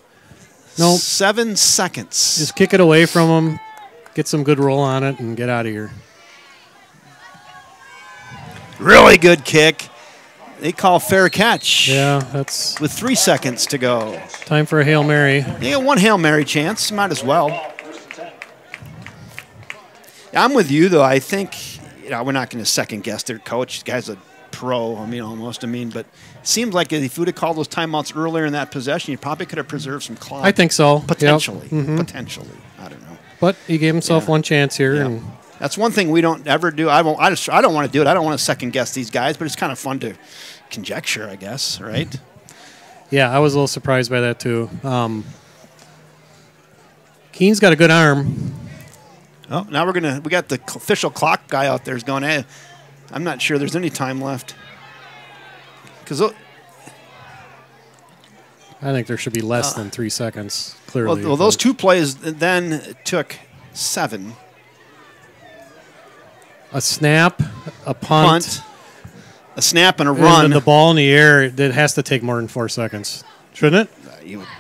7 seconds. Just kick it away from him, get some good roll on it, and get out of here. Really good kick. They call fair catch. Yeah, that's with 3 seconds to go. Time for a Hail Mary. You got one Hail Mary chance. Might as well. I'm with you, though. I think we're not going to second guess their coach. The guy's a pro, almost. But it seems like if you would have called those timeouts earlier in that possession, you probably could have preserved some clock. I think so. Potentially. Yep. Potentially. I don't know. But he gave himself one chance here. Yeah. And that's one thing we don't ever do. I don't want to do it. I don't want to second guess these guys, but it's kind of fun to conjecture, I guess, right? Yeah, I was a little surprised by that, too. Keene's got a good arm. Oh, now we got the official clock guy out there is going, hey, I'm not sure there's any time left. Because I think there should be less than 3 seconds, clearly. Well, those 2 plays then took 7. A snap, a punt, a snap, and a run. And the ball in the air, that has to take more than 4 seconds, shouldn't it?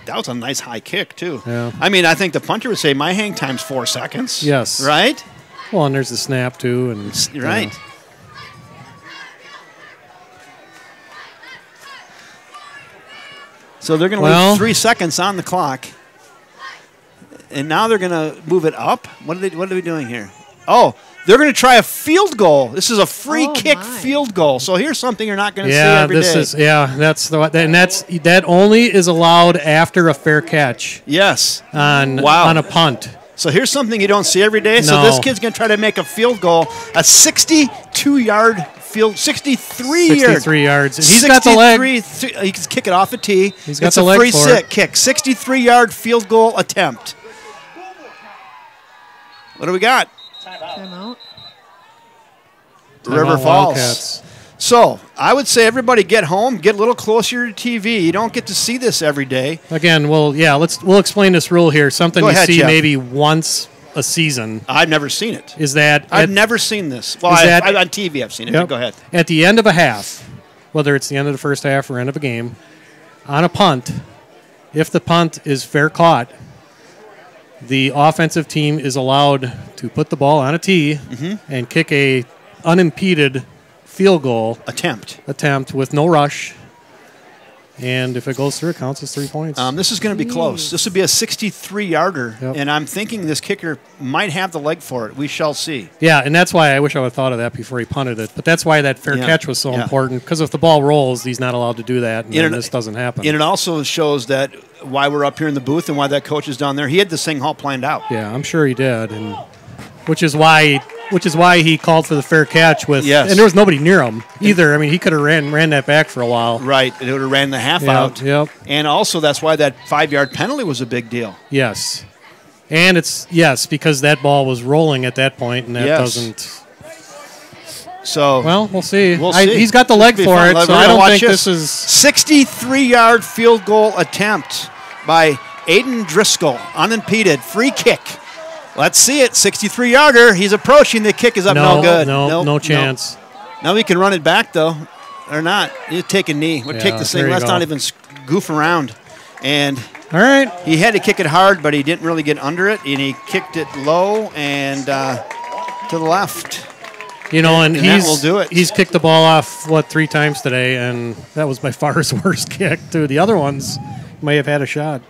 That was a nice high kick, too. Yeah. I think the punter would say my hang time's 4 seconds. Yes. Right? Well, and there's the snap, too. Right. So they're going to leave 3 seconds on the clock. And now they're going to move it up. What are they doing here? Oh, they're going to try a field goal. This is a free kick field goal. So here's something you're not going to see every day. That only is allowed after a fair catch. Yes. On a punt. So here's something you don't see every day. No. So this kid's going to try to make a field goal, a 62-yard field, 63 yards. He's got the leg. He can kick it off a tee. He's got the leg for it. It's a free kick. 63-yard field goal attempt. What do we got? Timeout. River Falls. So I would say everybody get home, get a little closer to TV. You don't get to see this every day. Again, we'll explain this rule here. Something Go you ahead, see Jeff. maybe once a season. I've never seen it. Is that I've never seen this. Well, on TV I've seen it. Yep. Go ahead. At the end of a half, whether it's the end of the first half or end of a game, on a punt, if the punt is fair caught, the offensive team is allowed to put the ball on a tee and kick a unimpeded field goal attempt with no rush. And if it goes through, it counts as 3 points. This is going to be close. This would be a 63-yarder, Yep. and I'm thinking this kicker might have the leg for it. We shall see. Yeah, and that's why I wish I would have thought of that before he punted it. But that's why that fair catch was so important, because if the ball rolls, he's not allowed to do that, and then this doesn't happen. And it also shows that why we're up here in the booth and why that coach is down there. He had this thing all planned out. Yeah, I'm sure he did, and which is why he called for the fair catch with. Yes. And there was nobody near him either. I mean, he could have ran that back for a while. Right, it would have ran the half out. Yep. And also that's why that 5-yard penalty was a big deal. Yes. And because that ball was rolling at that point, and that doesn't. So well, we'll see. We'll see. He's got the leg for it, so I don't think this is 63-yard field goal attempt by Aiden Driscoll, unimpeded, free kick. Let's see it. 63-yarder. He's approaching. The kick is up. No good. No chance. Now we can run it back though, or not. You take a knee. We'll take this thing. Let's not even goof around. And all right, he had to kick it hard, but he didn't really get under it, and he kicked it low and to the left. You know, and that will do it. He's kicked the ball off 3 times today, and that was by far his worst kick. Too. The other ones may have had a shot.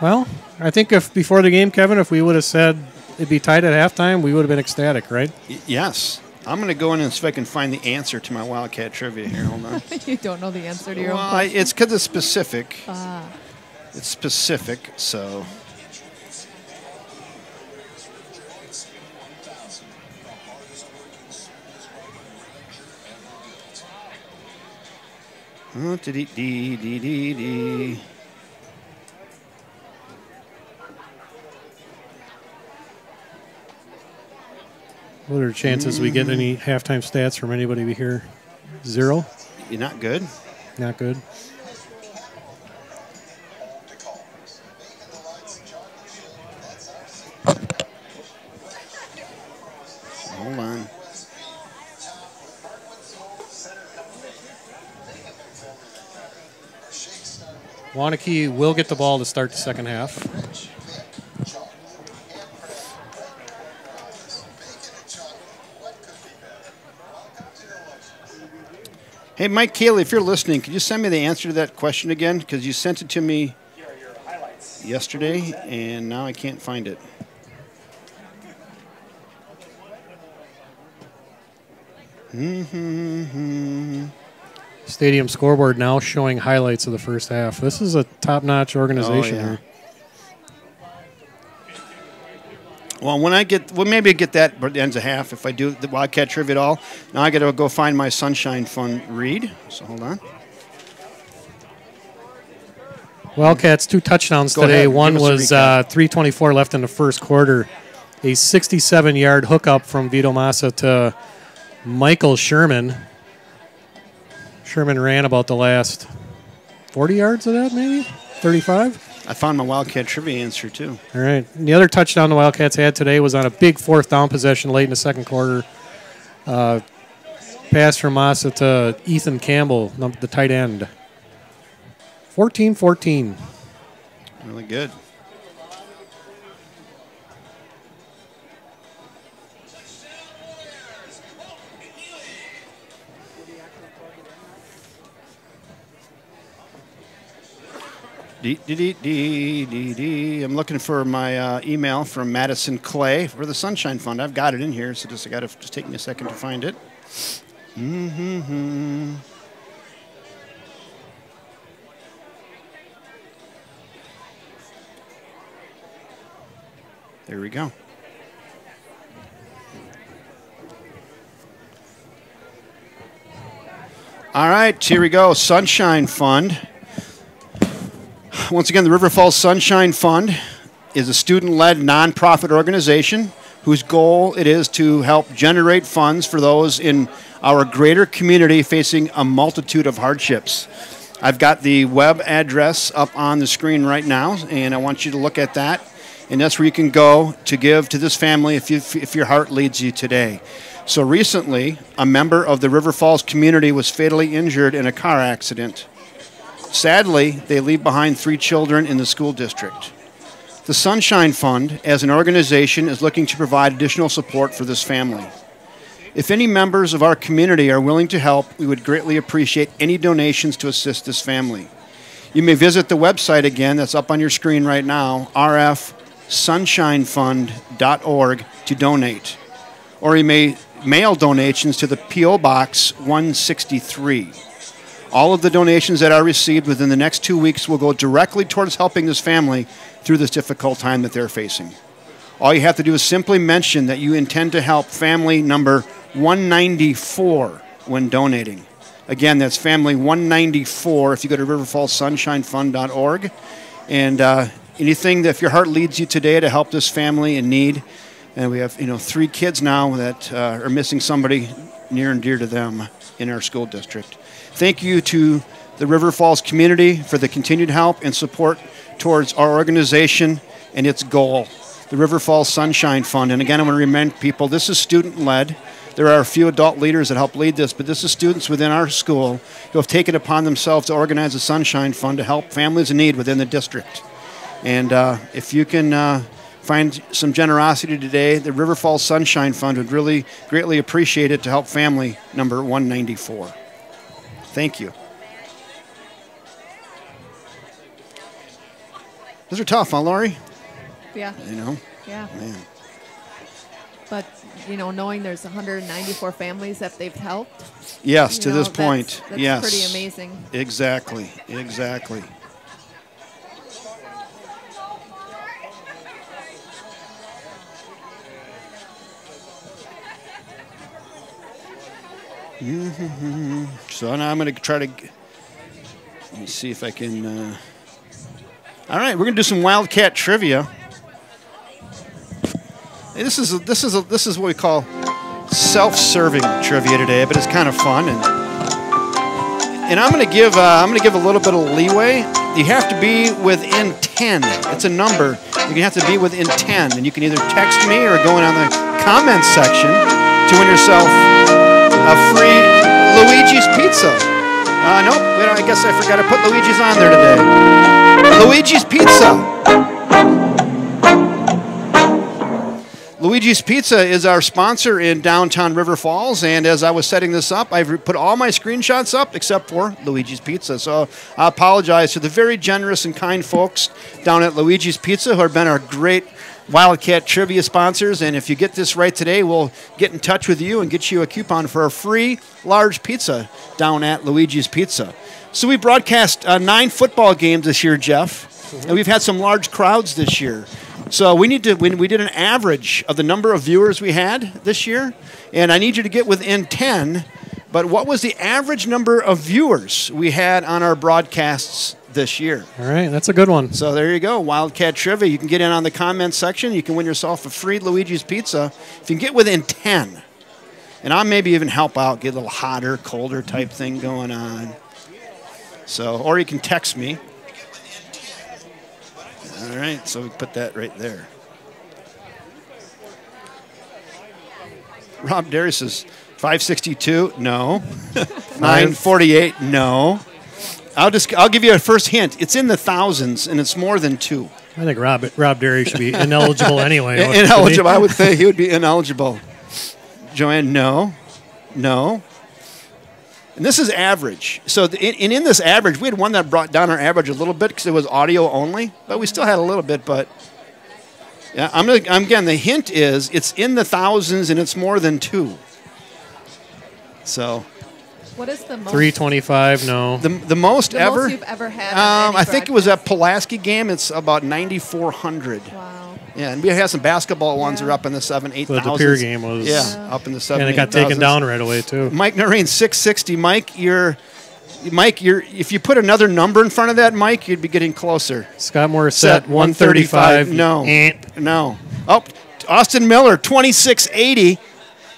Well, I think if before the game, Kevin, if we would have said it'd be tied at halftime, we would have been ecstatic, right? Yes. I'm going to go in and see if I can find the answer to my Wildcat trivia here. Hold on. You don't know the answer to your own Well, question. it's because it's specific. It's specific, so. Dee. What are the chances we get any halftime stats from anybody we hear? 0? You're not good? Not good. Hold on. Waunakee will get the ball to start the second half. Hey, Mike Cayley, if you're listening, could you send me the answer to that question again? Because you sent it to me yesterday, and now I can't find it. Stadium scoreboard now showing highlights of the first half. This is a top-notch organization here. Well, maybe get that by the end of half if I do the Wildcat trivia at all. Now I got to go find my Sunshine Fund read. So hold on. Wildcats 2 touchdowns Go today. ahead. One Give us a was recap. 3:24 left in the first quarter. A 67-yard hookup from Vito Massa to Michael Sherman. Sherman ran about the last 40 yards of that, maybe 35. I found my Wildcat trivia answer, too. All right. And the other touchdown the Wildcats had today was on a big 4th down possession late in the second quarter. Pass from Massa to Ethan Campbell, the tight end. 14-14. Really good. I'm looking for my email from Madison Clay for the Sunshine Fund. I've got it in here, so I got to just take me a second to find it. There we go. All right, here we go. Sunshine Fund. Once again, the River Falls Sunshine Fund is a student-led nonprofit organization whose goal it is to help generate funds for those in our greater community facing a multitude of hardships. I've got the web address up on the screen right now, and I want you to look at that. And that's where you can go to give to this family if your heart leads you today. So recently, a member of the River Falls community was fatally injured in a car accident. Sadly, they leave behind 3 children in the school district. The Sunshine Fund, as an organization, is looking to provide additional support for this family. If any members of our community are willing to help, we would greatly appreciate any donations to assist this family. You may visit the website again that's up on your screen right now, rfsunshinefund.org, to donate. Or you may mail donations to the P.O. Box 163. All of the donations that are received within the next 2 weeks will go directly towards helping this family through this difficult time that they're facing. All you have to do is simply mention that you intend to help family number 194 when donating. Again, that's family 194 if you go to riverfallssunshinefund.org. And anything that, if your heart leads you today to help this family in need, and we have 3 kids now that are missing somebody near and dear to them in our school district. Thank you to the River Falls community for the continued help and support towards our organization and its goal, the River Falls Sunshine Fund. And again, I want to remind people, this is student-led. There are a few adult leaders that help lead this, but this is students within our school who have taken upon themselves to organize the Sunshine Fund to help families in need within the district. And if you can find some generosity today, the River Falls Sunshine Fund would really greatly appreciate it to help family number 194. Thank you. Those are tough, huh, Lori? Yeah. Yeah. Man. But, knowing there's 194 families that they've helped. Yes, to this point. That's yes. pretty amazing. Exactly. So now I'm going to try to, let me see if I can, all right, we're going to do some Wildcat trivia. Hey, this is what we call self-serving trivia today, but it's kind of fun, and I'm going to give a little bit of leeway. You have to be within 10. It's a number. You have to be within 10, and you can either text me or go in on the comments section to win yourself a free Luigi's pizza. Nope, I guess I forgot to put Luigi's on there today. Luigi's Pizza. Luigi's Pizza is our sponsor in downtown River Falls, and as I was setting this up, I've put all my screenshots up except for Luigi's Pizza. So I apologize to the very generous and kind folks down at Luigi's Pizza who have been our great Wildcat trivia sponsors, and if you get this right today, we'll get in touch with you and get you a coupon for a free large pizza down at Luigi's Pizza. So we broadcast 9 football games this year, Jeff, and we've had some large crowds this year. So we did an average of the number of viewers we had this year, and I need you to get within 10. But what was the average number of viewers we had on our broadcasts this year? All right, that's a good one. So there you go, Wildcat Trivia. You can get in on the comments section. You can win yourself a free Luigi's Pizza if you can get within 10. And I'll maybe even help out, get a little hotter, colder type thing going on. So, or you can text me. All right, so we put that right there. Rob Derry says 562, no. 948, no. I'll give you a first hint. It's in the thousands, and it's more than 2. I think Rob Derry should be ineligible anyway. Ineligible. I would say he would be ineligible. Joanne, no. And this is average. So in this average, we had one that brought down our average a little bit because it was audio only, but we still had a little bit. But yeah, again, the hint is it's in the thousands and it's more than 2. So. What is the most? 325, no. The most ever? The most you've ever had on any I think it was that Pulaski game. It's about 9,400. Wow. Yeah, and we had some basketball ones that are up in the 7,000, 8,000. The Pier game was. Yeah, up in the 7,000. And it got taken down right away, too. Mike Noreen, 660. Mike, if you put another number in front of that, Mike, you'd be getting closer. Scott Morissette, 135. No. No. Oh, Austin Miller, 2680.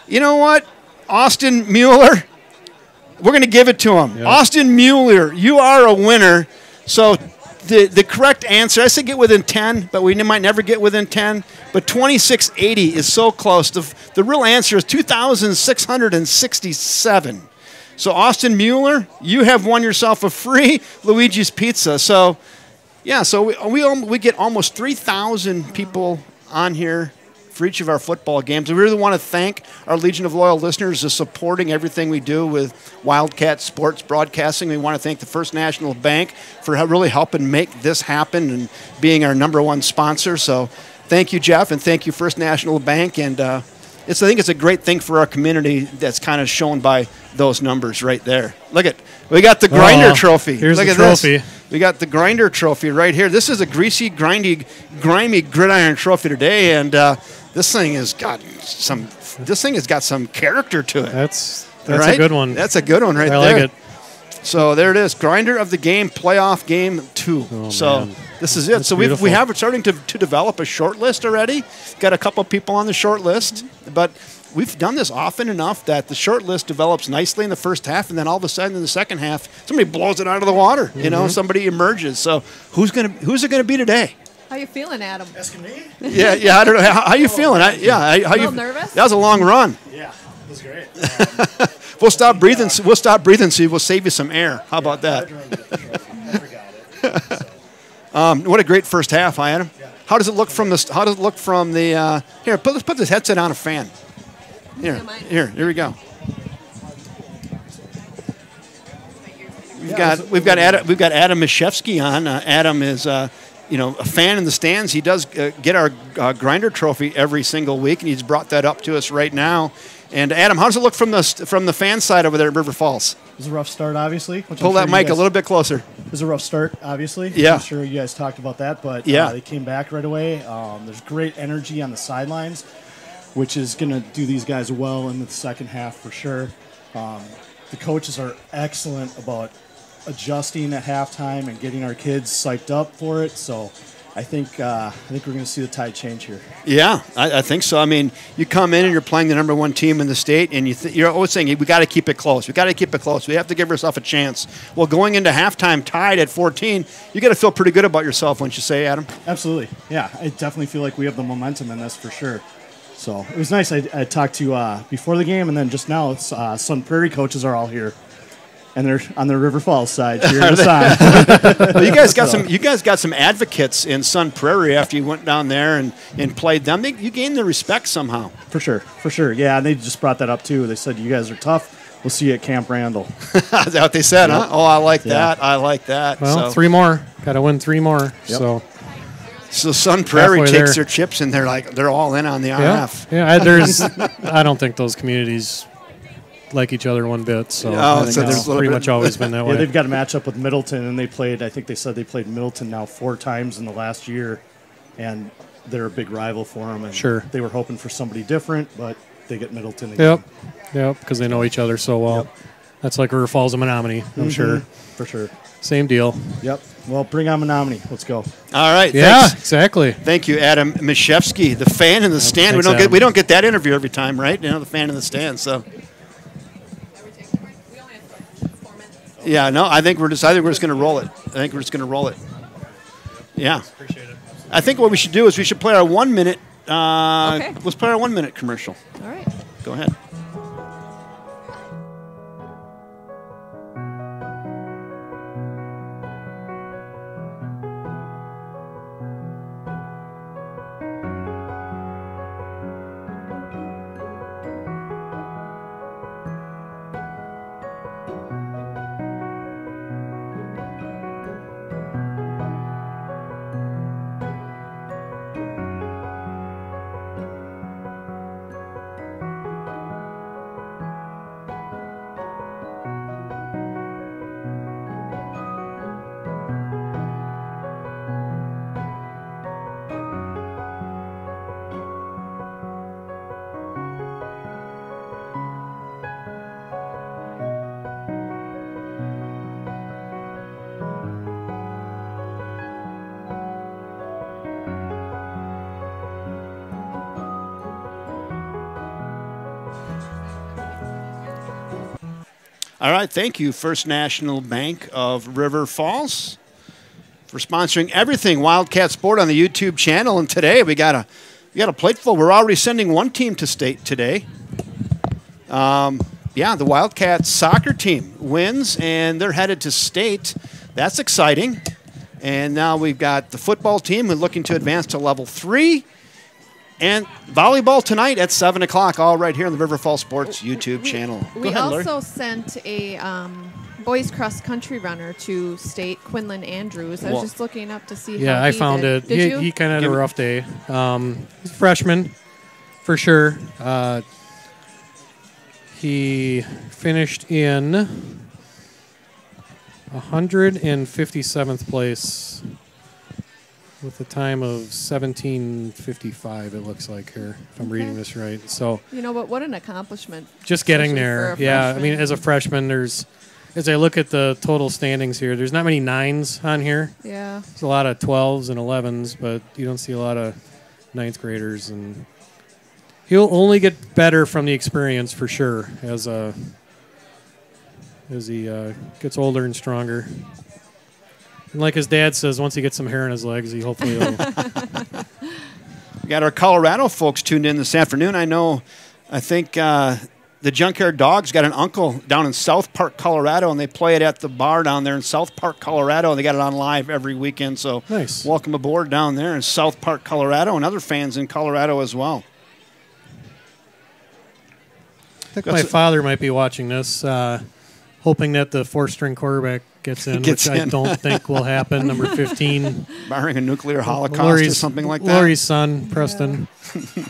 You know what? Austin Mueller, we're going to give it to him. Yep. Austin Mueller, you are a winner. So the correct answer, I said get within 10, but we might never get within 10. But 2680 is so close. The real answer is 2,667. So Austin Mueller, you have won yourself a free Luigi's Pizza. So, yeah, so we get almost 3,000 people on here for each of our football games. We really want to thank our Legion of Loyal listeners for supporting everything we do with Wildcat Sports Broadcasting. We want to thank the First National Bank for really helping make this happen and being our #1 sponsor. So thank you, Jeff, and thank you, First National Bank. And I think it's a great thing for our community that's kind of shown by those numbers right there. Look at, we got the Grinder Trophy. Here's Look the at trophy. This. We got the Grinder Trophy right here. This is a greasy, grimy gridiron trophy today, and this thing has got some. This thing has got some character to it. That's right? a good one. That's a good one right there. I like it. So there it is, Grinder of the Game, playoff game 2. Oh, so man. This is it. That's so beautiful. we have starting to develop a short list already. Got a couple people on the short list, but we've done this often enough that the short list develops nicely in the first half, and then all of a sudden in the second half, somebody blows it out of the water. You know, somebody emerges. So who's it gonna be today? How you feeling, Adam? Asking me? Yeah. I don't know. How you feeling? How you? Nervous? That was a long run. Yeah, it was great. We'll stop breathing. We'll stop breathing. So we'll save you some air. How about that? I forgot it. So. What a great first half, huh, Adam? Yeah. How does it look from the? How does it look from the? Here, let's put this headset on a fan. Here we go. We've got Adam Mishevsky on. Adam is a fan in the stands. He does get our Grinder Trophy every single week, and he's brought that up to us right now. And Adam, how does it look from the fan side over there at River Falls? It was a rough start, obviously. Pull that mic a little bit closer. It was a rough start, obviously. Yeah. I'm sure you guys talked about that, but yeah. They came back right away. There's great energy on the sidelines, which is going to do these guys well in the second half for sure. The coaches are excellent about adjusting at halftime and getting our kids psyched up for it. So I think we're going to see the tide change here. Yeah, I think so. I mean, you come in and you're playing the #1 team in the state, and you're always saying, we got to keep it close. We got to keep it close. We have to give ourselves a chance. Well, going into halftime tied at 14, you got to feel pretty good about yourself, wouldn't you say, Adam? Absolutely. Yeah, I definitely feel like we have the momentum in this for sure. So it was nice. I talked to before the game, and then just now, Sun Prairie coaches are all here, and they're on the River Falls side cheering us on. Well, you guys got some advocates in Sun Prairie after you went down there and played them. You gained their respect somehow. For sure. Yeah, and they just brought that up too. They said you guys are tough. We'll see you at Camp Randall. Is that what they said? Yep. Huh? Oh, I like that. I like that. Well, 3 more. Got to win 3 more. Yep. So Sun Prairie takes their chips and they're all in on the RF. Yeah. I don't think those communities like each other one bit. So, there's pretty much always been that way. Yeah, they've got a matchup with Middleton, and I think they said they played Middleton now 4 times in the last year, and they're a big rival for them. And sure. They were hoping for somebody different, but they get Middleton again. Yep, because they know each other so well. Yep. That's like River Falls and Menominee, I'm sure. For sure. Same deal. Yep. Well, bring on Menominee. Let's go. All right. Yeah, thanks. exactly. Thank you, Adam Mishevsky, the fan in the stand. Thanks, we don't get that interview every time, right? The fan in the stand. So. Yeah. No. I think we're just going to roll it. Yeah. Appreciate it. I think what we should do is we should play our 1 minute. Okay. Let's play our 1 minute commercial. All right. Go ahead. All right, thank you, First National Bank of River Falls, for sponsoring everything Wildcat Sport on the YouTube channel. And today we got a plate full. We're already sending one team to state today. Yeah, the Wildcat soccer team wins, and they're headed to state. That's exciting. And now we've got the football team who's looking to advance to level 3. And volleyball tonight at 7 o'clock, all right here on the River Falls Sports YouTube channel. We also sent a boys cross-country runner to state, Quinlan Andrews. I was just looking up to see how I found did. it. Did you? He kind of had a rough day. He's a freshman, for sure. He finished in 157th place with a time of 17:55, it looks like here, if I'm reading this right. So, you know what an accomplishment. Just getting especially there. for a Yeah, I freshman. mean, as a freshman, as I look at the total standings here, there's not many 9s on here. Yeah. There's a lot of 12s and 11s, but you don't see a lot of 9th graders. And he'll only get better from the experience for sure as he gets older and stronger. And like his dad says, once he gets some hair in his legs, he hopefully will. We got our Colorado folks tuned in this afternoon. I think the Junkyard Dogs got an uncle down in South Park, Colorado, and they play it at the bar down there in South Park, Colorado, and they got it on live every weekend. So nice. Welcome aboard down there in South Park, Colorado, and other fans in Colorado as well. I think my father might be watching this, hoping that the 4-string quarterback gets in, which I don't think will happen. Number 15. Barring a nuclear holocaust or something like that. Lori's son, Preston. So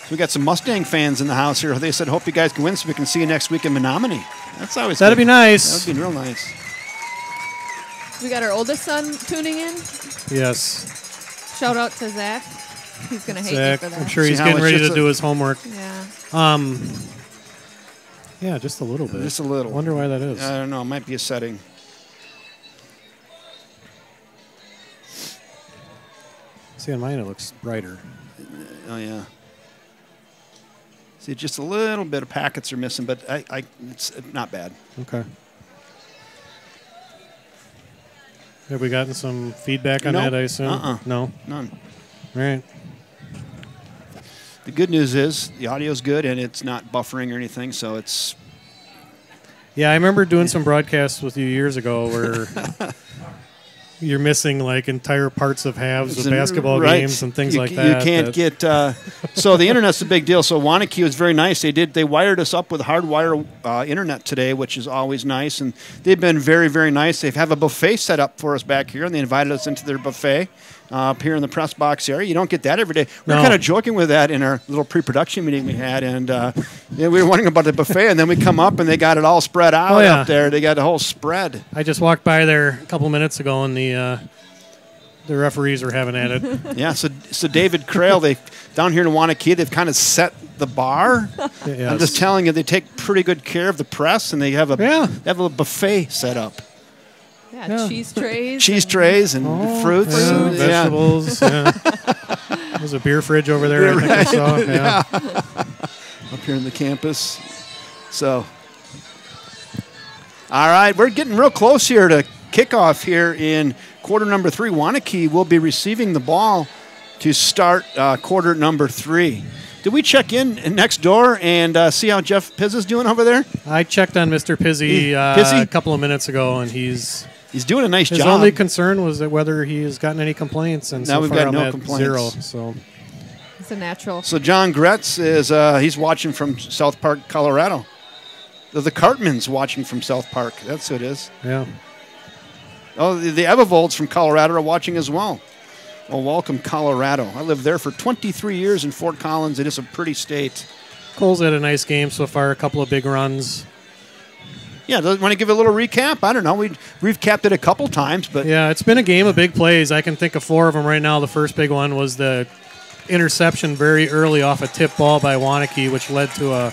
we got some Mustang fans in the house here. They said, hope you guys can win so we can see you next week in Menominee. That's always That'd good. be nice. That would be real nice. We got our oldest son tuning in. Yes. Shout out to Zach. He's going to hate Zach, me for that. I'm sure he's getting ready to do his homework. Yeah. Yeah, just a little bit. Just a little. I wonder why that is. I don't know. It might be a setting. See, on mine it looks brighter. Oh, yeah. See, just a little bit of packets are missing, but it's not bad. Okay. Have we gotten some feedback on that, I assume? No? None. All right. The good news is the audio's good and it's not buffering or anything, so it's... Yeah, I remember doing some broadcasts with you years ago where you're missing like entire parts of halves of basketball games and things like that. You can't get... so the internet's a big deal. So Waunakee was very nice. They wired us up with hardwire internet today, which is always nice. And they've been very, very nice. They have a buffet set up for us back here, and they invited us into their buffet. Up here in the press box area. You don't get that every day. We were kind of joking with that in our little pre-production meeting we had, and we were wondering about the buffet, and then we come up and they got it all spread out up there. They got the whole spread. I just walked by there a couple minutes ago, and the referees were having at it. Yeah, so David Crail, down here in Waunakee, they've kind of set the bar. Yes. I'm just telling you, they take pretty good care of the press, and they have a buffet set up. Yeah, cheese trays. Cheese trays and fruits. Yeah, vegetables. Yeah. There's a beer fridge over there, I think I saw. Yeah. Up here in the campus. So, all right, we're getting real close here to kickoff here in quarter number 3. Waunakee will be receiving the ball to start quarter number 3. Did we check in next door and see how Jeff Pizz is doing over there? I checked on Mr. Pizzy a couple of minutes ago, and he's doing a nice job. His only concern was that whether he has gotten any complaints, and now so we've far got I'm no at complaints. 0. So it's a natural. So John Gretz is he's watching from South Park, Colorado. The Cartmans watching from South Park. That's who it is. Yeah. Oh, the Evavolds from Colorado are watching as well. Well, welcome, Colorado. I lived there for 23 years in Fort Collins. It is a pretty state. Cole's had a nice game so far, a couple of big runs. Yeah, want to give a little recap? I don't know. We've capped it a couple times, but yeah, it's been a game of big plays. I can think of 4 of them right now. The first big one was the interception very early off a tip ball by Waunakee, which led to a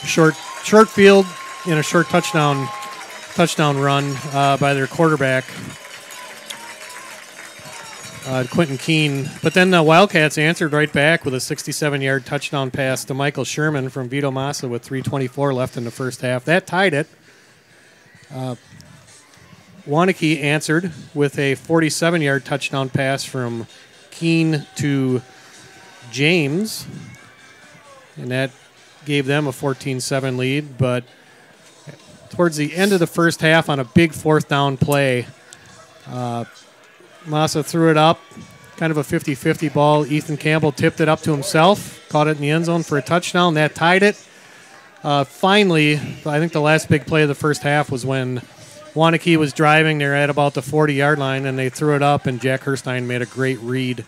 short field and a short touchdown run by their quarterback, Quentin Keene. But then the Wildcats answered right back with a 67-yard touchdown pass to Michael Sherman from Vito Massa with 3:24 left in the first half. That tied it. Waunakee answered with a 47-yard touchdown pass from Keene to James, and that gave them a 14-7 lead. But towards the end of the first half on a big fourth down play, Massa threw it up, kind of a 50-50 ball. Ethan Campbell tipped it up to himself, caught it in the end zone for a touchdown. That tied it. Finally, I think the last big play of the first half was when Waunakee was driving. They're at about the 40-yard line, and they threw it up, and Jack Herstein made a great read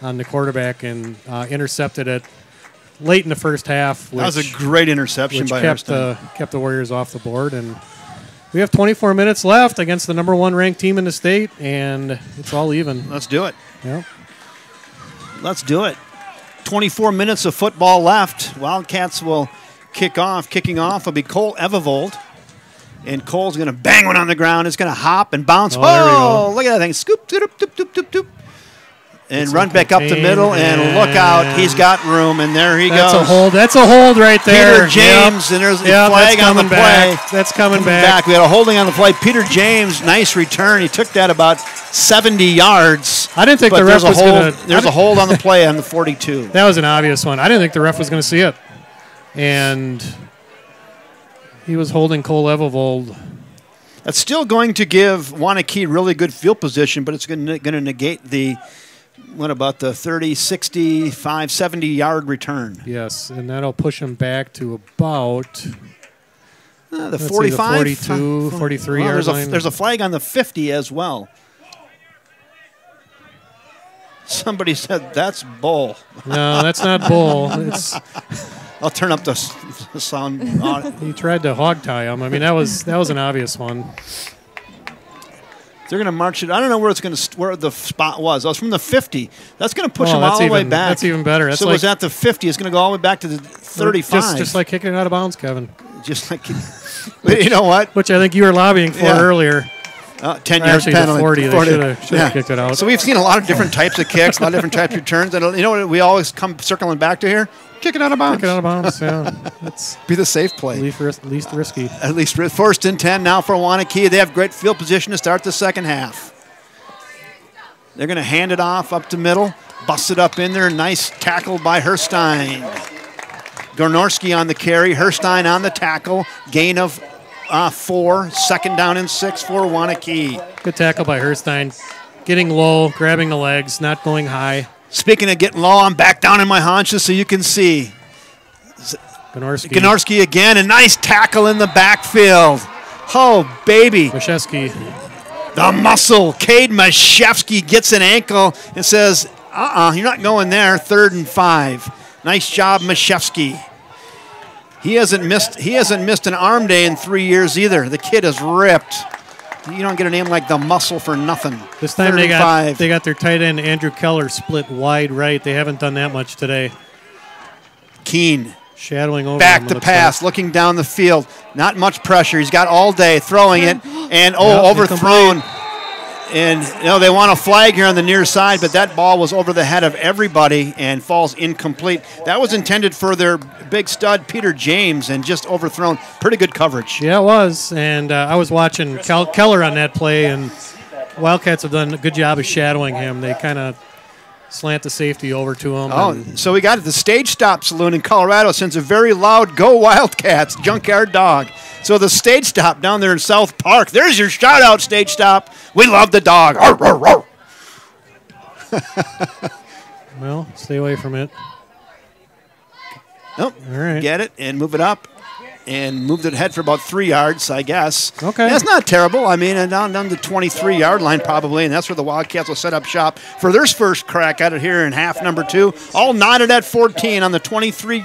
on the quarterback and intercepted it late in the first half. That was a great interception by Herstein. Kept the Warriors off the board. And we have 24 minutes left against the #1 ranked team in the state, and it's all even. Let's do it. Yeah. Let's do it. 24 minutes of football left. Wildcats will kick off. Kicking off will be Cole Evevold. And Cole's going to bang one on the ground. It's going to hop and bounce. Oh, look at that thing. Scoop, doop, doop, doop, doop, doop. And run back up the middle, and look out. He's got room, and there he goes. That's a hold. That's a hold right there. Peter James, and there's a flag on the play. That's coming back. We had a holding on the play. Peter James, nice return. He took that about 70 yards. I didn't think the ref was going to. There's a hold on the play on the 42. That was an obvious one. I didn't think the ref was going to see it. And he was holding Cole Evevold. That's still going to give Waunakee really good field position, but it's going to negate the, what about the 30, 65, 70-yard return? Yes, and that'll push him back to about the 45? The 42, 43-yard line. There's a flag on the 50 as well. Somebody said that's bull. No, that's not bull. It's. I'll turn up the sound on it. He tried to hog tie him. I mean, that was an obvious one. They're going to march it. I don't know where where the spot was. I was from the 50. That's going to push them all the way back. That's even better. That's so it was at the 50. It's going to go all the way back to the 35. Just like kicking it out of bounds, Kevin. Just like, you know what? Which I think you were lobbying for earlier. 10-yard penalty. The 40. They should have kicked it out. So we've seen a lot of different types of kicks, a lot of different types of returns. And you know what we always come circling back to here? Kick it out of bounds. Kick it out of bounds, yeah. That's be the safe play. Least risky. At least first and 10 now for Waunakee. They have great field position to start the second half. They're going to hand it off up to middle. Bust it up in there. Nice tackle by Herstein. Gornorski on the carry. Herstein on the tackle. Gain of 4. Second down and 6 for Waunakee. Good tackle by Herstein. Getting low, grabbing the legs, not going high. Speaking of getting low, I'm back down in my haunches so you can see. Gornorski again. A nice tackle in the backfield. Oh, baby. Mashevsky. The muscle. Cade Mashevsky gets an ankle and says, you're not going there. 3rd and 5. Nice job, Mashevsky. He hasn't missed an arm day in 3 years either. The kid is ripped. You don't get a name like the muscle for nothing. This time they got their tight end Andrew Keller split wide right. They haven't done that much today. Keene. Shadowing over. Back to pass, looking down the field. Not much pressure. He's got all day throwing it, and overthrown. And they want a flag here on the near side, but that ball was over the head of everybody and falls incomplete. That was intended for their big stud, Peter James, and just overthrown. Pretty good coverage. Yeah, it was. And I was watching Keller on that play, and Wildcats have done a good job of shadowing him. They kind of slant the safety over to him. Oh, so we got it. The Stage Stop Saloon in Colorado sends a very loud "Go Wildcats" junkyard dog. So the Stage Stop down there in South Park. There's your shout out, Stage Stop. We love the dog. Arr, arr, arr. Well, stay away from it. Nope. All right. Get it and move it up. And moved it ahead for about 3 yards, I guess. Okay. That's not terrible. I mean, down the 23-yard line probably, and that's where the Wildcats will set up shop for their first crack at it here in half number 2. All knotted at 14 on the 23.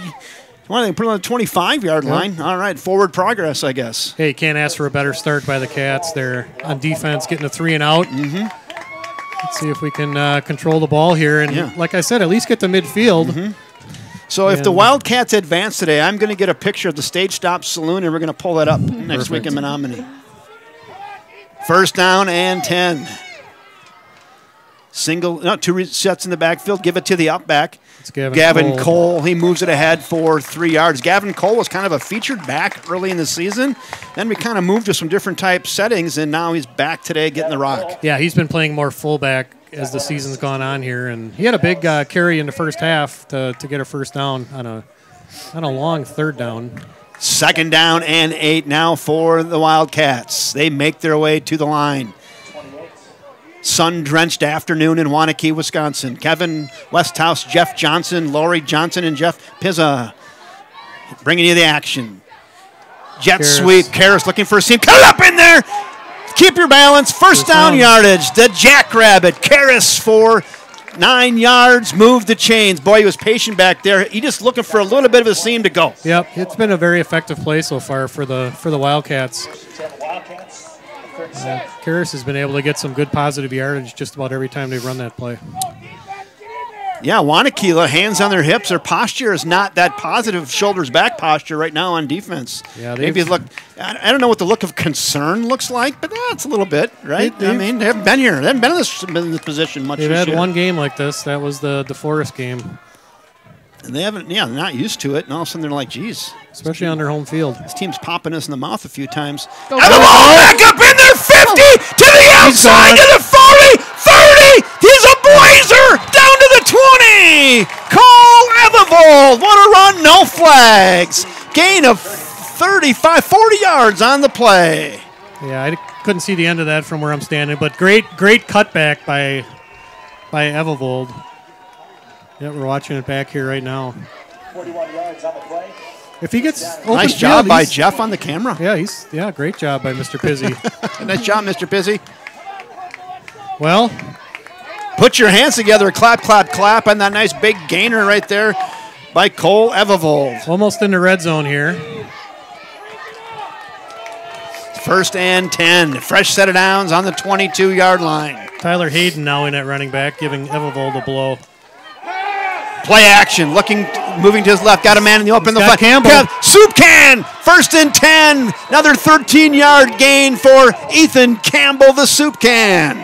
Well, they put it on the 25-yard line. All right, forward progress, I guess. Hey, can't ask for a better start by the Cats. They're on defense, getting a 3 and out. Let's see if we can control the ball here. And like I said, at least get to midfield. So if the Wildcats advance today, I'm going to get a picture of the Stage Stop Saloon, and we're going to pull that up next week in Menominee. First down and 10. Single, no, two sets in the backfield. Give it to the up back. It's Gavin Cole. He moves it ahead for 3 yards. Gavin Cole was kind of a featured back early in the season. Then we kind of moved to some different type settings, and now he's back today getting the rock. Yeah, he's been playing more fullback as the season's gone on here, and he had a big carry in the first half to get a first down on a long third down. 2nd down and 8 now for the Wildcats. They make their way to the line. Sun-drenched afternoon in Waunakee, Wisconsin. Kevin Westhouse, Jeff Johnson, Laurie Johnson, and Jeff Pizza bringing you the action. Jet sweep. Karras looking for a seam. Cut it up in there. Keep your balance. First down yardage. The Jackrabbit. Karras for 9 yards. Move the chains. Boy, he was patient back there. He just looking for a little bit of a seam to go. Yep, it's been a very effective play so far for the Wildcats. Karras has been able to get some good positive yardage just about every time they run that play. Yeah, Waunakee, hands on their hips. Their posture is not that positive shoulders back posture right now on defense. Yeah, maybe look. I don't know what the look of concern looks like, but that's a little bit, right? I mean, they haven't been here. They haven't been in this position much. They've this had year. one game like this. That was the DeForest game. And they haven't, they're not used to it. And all of a sudden they're like, geez. Especially on their home field. This team's popping us in the mouth a few times. Go, And the ball back up in there, 50 to the outside, to the 40, 30. He's a blazer down to the 20. Cole Evervold. What a run, no flags. Gain of 35, 40 yards on the play. Yeah, I couldn't see the end of that from where I'm standing, but great cutback by Evervold. Yeah, we're watching it back here right now. 41 yards on the play. If he gets open Nice field, job by Jeff on the camera. Yeah, great job by Mr. Pizzi. Nice job, Mr. Pizzi. Well, put your hands together, clap, clap, clap, and that nice big gainer right there by Cole Evervold. Almost in the red zone here. 1st and 10. Fresh set of downs on the 22-yard line. Tyler Hayden now in at running back, giving Evervold a blow. Play action, moving to his left. Got a man in the open. Got Campbell. Soup can. 1st and 10. Another 13-yard gain for Ethan Campbell, the soup can.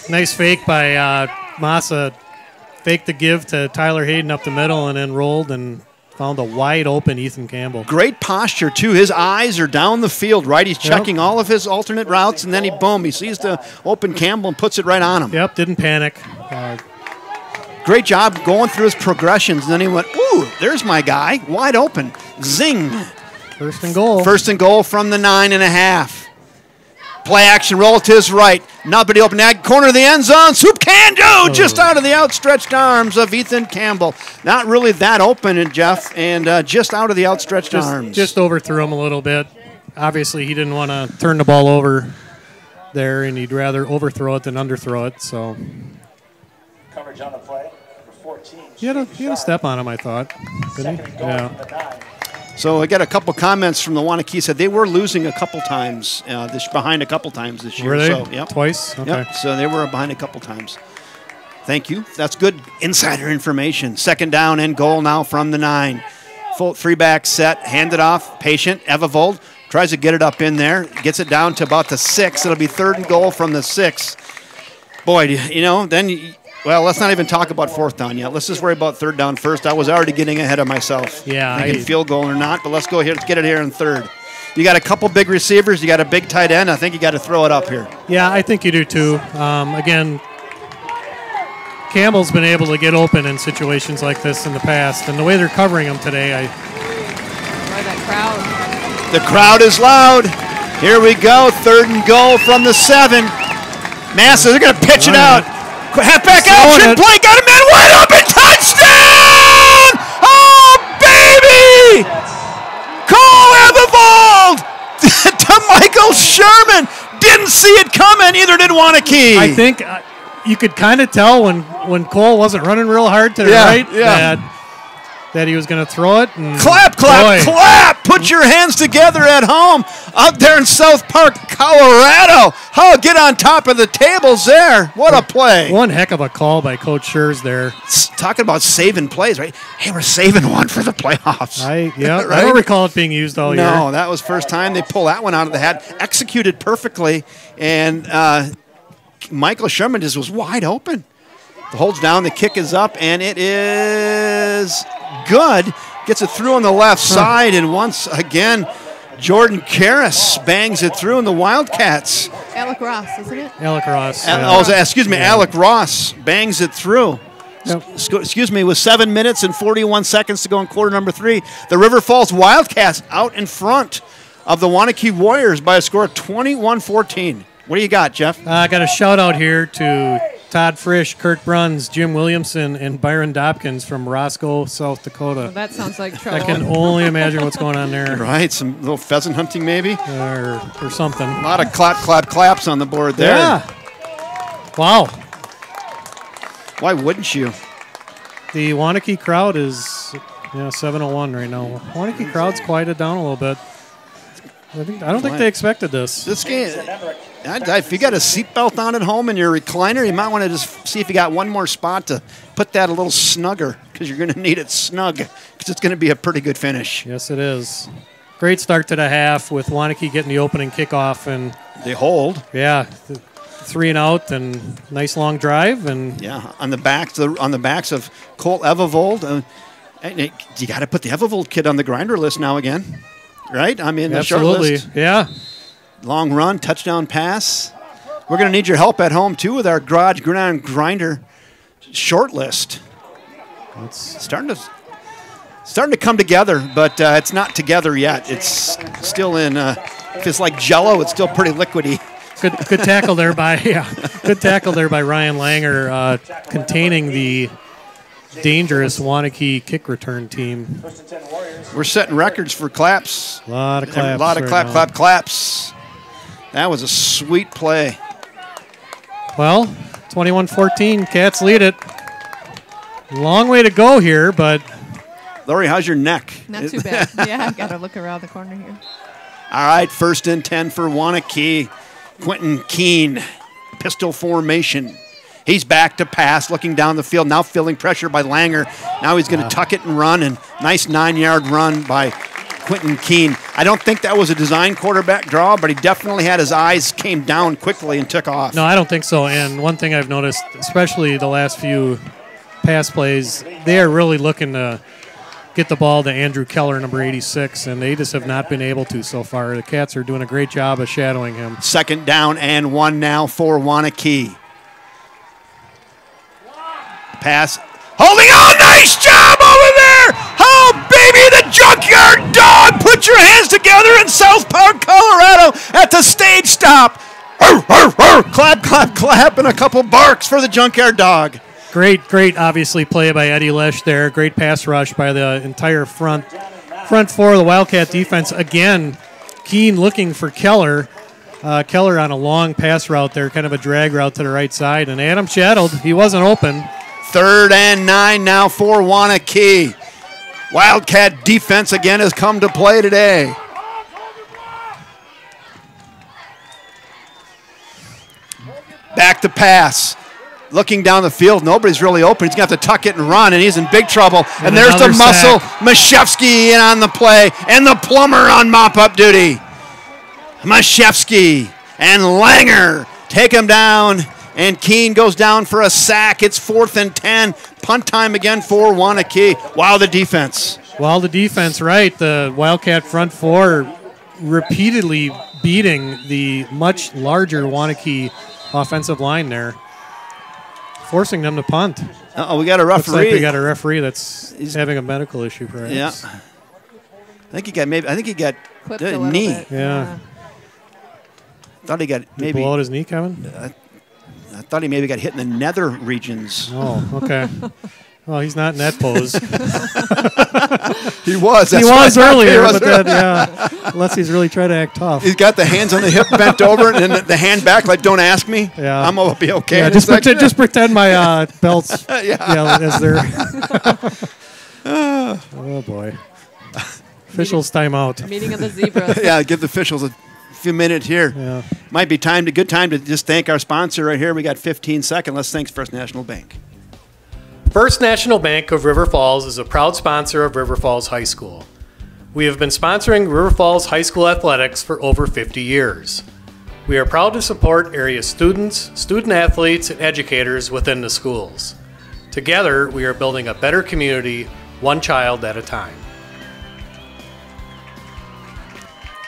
Nice fake by Massa. Faked the give to Tyler Hayden up the middle and then rolled and found a wide open Ethan Campbell. Great posture, too. His eyes are down the field, right? He's checking all of his alternate routes, and then he sees the open Campbell and puts it right on him. Yep, didn't panic. Great job going through his progressions, and then he went, ooh, there's my guy, wide open. Zing. 1st and goal. 1st and goal from the 9.5. Play action, roll to his right. Nobody open that corner of the end zone. Soup can do just out of the outstretched arms of Ethan Campbell. Not really that open, Jeff, and just out of the outstretched arms. Just overthrew him a little bit. Obviously, he didn't want to turn the ball over there, and he'd rather overthrow it than underthrow it. So Coverage on the play. 14. he had a step on him, I thought. Didn't he? Yeah. So I got a couple comments from the Waunakee. Said they were losing a couple times, behind a couple times this year. Were they? So, yep. Twice? Okay. Yep. So they were behind a couple times. Thank you. That's good insider information. 2nd down and goal now from the 9. Full 3-back set. Hand it off. Patient. Evervold tries to get it up in there. Gets it down to about the 6. It'll be 3rd and goal from the 6. Boy, then... Well, let's not even talk about 4th down yet. Let's just worry about 3rd down first. I was already getting ahead of myself. Yeah. Thinking field goal or not, but let's go here. Let's get it here in 3rd. You got a couple big receivers. You got a big tight end. I think you got to throw it up here. Yeah, I think you do too. Again, Campbell's been able to get open in situations like this in the past, and the way they're covering him today, that crowd. The crowd is loud. Here we go. 3rd and goal from the 7. Massa, they're going to pitch it out. Halfback action, play, got a man wide open, touchdown! Oh, baby! Cole Evervold to Michael Sherman. Didn't see it coming, either did Waunakee. I think you could kind of tell when Cole wasn't running real hard to the right that he was going to throw it. And clap, clap, clap! Put your hands together at home out there in South Park, Colorado. Oh, get on top of the tables there. What a play. One heck of a call by Coach Schurz there. Talking about saving plays, right? Hey, we're saving one for the playoffs. Right? I don't recall it being used all year. No, that was first time they pull that one out of the hat. Executed perfectly, and Michael Sherman just was wide open. The hold's down, the kick is up, and it is good. Gets it through on the left side, and once again, Jordan Karras bangs it through, and the Wildcats. Alec Ross, isn't it? Alec Ross. Alec Ross bangs it through. Yep. Excuse me, with 7 minutes and 41 seconds to go in quarter number 3. The River Falls Wildcats out in front of the Waunakee Warriors by a score of 21-14. What do you got, Jeff? I got a shout out here to Todd Frisch, Kirk Bruns, Jim Williamson, and Byron Dobkins from Roscoe, South Dakota. Well, that sounds like trouble. I can only imagine what's going on there. Right, some little pheasant hunting maybe? Or something. A lot of claps on the board there. Yeah. Wow. Why wouldn't you? The Waunakee crowd is 701 right now. Waunakee crowd's quieted down a little bit. I don't think they expected this. This game, if you got a seatbelt on at home and your recliner, you might want to just see if you got one more spot to put that a little snugger, because you're going to need it snug, because it's going to be a pretty good finish. Yes, it is. Great start to the half with Waunakee getting the opening kickoff, and they hold. Yeah, 3 and out, and nice long drive, and on the backs of Colt Evevold. You got to put the Evevold kid on the grinder list now again. Right? I mean, the short list. Yeah. Long run, touchdown pass. We're going to need your help at home, too, with our Garage Grinder short list. It's starting to come together, but it's not together yet. It's still in, if it's like Jell-O, it's still pretty liquidy. Good tackle there by good tackle there by Ryan Langer, containing the dangerous Waunakee kick return team. We're setting records for claps. A lot of claps. A lot of claps. That was a sweet play. Well, 21-14, Cats lead it. Long way to go here, but... Lori, how's your neck? Not too bad. Yeah, I've got to look around the corner here. All right, 1st and 10 for Waunakee. Quentin Keene, pistol formation. He's back to pass, looking down the field, now feeling pressure by Langer. Now he's going to tuck it and run, and nice 9-yard run by Quentin Keene. I don't think that was a design quarterback draw, but he definitely had his eyes came down quickly and took off. No, I don't think so. And one thing I've noticed, especially the last few pass plays, they are really looking to get the ball to Andrew Keller, number 86, and they just have not been able to so far. The Cats are doing a great job of shadowing him. 2nd down and 1 now for Waunakee. Pass. Holding on. Nice job over there. Oh, baby, the Junkyard Dog. Put your hands together in South Park, Colorado at the stage stop. Clap, clap, clap, and a couple barks for the Junkyard Dog. Great, obviously, play by Eddie Lesh there. Great pass rush by the entire front four of the Wildcat defense. Again, Keene looking for Keller. Keller on a long pass route there, kind of a drag route to the right side, and Adam shadowed. He wasn't open. 3rd and 9 now for Waunakee. Wildcat defense again has come to play today. Back to pass. Looking down the field, nobody's really open. He's going to have to tuck it and run, and he's in big trouble. And there's the muscle, Mashevsky in on the play, and the plumber on mop-up duty. Mashevsky and Langer take him down. And Keene goes down for a sack. It's 4th and 10. Punt time again for Waunakee. Wow, the defense. Wow, the defense, right. The Wildcat front four repeatedly beating the much larger Waunakee offensive line there, forcing them to punt. Uh-oh, we got a referee. Looks like we got a referee he's having a medical issue, perhaps. Yeah. I think he got Clipped the a little knee. bit. Yeah. Thought he got maybe blow out his knee, Kevin? I thought he maybe got hit in the nether regions. Oh, okay. Well, he's not in that pose. He was. He was earlier, but then, unless he's really trying to act tough. He's got the hands on the hip bent over and the hand back like, don't ask me. Yeah. I'm going to be okay. Yeah, just pretend my belts as they're... Oh, boy. Officials timeout. Meeting of the zebras. Yeah, give the officials a few minutes here. Yeah. Might be good time to just thank our sponsor right here. We got 15 seconds. Let's thank First National Bank. First National Bank of River Falls is a proud sponsor of River Falls High School. We have been sponsoring River Falls High School athletics for over 50 years. We are proud to support area students, student athletes, and educators within the schools. Together, we are building a better community, one child at a time.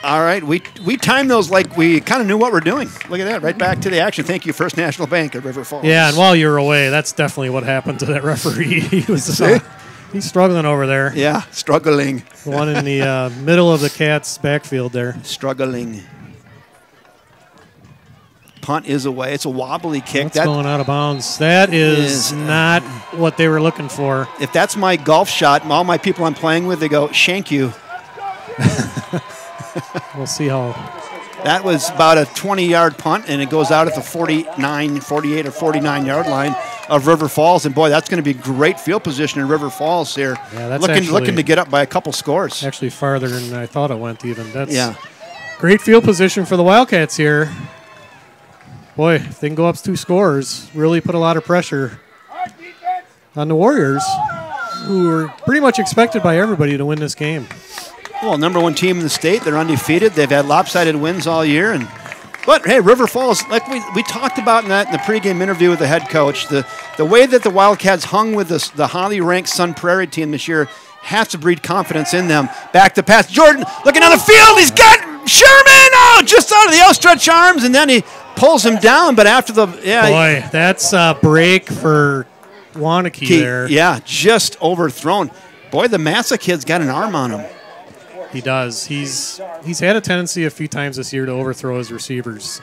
All right, we timed those like we kind of knew what we're doing. Look at that, right back to the action. Thank you, First National Bank of River Falls. Yeah, and while you were away, that's definitely what happened to that referee. He's struggling over there. Yeah, struggling. The one in the middle of the Cats' backfield there. Struggling. Punt is away. It's a wobbly kick. That's going out of bounds. That is not what they were looking for. If that's my golf shot, all my people I'm playing with, they go, shank you. We'll see how. That was about a 20-yard punt, and it goes out at the 48 or 49-yard line of River Falls. And, boy, that's going to be great field position in River Falls here. Yeah, that's looking to get up by a couple scores. Actually farther than I thought it went even. That's great field position for the Wildcats here. Boy, if they can go up 2 scores, really put a lot of pressure on the Warriors, who were pretty much expected by everybody to win this game. Well, #1 team in the state. They're undefeated. They've had lopsided wins all year. But, hey, River Falls, like we talked about in the pregame interview with the head coach, the way that the Wildcats hung with the highly ranked Sun Prairie team this year has to breed confidence in them. Back to pass. Jordan looking on the field. He's got Sherman. Oh, just out of the outstretched arms, and then he pulls him down. But after the boy, that's a break for Waunakee there. Yeah, just overthrown. Boy, the Massa kid's got an arm on him. He does. He's had a tendency a few times this year to overthrow his receivers,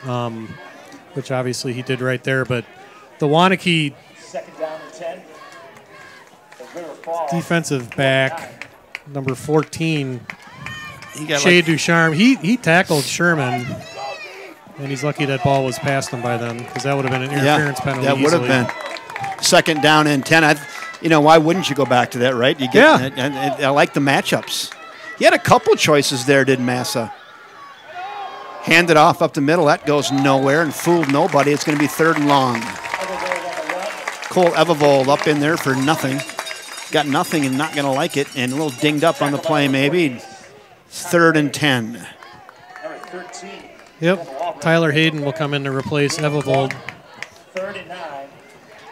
which obviously he did right there. But the Waunakee defensive back, number 14, Shea Ducharme, he tackled Sherman, and he's lucky that ball was past him by then, because that would have been an interference penalty. That would have been. 2nd down and 10. Why wouldn't you go back to that, right? I like the matchups. He had a couple choices there, did Massa. Handed off up the middle. That goes nowhere and fooled nobody. It's going to be 3rd and long. Cole Evervold up in there for nothing. Got nothing and not going to like it. And a little dinged up on the play maybe. 3rd and 10. Yep. Tyler Hayden will come in to replace Evervold.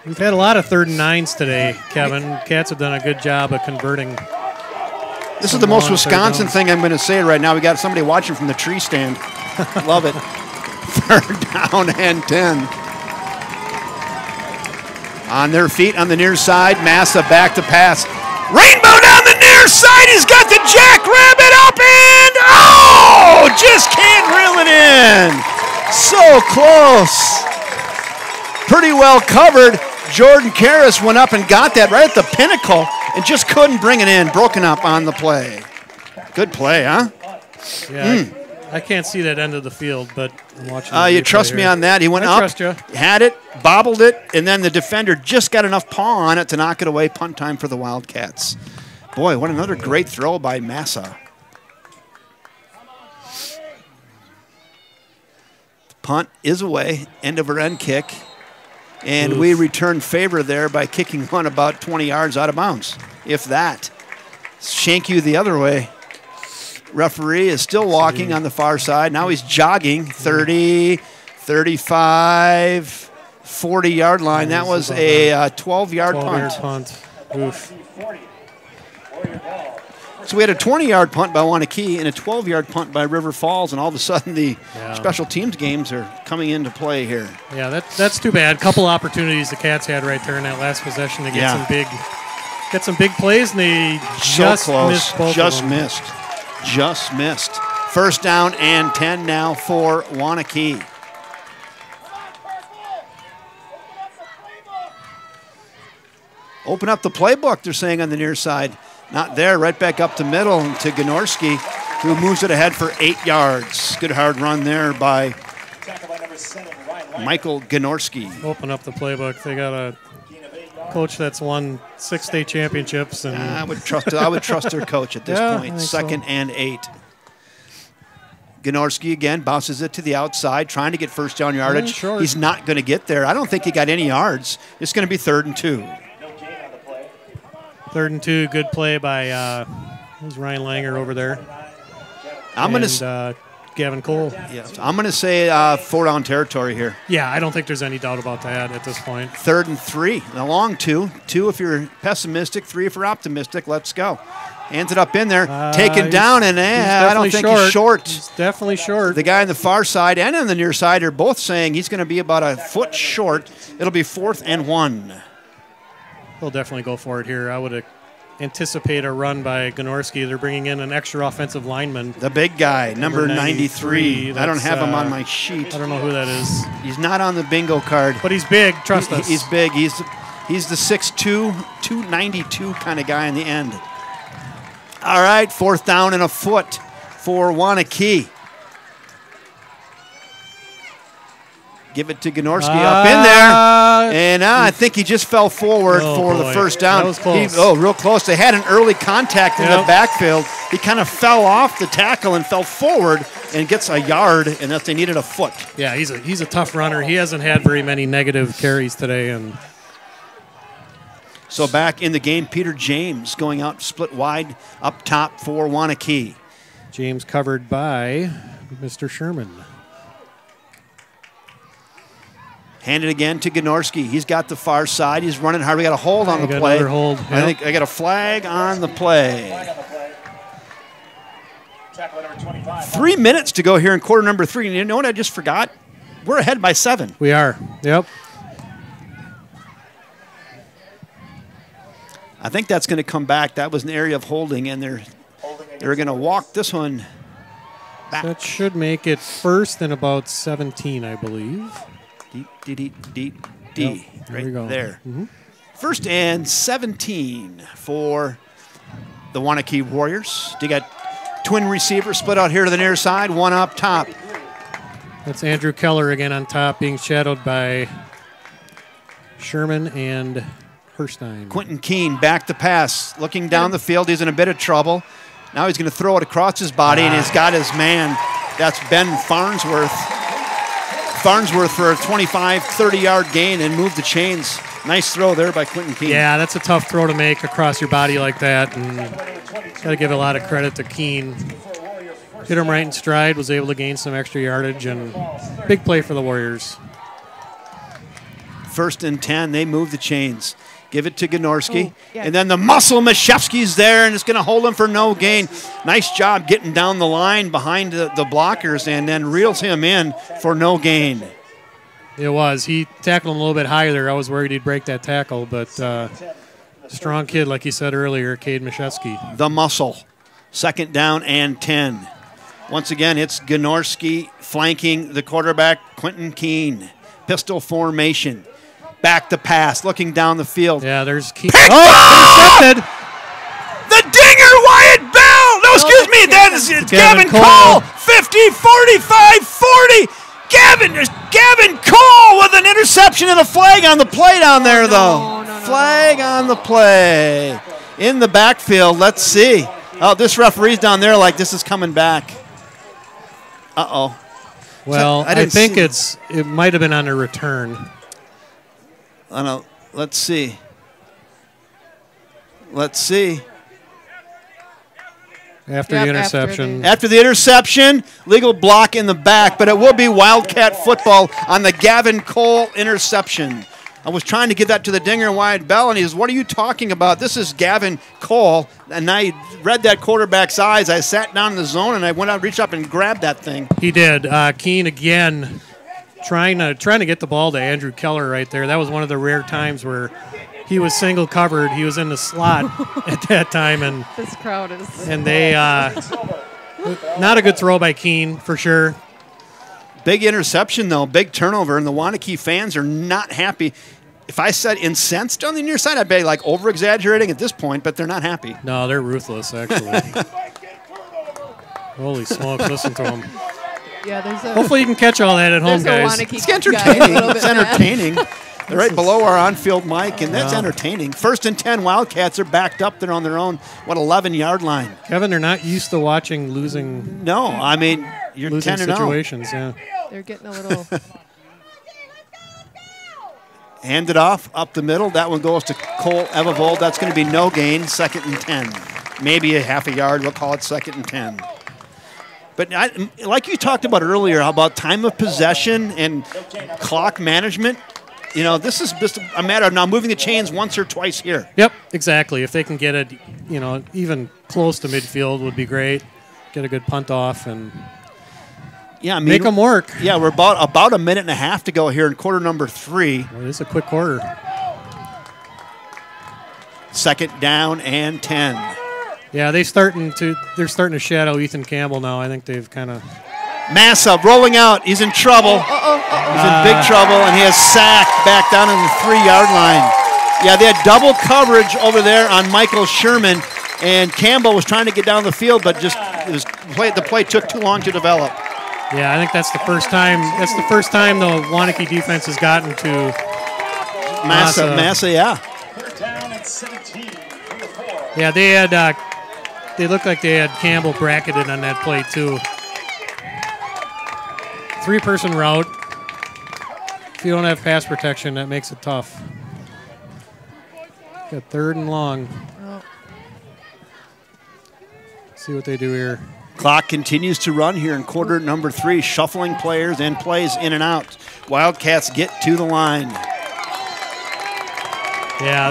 We've had a lot of 3rd and 9s today, Kevin. Cats have done a good job of converting. This is the most Wisconsin thing I'm going to say right now. We got somebody watching from the tree stand. Love it. 3rd down and 10. On their feet on the near side. Massa back to pass. Rainbow down the near side. He's got the jackrabbit up and just can't reel it in. So close. Pretty well covered. Jordan Karras went up and got that right at the pinnacle and just couldn't bring it in. Broken up on the play. Good play, huh? Yeah, I can't see that end of the field, but I'm watching. You trust me on that? He went up, had it, bobbled it, and then the defender just got enough paw on it to knock it away. Punt time for the Wildcats. Boy, what another great throw by Massa. The punt is away. End-over-end kick. And we return favor there by kicking one about 20 yards out of bounds, if that. Shank you the other way. Referee is still walking on the far side. Now he's jogging 30, 35, 40-yard line. That was a 12-yard punt. Oof. So we had a 20-yard punt by Waunakee and a 12-yard punt by River Falls, and all of a sudden the special teams games are coming into play here. Yeah, that's too bad. Couple opportunities the Cats had right there in that last possession to get some big plays, and they just missed both of them. Just missed. 1st down and 10 now for Waunakee. Open up the playbook, they're saying on the near side. Not there, right back up the middle to Gnorski, who moves it ahead for 8 yards. Good hard run there by Michael Gnorski. Open up the playbook. They got a coach that's won 6 state championships. And I would trust their coach at this point. 2nd and 8. Gnorski again bounces it to the outside, trying to get 1st down yardage. He's not going to get there. I don't think he got any yards. It's going to be 3rd and 2. 3rd and 2, good play by who's Ryan Langer over there. I'm going to Gavin Cole. Yeah, so I'm going to say 4-down territory here. Yeah, I don't think there's any doubt about that at this point. 3rd and 3. A long 2. 2 if you're pessimistic, 3 if you're optimistic. Let's go. Hands it up in there. Taken down, and I don't think he's short. He's definitely short. The guy on the far side and on the near side are both saying he's going to be about a foot short. It'll be 4th and 1. They'll definitely go for it here. I would anticipate a run by Gnorski. They're bringing in an extra offensive lineman. The big guy, number 93. I don't have him on my sheet. I don't know who that is. He's not on the bingo card. But he's big, trust us. He's big. He's the 6'2", 292 kind of guy in the end. All right, 4th down and a foot for Waunakee. Give it to Gnorski up in there. And I think he just fell forward for the first down. That was close. Real close. They had an early contact in the backfield. He kind of fell off the tackle and fell forward and gets a yard, and that they needed a foot. Yeah, he's a tough runner. He hasn't had very many negative carries today. And so back in the game, Peter James going out split wide up top for Waunakee. James covered by Mr. Sherman. Hand it again to Gnorski. He's got the far side. He's running hard. We got a hold on the play. Hold. I think I got a flag on the play. 3 minutes to go here in quarter number 3. And you know what I just forgot? We're ahead by 7. We are. Yep. I think that's going to come back. That was an area of holding, and they're going to walk this one back. That should make it 1st and about 17, I believe. D. Yep, there we go. There. 1st and 17 for the Waunakee Warriors. They got twin receivers split out here to the near side, one up top. That's Andrew Keller again on top, being shadowed by Sherman and Herstein. Quentin Keene back to pass, looking down the field. He's in a bit of trouble. Now he's going to throw it across his body, and he's got his man. That's Ben Farnsworth. Farnsworth for a 25, 30-yard gain and moved the chains. Nice throw there by Quentin Keene. Yeah, that's a tough throw to make across your body like that, and got to give a lot of credit to Keene. Hit him right in stride, was able to gain some extra yardage, and big play for the Warriors. 1st and 10, they move the chains. Give it to Gnorski. And then the muscle, Mashevsky's there, and it's going to hold him for no gain. Nice job getting down the line behind the blockers and then reels him in for no gain. It was. He tackled him a little bit higher there. I was worried he'd break that tackle, but strong kid, like you said earlier, Cade Mashevsky. The muscle. 2nd down and 10. Once again, it's Gnorski flanking the quarterback, Quentin Keene. Pistol formation. Back to pass, looking down the field. Yeah, there's Keene. Intercepted! The dinger, Wyatt Bell! No, excuse me, that is Gavin Cole. 50, 45, 40. Gavin Cole with an interception and a flag on the play down there, though. Flag on the play. In the backfield, let's see. Oh, this referee's down there like this is coming back. Uh-oh. Well, I think it might have been on a return. I know. Let's see. Let's see. After the interception. After the interception, legal block in the back, but it will be Wildcat football on the Gavin Cole interception. I was trying to give that to the dinger, Wyatt Bell, and he says, what are you talking about? This is Gavin Cole. And I read that quarterback's eyes. I sat down in the zone, and I went out, reached up, and grabbed that thing. He did. Keene again trying to get the ball to Andrew Keller right there. That was one of the rare times where he was single covered. He was in the slot at that time, and this crowd is. And they not a good throw by Keene for sure. Big interception though, big turnover, and the Waunakee fans are not happy. If I said incensed on the near side, I'd be like over exaggerating at this point, but they're not happy. No, they're ruthless actually. Holy smokes! Listen to them. Yeah, there's a. Hopefully you can catch all that at home, guys. It's entertaining. It's entertaining. They're right below our on-field mic, and that's entertaining. 1st and 10, Wildcats are backed up. They're on their own, 11-yard line. Kevin, they're not used to watching losing. No, I mean, you're losing 10-0. situations, yeah. They're getting a little. Hand it off, up the middle. That one goes to Cole Evavold. That's going to be no gain, 2nd and 10. Maybe a half a yard. We'll call it 2nd and 10. But like you talked about earlier, about time of possession and clock management, you know, this is just a matter of now moving the chains once or twice here. Yep, exactly. If they can get it, you know, even close to midfield would be great. Get a good punt off and make them work. Yeah, we're about a minute and a half to go here in quarter number 3. Well, this is a quick quarter. 2nd down and 10. Yeah, they're starting to shadow Ethan Campbell now. I think they've kind of. Massa rolling out. He's in trouble. He's in big trouble, and he has sacked back down on the 3-yard line. Yeah, they had double coverage over there on Michael Sherman, and Campbell was trying to get down the field, but just the play took too long to develop. Yeah, I think that's the first time. That's the first time the Waunakee defense has gotten to Massa, yeah. Yeah, they had. They looked like they had Campbell bracketed on that play too. 3-person route. If you don't have pass protection, that makes it tough. Got 3rd and long. See what they do here. Clock continues to run here in quarter number 3, shuffling players and plays in and out. Wildcats get to the line. Yeah,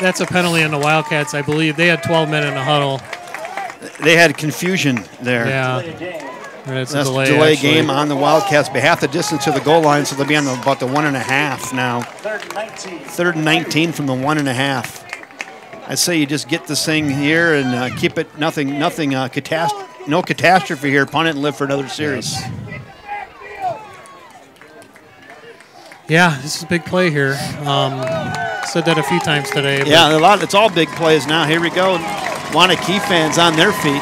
that's a penalty on the Wildcats, I believe. They had 12 men in the huddle. They had confusion there. Yeah. That's a delay game on the Wildcats' behalf. The distance to the goal line, so they'll be on about the 1.5 now. 3rd and 19 from the 1.5. I'd say you just get this thing here and keep it no catastrophe here. Punt it and live for another series. Yeah, this is a big play here. Said that a few times today. Yeah, it's all big plays now. Here we go. Waunakee fans on their feet.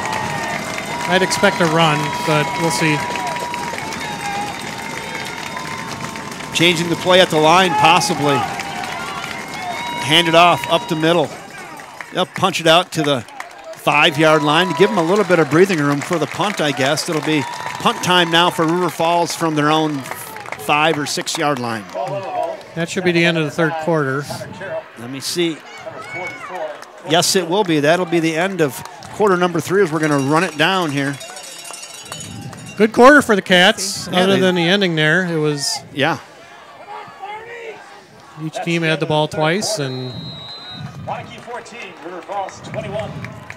I'd expect a run, but we'll see. Changing the play at the line, possibly. Hand it off up the middle. They'll punch it out to the 5-yard line to give them a little bit of breathing room for the punt, I guess. It'll be punt time now for River Falls from their own 5 or 6-yard line. That should be the end of the 3rd quarter. Let me see. Yes, it will be. That'll be the end of quarter number 3 as we're going to run it down here. Good quarter for the Cats, other than the ending there. It was. Yeah. Each team had the ball twice, and. Waunakee 14, River Falls 21.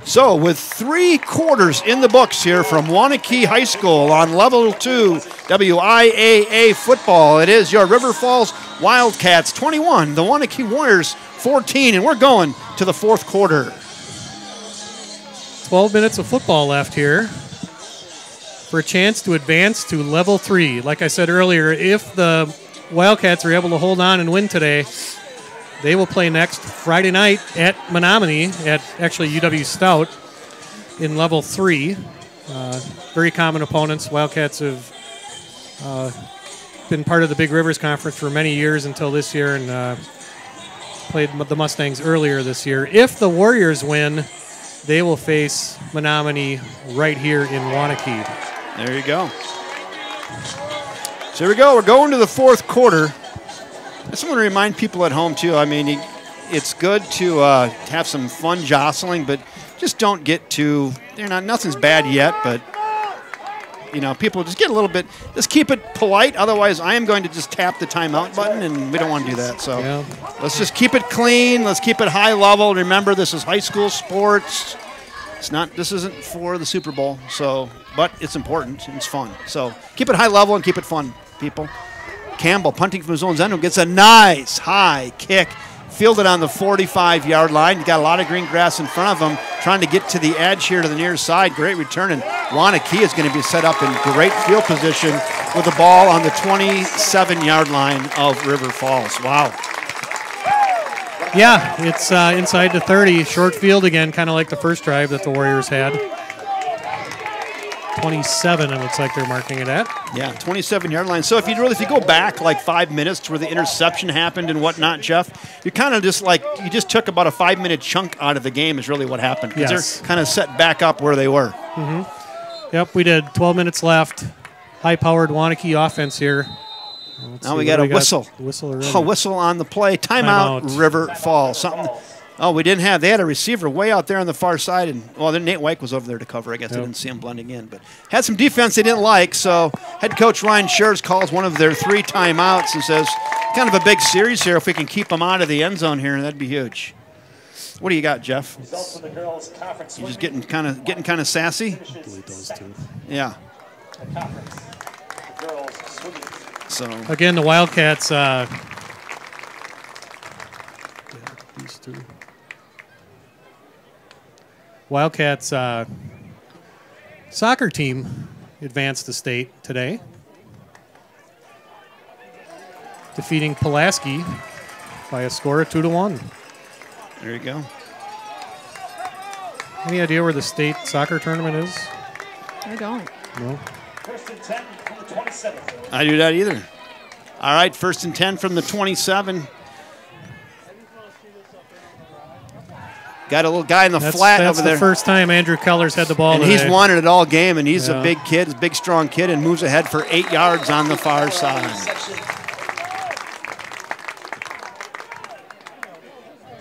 So with 3 quarters in the books here from Waunakee High School on Level 2 WIAA football, it is your River Falls Wildcats 21, the Waunakee Warriors 14, and we're going to the 4th quarter. 12 minutes of football left here for a chance to advance to Level 3. Like I said earlier, if the Wildcats are able to hold on and win today, they will play next Friday night at Menominee at actually UW Stout in Level 3. Very common opponents. Wildcats have been part of the Big Rivers Conference for many years until this year, and played the Mustangs earlier this year. If the Warriors win, they will face Menominee right here in Waunakee. There you go. So here we go. We're going to the 4th quarter. I just want to remind people at home, too, I mean, it's good to have some fun jostling, but just don't get too, nothing's bad yet, but, you know, people just get a little bit, just keep it polite. Otherwise, I am going to just tap the timeout button, and we don't want to do that. So let's just keep it clean. Let's keep it high level. Remember, this is high school sports. This isn't for the Super Bowl, so, but it's important and it's fun. So keep it high level and keep it fun, people. Campbell punting from his own end gets a nice high kick, fielded on the 45-yard line. He's got a lot of green grass in front of him, trying to get to the edge here to the near side. Great return, and Waunakee is going to be set up in great field position with the ball on the 27-yard line of River Falls. Wow. Yeah, it's inside the 30, short field again, kind of like the first drive that the Warriors had. 27, it looks like they're marking it at. Yeah, 27-yard line. So if you go back like 5 minutes to where the interception happened and whatnot, Jeff, you kind of just you just took about a 5-minute chunk out of the game is really what happened. Because they're kind of set back up where they were. Mm-hmm. Yep, we did 12 minutes left. High-powered Waunakee offense here. Now we got a whistle. Whistle a whistle on the play. Timeout, River Falls. Oh, we didn't have. They had a receiver way out there on the far side, and well, then Nate White was over there to cover. I guess I didn't see him blending in, but had some defense they didn't like. So head coach Ryan Schurz calls one of their 3 timeouts and says, "Kind of a big series here. If we can keep them out of the end zone here, that'd be huge." What do you got, Jeff? Results from the girls' conference. You just getting kind of sassy. Delete those two. Yeah. The conference. The girls swimming. So Again, the Wildcats. These two. Wildcats soccer team advanced to state today, defeating Pulaski by a score of 2-1. there you go. Any idea where the state soccer tournament is? I don't. No. First and 10 from the 27. I do that either. All right, 1st and 10 from the 27. Got a little guy in the flat That's over there. the first time Andrew Keller's had the ball And today. he's wanted it all game, and he's a Yeah. big kid, a big, strong kid, and moves ahead for 8 yards on the far side.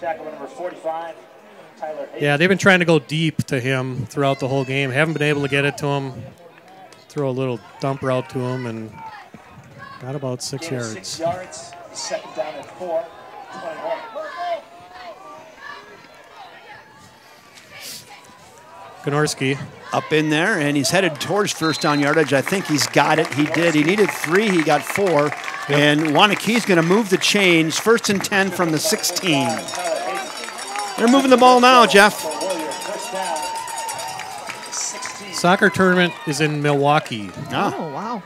Tackle number 45, Tyler Hayes. Yeah, they've been trying to go deep to him throughout the whole game. Haven't been able to get it to him. Throw a little dump route to him and got about 6 Gain of yards. 6 yards. Second down at 4. 21. Gnorski. Up in there, and he's headed towards first down yardage. I think he's got it. He did. He needed 3. He got 4. And Waunakee's going to move the chains. 1st and 10 from the 16. They're moving the ball now, Jeff. First down. 16. Soccer tournament is in Milwaukee. Ah, Oh, wow.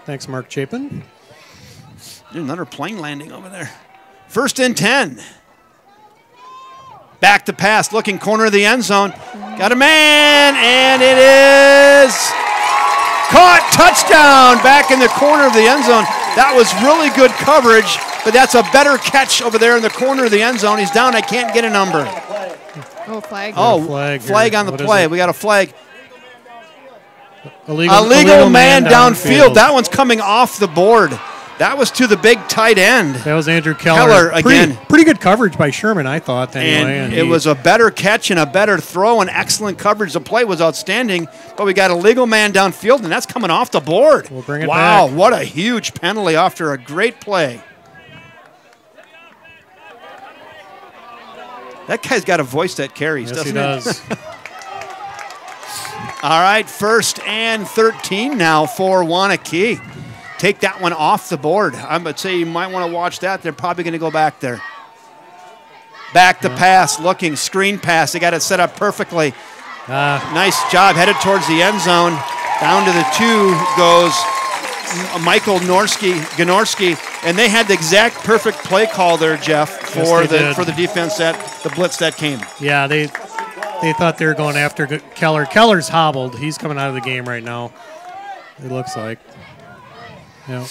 Thanks, Mark Chapin. there's another plane landing over there. 1st and 10. Back to pass, looking corner of the end zone. Got a man, and it is caught. Touchdown back in the corner of the end zone. That was really good coverage, but that's a better catch over there in the corner of the end zone. He's down. I can't get a number. Oh, flag. Oh, flag flag here. on the What is play. it? We got a flag. Illegal man downfield. That one's coming off the board. That was to the big tight end. That was Andrew Keller. Keller again. Pretty good coverage by Sherman, I thought, anyway. And it was a better catch and a better throw and excellent coverage. The play was outstanding, but we got a legal man downfield, and that's coming off the board. We'll bring it wow, back. what a huge penalty after a great play. That guy's got a voice that carries, Yes, he doesn't does. it? All right, 1st and 13 now for Waunakee. Take that one off the board. I would say you might want to watch that. They're probably going to go back there. Back to pass, looking, screen pass. They got it set up perfectly. Nice job, headed towards the end zone. Down to the 2 goes Michael Gnorski, and they had the exact perfect play call there, Jeff, for the defense, the blitz that came. Yeah, they thought they were going after Keller. Keller's hobbled. He's coming out of the game right now. It looks like. Yeah.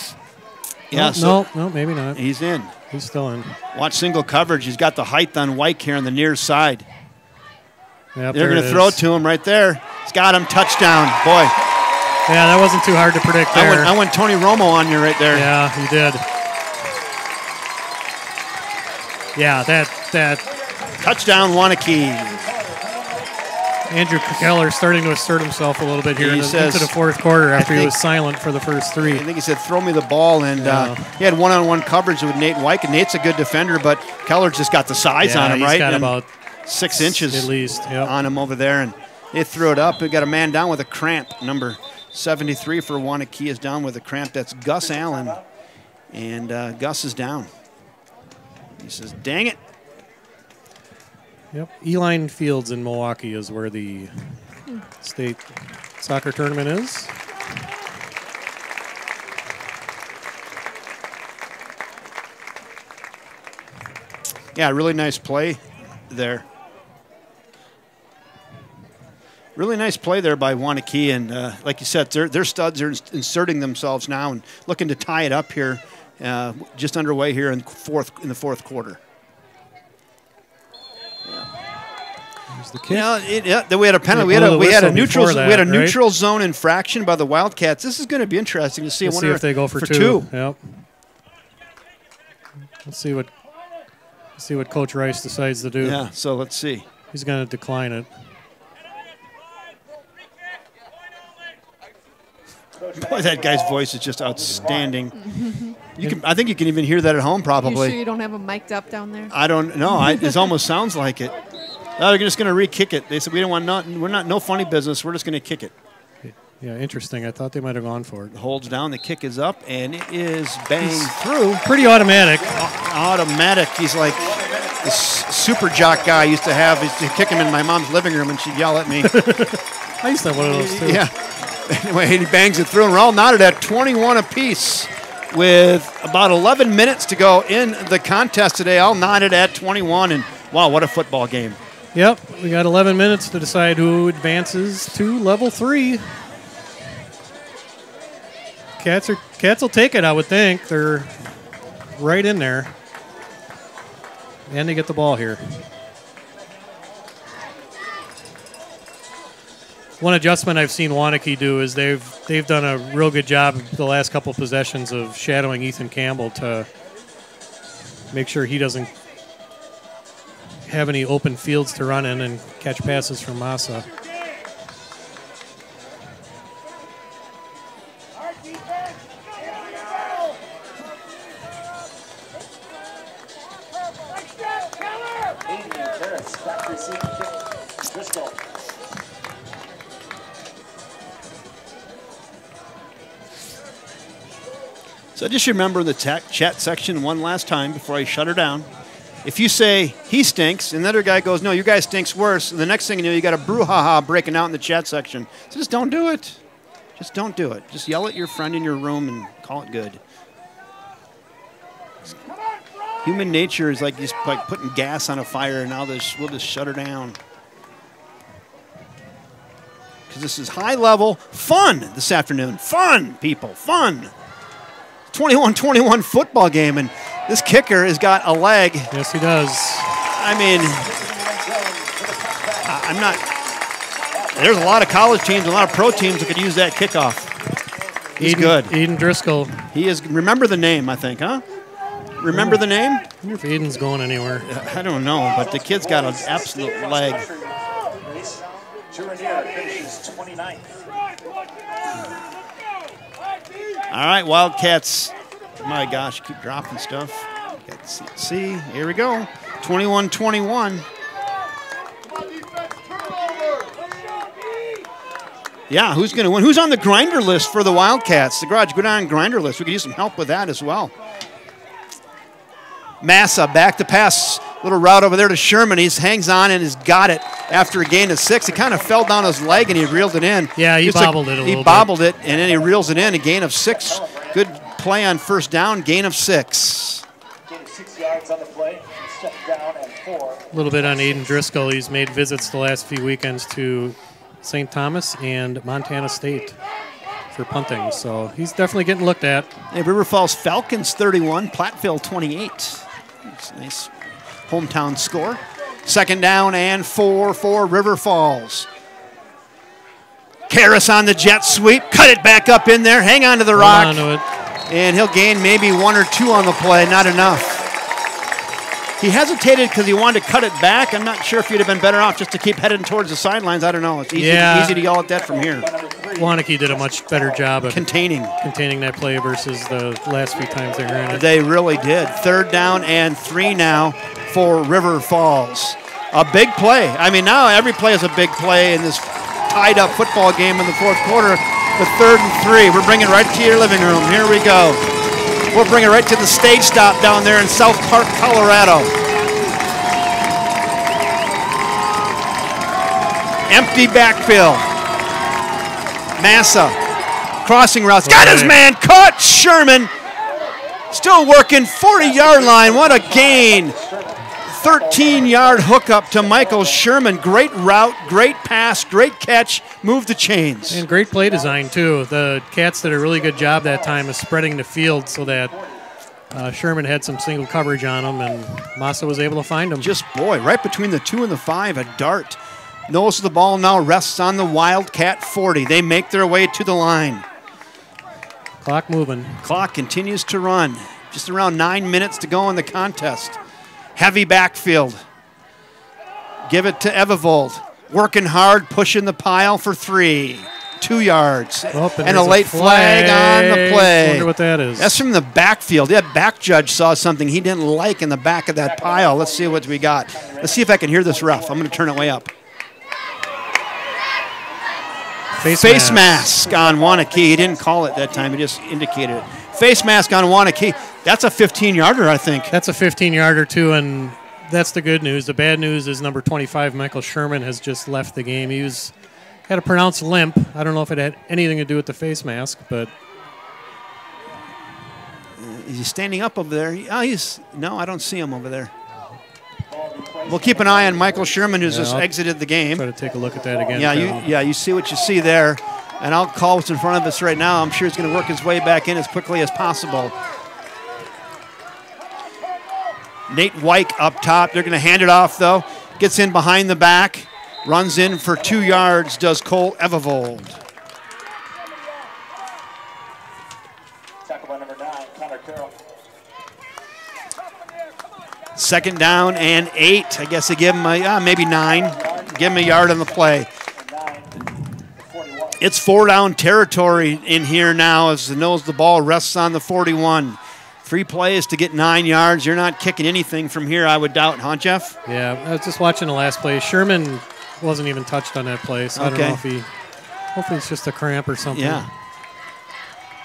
Yeah. No, maybe not. He's in. He's still in. Watch single coverage. He's got the height on White here on the near side. Yep, They're going to throw it to him right there. He's got him. Touchdown. Boy. Yeah, that wasn't too hard to predict there. I went Tony Romo on you right there. Yeah, you did. Yeah, that touchdown Waunakee. Andrew Keller starting to assert himself a little bit here into the 4th quarter after he was silent for the first 3. I think he said, throw me the ball, and he had one-on-one coverage with Nate White, and Nate's a good defender, but Keller just got the size on him, right? He's got about 6 inches at least on him over there, and they threw it up. We got a man down with a cramp. Number 73 for Waunakee is down with a cramp. That's Gus Allen, and Gus is down. He says, dang it. Yep, Eline Fields in Milwaukee is where the state soccer tournament is. Yeah, really nice play there. Really nice play there by Waunakee, and like you said, their studs are inserting themselves now and looking to tie it up here, just underway here in the fourth quarter. Yeah, we had a penalty. We had a neutral zone infraction by the Wildcats. This is going to be interesting to see. Let's see if they go for 2. Yep. Let's see what See what Coach Rice decides to do. Yeah, so let's see. He's going to decline it. Boy, that guy's voice is just outstanding. I think you can even hear that at home, probably. You sure you don't have them mic'd up down there? I don't know. It almost sounds like it. Oh, they're just going to re-kick it. They said we don't want no funny business. We're just going to kick it. Yeah, interesting. I thought they might have gone for it. Holds down. The kick is up, and it is banged through. Pretty automatic. Automatic. He's like the super jock guy I used to have. I used to kick him in my mom's living room, and she'd yell at me. I used to have one of those, too. Yeah. Anyway, he bangs it through, and we're all knotted at 21 apiece with about 11 minutes to go in the contest today. All knotted at 21, and wow, what a football game. Yep, we got 11 minutes to decide who advances to level 3. Cats will take it, I would think. They're right in there. And they get the ball here. One adjustment I've seen Waunakee do is they've done a real good job the last couple possessions of shadowing Ethan Campbell to make sure he doesn't have any open fields to run in and catch passes from Massa. So just remember the chat section one last time before I shut her down. If you say, he stinks, and the other guy goes, no, your guy stinks worse, and the next thing you know, you got a brouhaha breaking out in the chat section. So just don't do it. Just don't do it. Just yell at your friend in your room and call it good. Human nature is like just like putting gas on a fire, and now we'll just shut her down. Because this is high-level fun this afternoon. Fun, people, fun. 21-21 football game, and this kicker has got a leg. Yes, he does. I mean, I'm not. There's a lot of college teams, a lot of pro teams that could use that kickoff. He's good. Eden Driscoll. He is. Remember the name, I think, huh? Remember the name? I wonder if Eden's going anywhere. I don't know, but the kid's got an absolute leg. All right, Wildcats. My gosh, keep dropping stuff. See, here we go. 21-21. Yeah, who's going to win? Who's on the grinder list for the Wildcats? The Garage Go Down grinder list. We could use some help with that as well. Massa back to pass. Little route over there to Sherman. He hangs on and has got it after a gain of 6. He kind of fell down his leg and he reeled it in. Yeah, he bobbled it a little bit. He bobbled it and then he reels it in. A gain of 6. Good play on first down. Gain of 6. Gain of 6 yards on the play. Step down and 4. A little bit on Eden Driscoll. He's made visits the last few weekends to St. Thomas and Montana State for punting. So he's definitely getting looked at. Hey, River Falls Falcons 31, Platteville 28. That's a nice hometown score. Second down and 4 for River Falls. Karras on the jet sweep. Cut it back up in there. Hang on to the rock. Hold on to it. And he'll gain maybe 1 or 2 on the play. Not enough. He hesitated because he wanted to cut it back. I'm not sure if you'd have been better off just to keep heading towards the sidelines. I don't know. It's easy to yell at that from here. Waunakee did a much better job of containing that play versus the last few times they were in it. They really did. Third down and 3 now for River Falls. A big play. I mean, now every play is a big play in this tied-up football game in the fourth quarter. But 3rd and 3. We're bringing it right to your living room. Here we go. We'll bring it right to the stage stop down there in South Park, Colorado. Empty backfield. Massa. Crossing routes. Got his man caught. Sherman. Still working. 40-yard line. What a gain. 13-yard hookup to Michael Sherman. Great route, great pass, great catch. Move the chains. And great play design, too. The Cats did a really good job that time of spreading the field so that Sherman had some single coverage on him, and Massa was able to find him. Just, boy, right between the 2 and the 5, a dart. Nose of the ball now rests on the Wildcat 40. They make their way to the line. Clock moving. Clock continues to run. Just around 9 minutes to go in the contest. Heavy backfield. Give it to Evivold. Working hard, pushing the pile for 3. 2 yards. Oh, and a late flag on the play. I wonder what that is. That's from the backfield. That back judge saw something he didn't like in the back of that pile. Let's see what we got. Let's see if I can hear this ref. I'm going to turn it way up. Face mask on Waunakee. He didn't call it that time. He just indicated it. Face mask on Waunakee. That's a 15-yarder, I think. That's a 15-yarder, too, and that's the good news. The bad news is number 25, Michael Sherman, has just left the game. He had a pronounced limp. I don't know if it had anything to do with the face mask, but... Is he standing up over there? Oh, no, I don't see him over there. We'll keep an eye on Michael Sherman, who's just exited the game. Try to take a look at that again. Yeah, you see what you see there. And I'll call what's in front of us right now. I'm sure he's going to work his way back in as quickly as possible. Nate Wyke up top. They're going to hand it off, though. Gets in behind the back. Runs in for 2 yards, does Cole Evivold. Tackle by number 9, Connor Carroll. 2nd down and 8. I guess they give him maybe 9. Give him a yard on the play. It's 4-down territory in here now as the ball rests on the 41. 3 plays to get 9 yards. You're not kicking anything from here, I would doubt, huh, Jeff? Yeah, I was just watching the last play. Sherman wasn't even touched on that play, so I don't know if hopefully it's just a cramp or something. Yeah.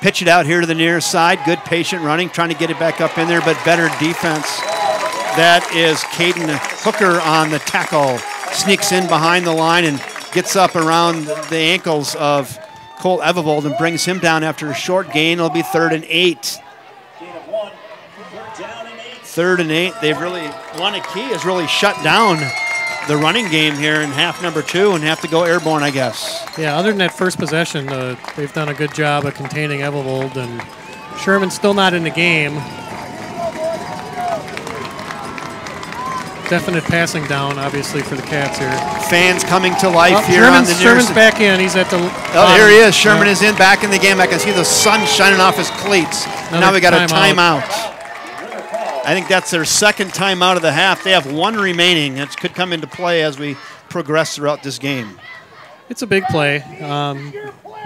Pitch it out here to the near side. Good patient running, trying to get it back up in there, but better defense. That is Caden Hooker on the tackle. Sneaks in behind the line and gets up around the ankles of Cole Evivold and brings him down after a short gain. It'll be 3rd and 8. Gain of 1. Down and 8. 3rd and 8. Waunakee has really shut down the running game here in half number 2 and have to go airborne, I guess. Yeah, other than that first possession, they've done a good job of containing Evivold, and Sherman's still not in the game. Definite passing down, obviously, for the Cats here. Fans coming to life here on the Sherman's back in. He's at the Oh, here he is. Sherman is in, back in the game. I can see the sun shining off his cleats. Now we got a timeout. I think that's their 2nd timeout of the half. They have 1 remaining. That could come into play as we progress throughout this game. It's a big play.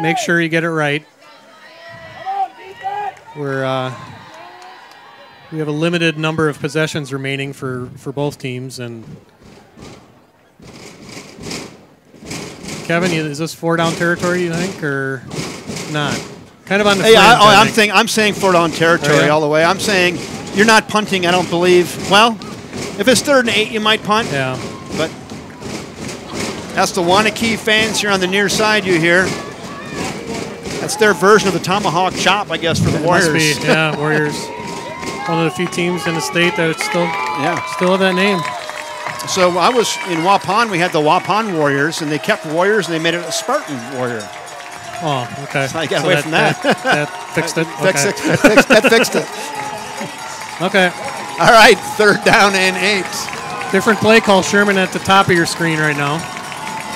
Make sure you get it right. We have a limited number of possessions remaining for both teams. And Kevin, is this 4-down territory, you think, or not? Kind of on the fringe, I'm saying 4-down territory all the way. I'm saying you're not punting, I don't believe. Well, if it's 3rd and 8, you might punt. Yeah. But that's the Waunakee fans here on the near side you hear. That's their version of the tomahawk chop, I guess, for the Warriors. Must be, yeah, Warriors. One of the few teams in the state that still have that name. So I was in Waupun. We had the Waupun Warriors, and they kept Warriors, and they made it a Spartan Warrior. Oh, okay. So I got away from that. That fixed it. Okay. That fixed it. Okay. All right, 3rd down and 8. Different play call, Sherman, at the top of your screen right now.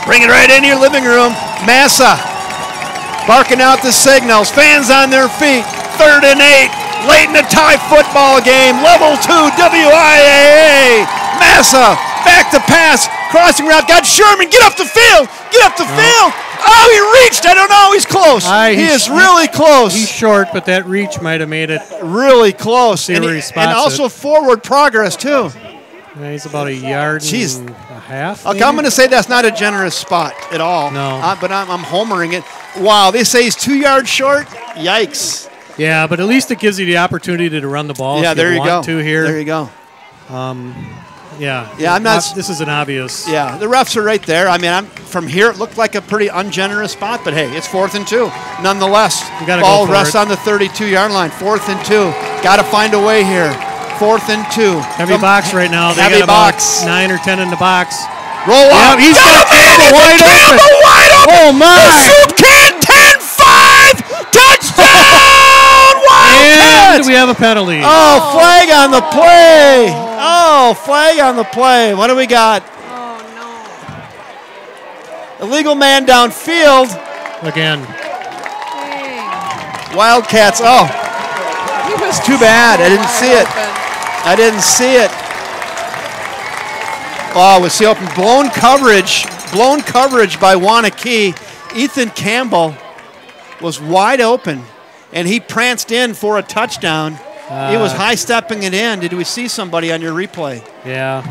Bring it right into your living room. Massa barking out the signals. Fans on their feet. 3rd and 8. Late in the tie football game. Level 2 WIAA. Massa back to pass. Crossing route. Got Sherman. Get up the field. Get up the field. Oh, he reached. I don't know. He's close. He is really close. He's short, but that reach might have made it really close. And also forward progress, too. Yeah, he's about a yard and a half. Okay, I'm going to say that's not a generous spot at all. No. But I'm homering it. Wow, they say he's 2 yards short. Yikes. Yeah, but at least it gives you the opportunity to run the ball. Yeah, there you go. Here. There you go. Yeah. I'm not. This is an obvious. Yeah, the refs are right there. I mean, from here it looked like a pretty ungenerous spot, but hey, it's 4th and 2. Nonetheless, ball rests on the 32-yard line. 4th and 2. Got to find a way here. 4th and 2. Heavy box right now. They heavy got box. 9 or 10 in the box. Roll out. He's got Campbell wide open. Oh my! The soup can 10-5. Touchdown! And we have a penalty. Oh, flag on the play. Oh, flag on the play. What do we got? Oh, no. Illegal man downfield. Again. Dang. Wildcats. Oh, it's too bad. I didn't see it. I didn't see it. Oh, we see open. Blown coverage by Waunakee. Ethan Campbell was wide open, and he pranced in for a touchdown. He was high-stepping it in. Did we see somebody on your replay? Yeah.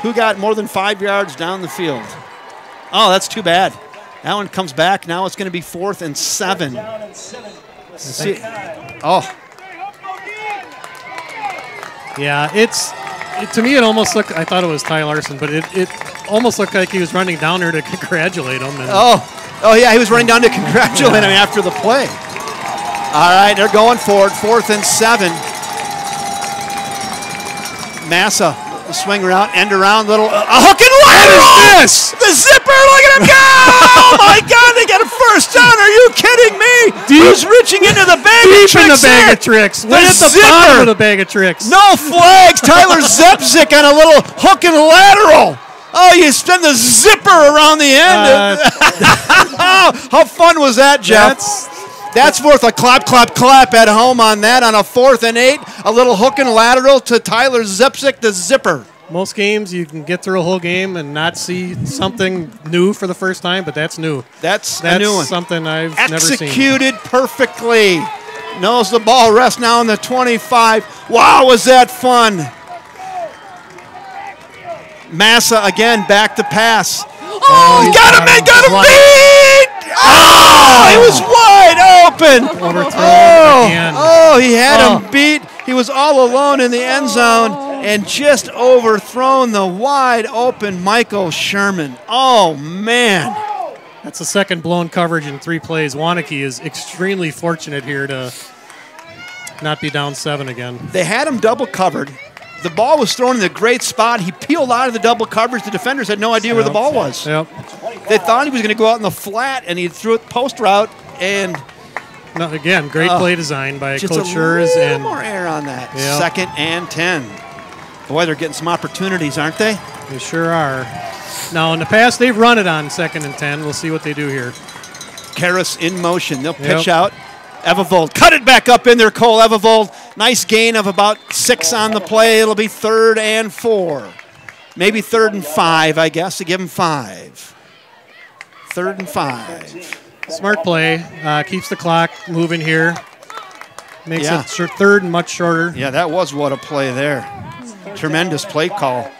Who got more than 5 yards down the field? Oh, that's too bad. That one comes back. Now it's going to be 4th and 7. See, oh. Yeah, to me, it almost looked, I thought it was Ty Larson, but it almost looked like he was running down there to congratulate him. And oh, yeah, he was running down to congratulate him after the play. All right, they're going for it, 4th and 7. Massa, swing around, end around, little, a hook and lateral! What is this? The zipper, look at him go! Oh, my God, they got a first down. Are you kidding me? He's reaching into the bag of tricks. Deep in the bag of tricks. Way at the bottom of the bag of tricks. No flags. Tyler Zepzik on a little hook and lateral. Oh, you spin the zipper around the end. How fun was that, Jeff? That's worth a clap, clap, clap at home on that on a 4th and 8. A little hook and lateral to Tyler Zepzik, the zipper. Most games you can get through a whole game and not see something new for the first time, but that's new. That's a new one. Something I've never seen. Executed perfectly. Knows the ball rests now on the 25. Wow, was that fun. Massa again, back to pass. Oh, got him beat! Oh, he was wide open. Overthrown again. Oh, he had him beat. He was all alone in the end zone and just overthrown the wide open Michael Sherman. Oh, man. That's the second blown coverage in 3 plays. Waunakee is extremely fortunate here to not be down 7 again. They had him double covered. The ball was thrown in a great spot. He peeled out of the double coverage. The defenders had no idea where the ball was. Yep. They thought he was going to go out in the flat, and he threw it post route. And no, again, great play design by just Coach a Schurz. little more air on that. Yep. 2nd and 10. Boy, they're getting some opportunities, aren't they? They sure are. Now, in the past, they've run it on 2nd and 10. We'll see what they do here. Karras in motion. They'll pitch out. Evevold, cut it back up in there, Cole Evevold. Nice gain of about 6 on the play. It'll be 3rd and 4. Maybe 3rd and 5, I guess, to give him 5. 3rd and 5. Smart play. Keeps the clock moving here. Makes it 3rd and much shorter. Yeah, that was what a play there. Tremendous play call.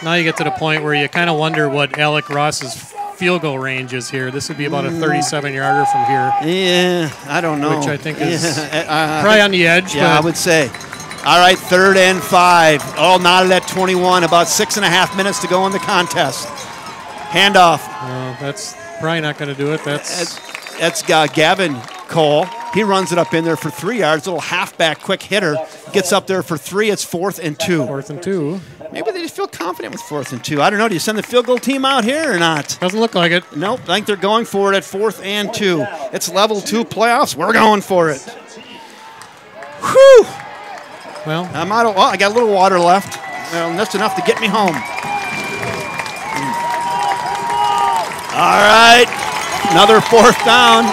Now you get to the point where you kind of wonder what Alec Ross's field goal range is here. This would be about a 37-yarder from here. Yeah, I don't know. Which I think is probably on the edge. Yeah, I would say. All right, 3rd and 5. All knotted at 21. About 6.5 minutes to go in the contest. Handoff. That's probably not going to do it. That's Gavin Cole. He runs it up in there for 3 yards. Little halfback, quick hitter. Gets up there for 3. It's 4th and 2. 4th and 2. Maybe they just feel confident with 4th and 2. I don't know. Do you send the field goal team out here or not? Doesn't look like it. Nope. I think they're going for it at 4th and 2. It's level 2 playoffs. We're going for it. Whew. Well, I got a little water left. Well, that's enough to get me home. All right. Another 4th down.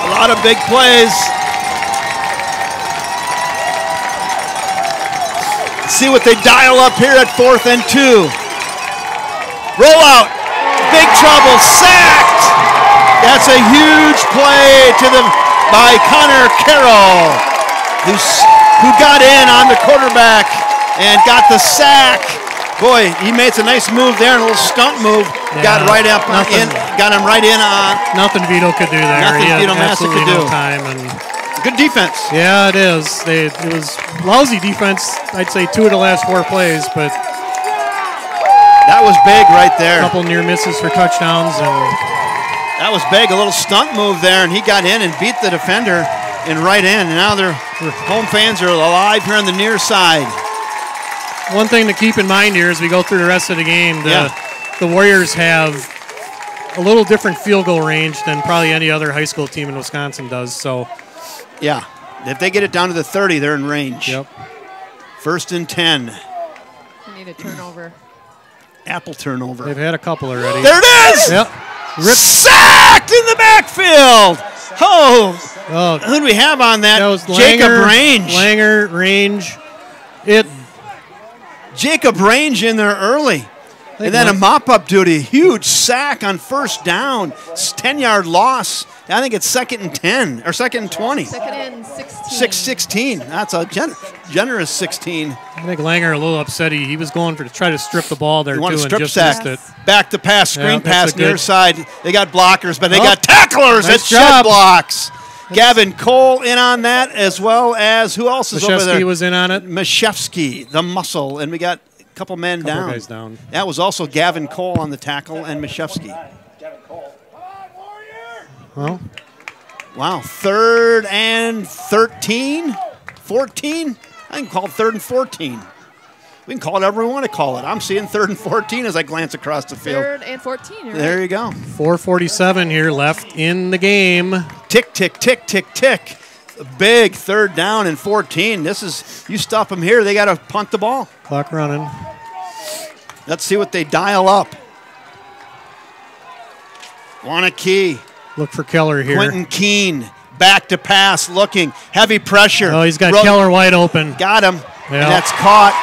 A lot of big plays. See what they dial up here at 4th and 2. Roll out. Big trouble. Sacked. That's a huge play by Connor Carroll, who got in on the quarterback and got the sack. Boy, he made a nice move there, a little stunt move. Yeah, got right up in, got him right in on. Nothing Vito could do there. Nothing Vito Massa could do. No time and good defense. Yeah, it is. It was lousy defense. I'd say 2 of the last 4 plays, but that was big right there. A couple near misses for touchdowns, and that was big. A little stunt move there, and he got in and beat the defender and right in. And now their home fans are alive here on the near side. One thing to keep in mind here as we go through the rest of the game, the Warriors have a little different field goal range than probably any other high school team in Wisconsin does. So, yeah, if they get it down to the 30, they're in range. Yep. 1st and 10. We need a turnover. Apple turnover. They've had a couple already. There it is! Yep. Sacked in the backfield! Oh, who do we have on that? That was Jacob Range. Range. Jacob Range in there early. And then a mop-up duty, huge sack on first down, 10-yard loss. I think it's 2nd and 10, or 2nd and 20. 2nd and 16. 16. That's a generous 16. I think Langer a little upset. He was going to try to strip the ball there, You too, want to and strip just sack. missed it. Back to pass, screen pass near good. side. They got blockers, but they got tacklers Nice that shed job. blocks. Gavin Cole in on that, as well as who else is over there? Mashevsky was in on it. Mashevsky, the muscle, and we got a couple men down. Guys down. That was also Gavin Cole on the tackle and Mashevsky. Well, wow, 3rd and 13, 14. I can call it 3rd and 14. We can call it whatever we want to call it. I'm seeing 3rd and 14 as I glance across the field. 3rd and 14. You're There right. you go. 4:47 here left in the game. Tick, tick, tick, tick, tick. A big 3rd down and 14. This is, you stop them here, they got to punt the ball. Clock running. Let's see what they dial up. Waunakee. Look for Keller here. Quentin Keene. Back to pass, looking. Heavy pressure. Oh, he's got Keller wide open. Got him. Yeah. And that's caught.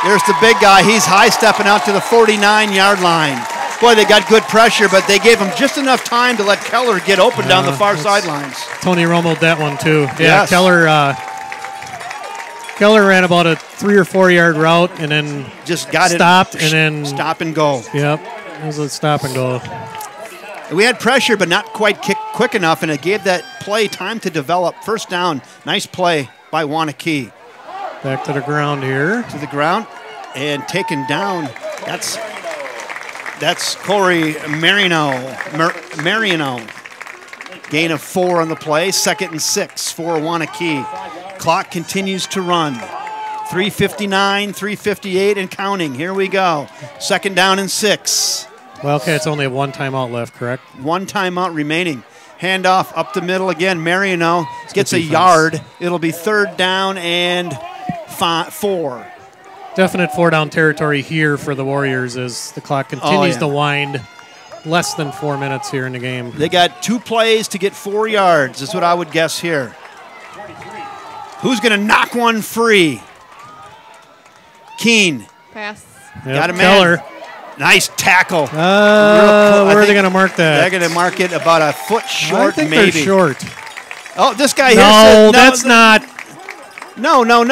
There's the big guy. He's high stepping out to the 49-yard line. Boy, they got good pressure, but they gave him just enough time to let Keller get open down the far sidelines. Tony romoed that one too. Yeah, Yes. Keller ran about a 3 or 4 yard route and then Just got stopped it. and then Stop and go. Yep, it was a stop and go. We had pressure, but not quite quick enough, and it gave that play time to develop. First down, nice play by Waunakee. Back to the ground here. To the ground and taken down. That's Corey Marino. Gain of 4 on the play. 2nd and 6 for Waunakee. Clock continues to run. 3:59, 3:58 and counting. Here we go. 2nd down and 6. Wildcats only have 1 timeout left, correct? 1 timeout remaining. Handoff up the middle again. Marino gets a defense. yard. It'll be 3rd down and 4. Definite 4-down territory here for the Warriors as the clock continues to wind. Less than 4 minutes here in the game. They got 2 plays to get 4 yards. That's what I would guess here. Who's going to knock one free? Keene. Pass. Yep, Got a man. Keller. Nice tackle. Where are they going to mark that? They're going to mark it about a foot short, I think maybe. they're short. Oh, this guy here No, said, that's not. No. No,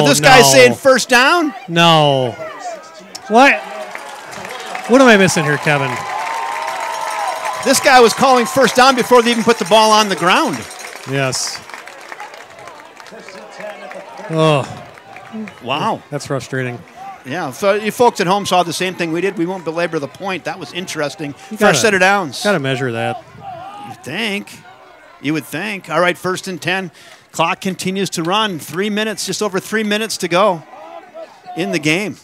This guy's no. saying first down? No. What? What am I missing here, Kevin? This guy was calling first down before they even put the ball on the ground. Yes. Oh, Wow. that's frustrating. Yeah, so you folks at home saw the same thing we did. We won't belabor the point. That was interesting. gotta- First set of downs. Got to measure that. You would think. All right, 1st and 10. Clock continues to run. 3 minutes, just over 3 minutes to go in the game.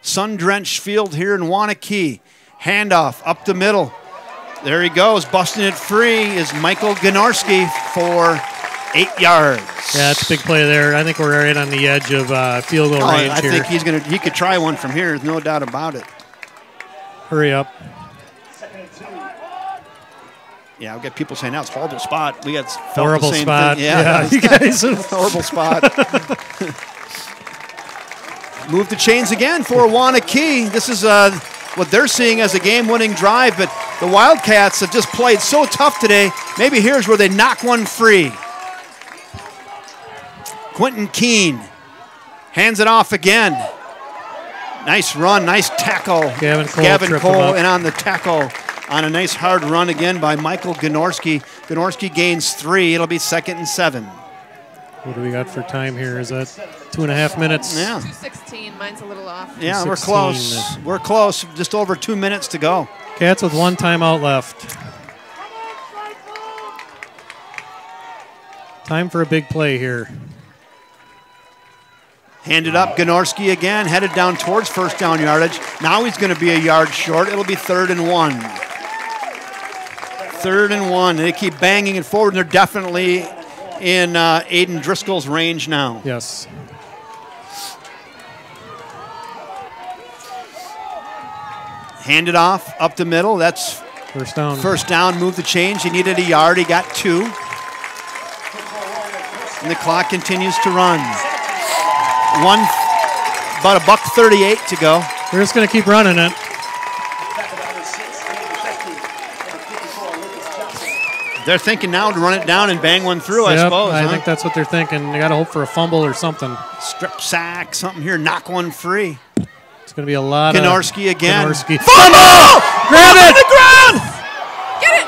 Sun-drenched field here in Waunakee. Handoff up the middle. There he goes. Busting it free is Michael Ganarski for 8 yards. Yeah, it's a big play there. I think we're right on the edge of field goal range I here. think he could try one from here. There's no doubt about it. Hurry up. Yeah, we got people saying now it's a horrible spot. We got felt Horrible the same spot. thing. Yeah, you guys. Horrible spot. Move the chains again for Waunakee. This is what they're seeing as a game-winning drive, but the Wildcats have just played so tough today. Maybe here's where they knock one free. Quentin Keene hands it off again. Nice run, nice tackle. Gavin Cole Cole him up. and on the tackle on a nice hard run again by Michael Ganarski. Ganarski gains 3. It'll be 2nd and 7. What do we got for time here? Is that 2.5 minutes? Yeah. 2:16. Mine's a little off. Yeah, we're 2:16. close. We're close. Just over 2 minutes to go. Cats with 1 timeout left. Time for a big play here. Handed up, Ganarski again, headed down towards first down yardage. Now he's going to be a yard short. It'll be 3rd and 1. 3rd and 1. They keep banging it forward, and they're definitely in Aiden Driscoll's range now. Yes. Handed off, up the middle. That's First down. first down. Move the change. He needed a yard. He got 2. And the clock continues to run. About $1:38 to go. We're just going to keep running it. They're thinking now to run it down and bang one through, I suppose. I think that's what they're thinking. They got to hope for a fumble or something. Strip sack, something here, knock one free. It's going to be a lot Konarski of... again. Konarski. Fumble! Grab it! On the ground! Get it!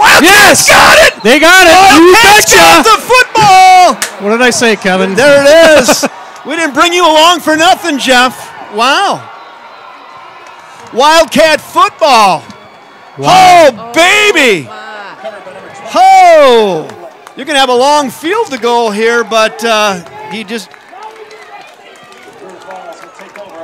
Wildcats got it! They got it! Wildcats got the football! What did I say, Kevin? There it is. We didn't bring you along for nothing, Jeff. Wow. Wildcat football. Wow. Oh, baby. Oh. You're going to have a long field to goal here, but he just...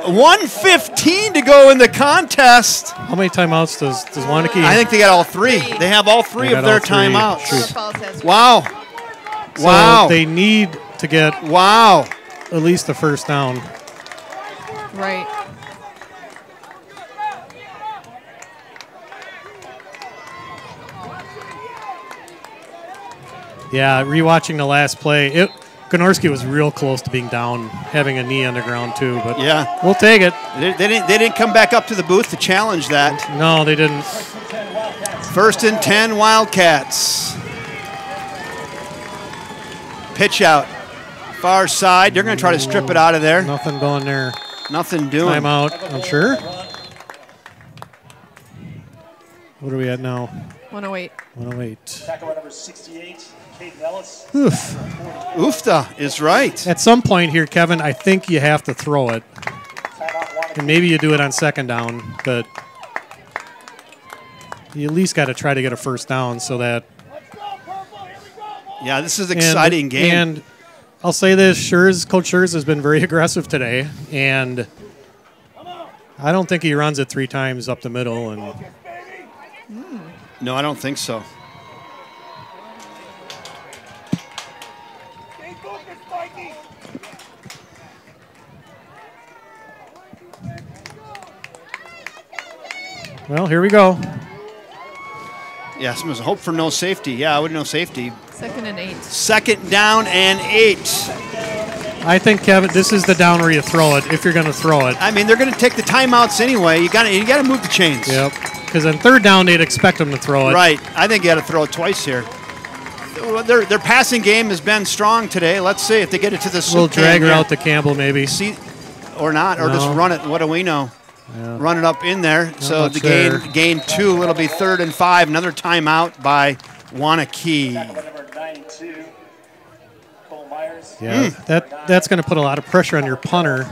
1:15 to go in the contest. How many timeouts does Waunakee? I think they got all three. They have all three of their timeouts. Wow. So Wow. they need to get Wow. at least the first down. Right. Yeah, rewatching the last play, Konarski was real close to being down, having a knee on the ground too. But yeah, we'll take it. They didn't come back up to the booth to challenge that. No, they didn't. 1st and 10 Wildcats. Pitch out, far side. They're going to try to strip it out of there. Nothing going there. Nothing doing. Timeout, I'm sure. What are we at now? 108. 108. Tackle number 68, Caden Ellis. Oof. Oofta is right. At some point here, Kevin, I think you have to throw it. And maybe you do it on 2nd down, but you at least got to try to get a first down so that... Yeah, this is an exciting game. And I'll say this, Coach Schurz has been very aggressive today, and I don't think he runs it 3 times up the middle. And No, I don't think so. Well, here we go. Yeah, someone's hope for no safety. Yeah, I would no safety. 2nd and 8. 2nd down and 8. I think, Kevin, this is the down where you throw it, if you're going to throw it. I mean, they're going to take the timeouts anyway. You got to move the chains. Yep. Because on 3rd down, they'd expect them to throw it. Right. I think you got to throw it twice here. Their passing game has been strong today. Let's see if they get it to the soup. We'll drag her out to Campbell, maybe. See, or not, or just run it. What do we know? Yeah. Run it up in there. So the there. gain 2. It'll be 3rd and 5. Another timeout by Waunakee. Number 92, Cole Myers. Yeah, that's going to put a lot of pressure on your punter,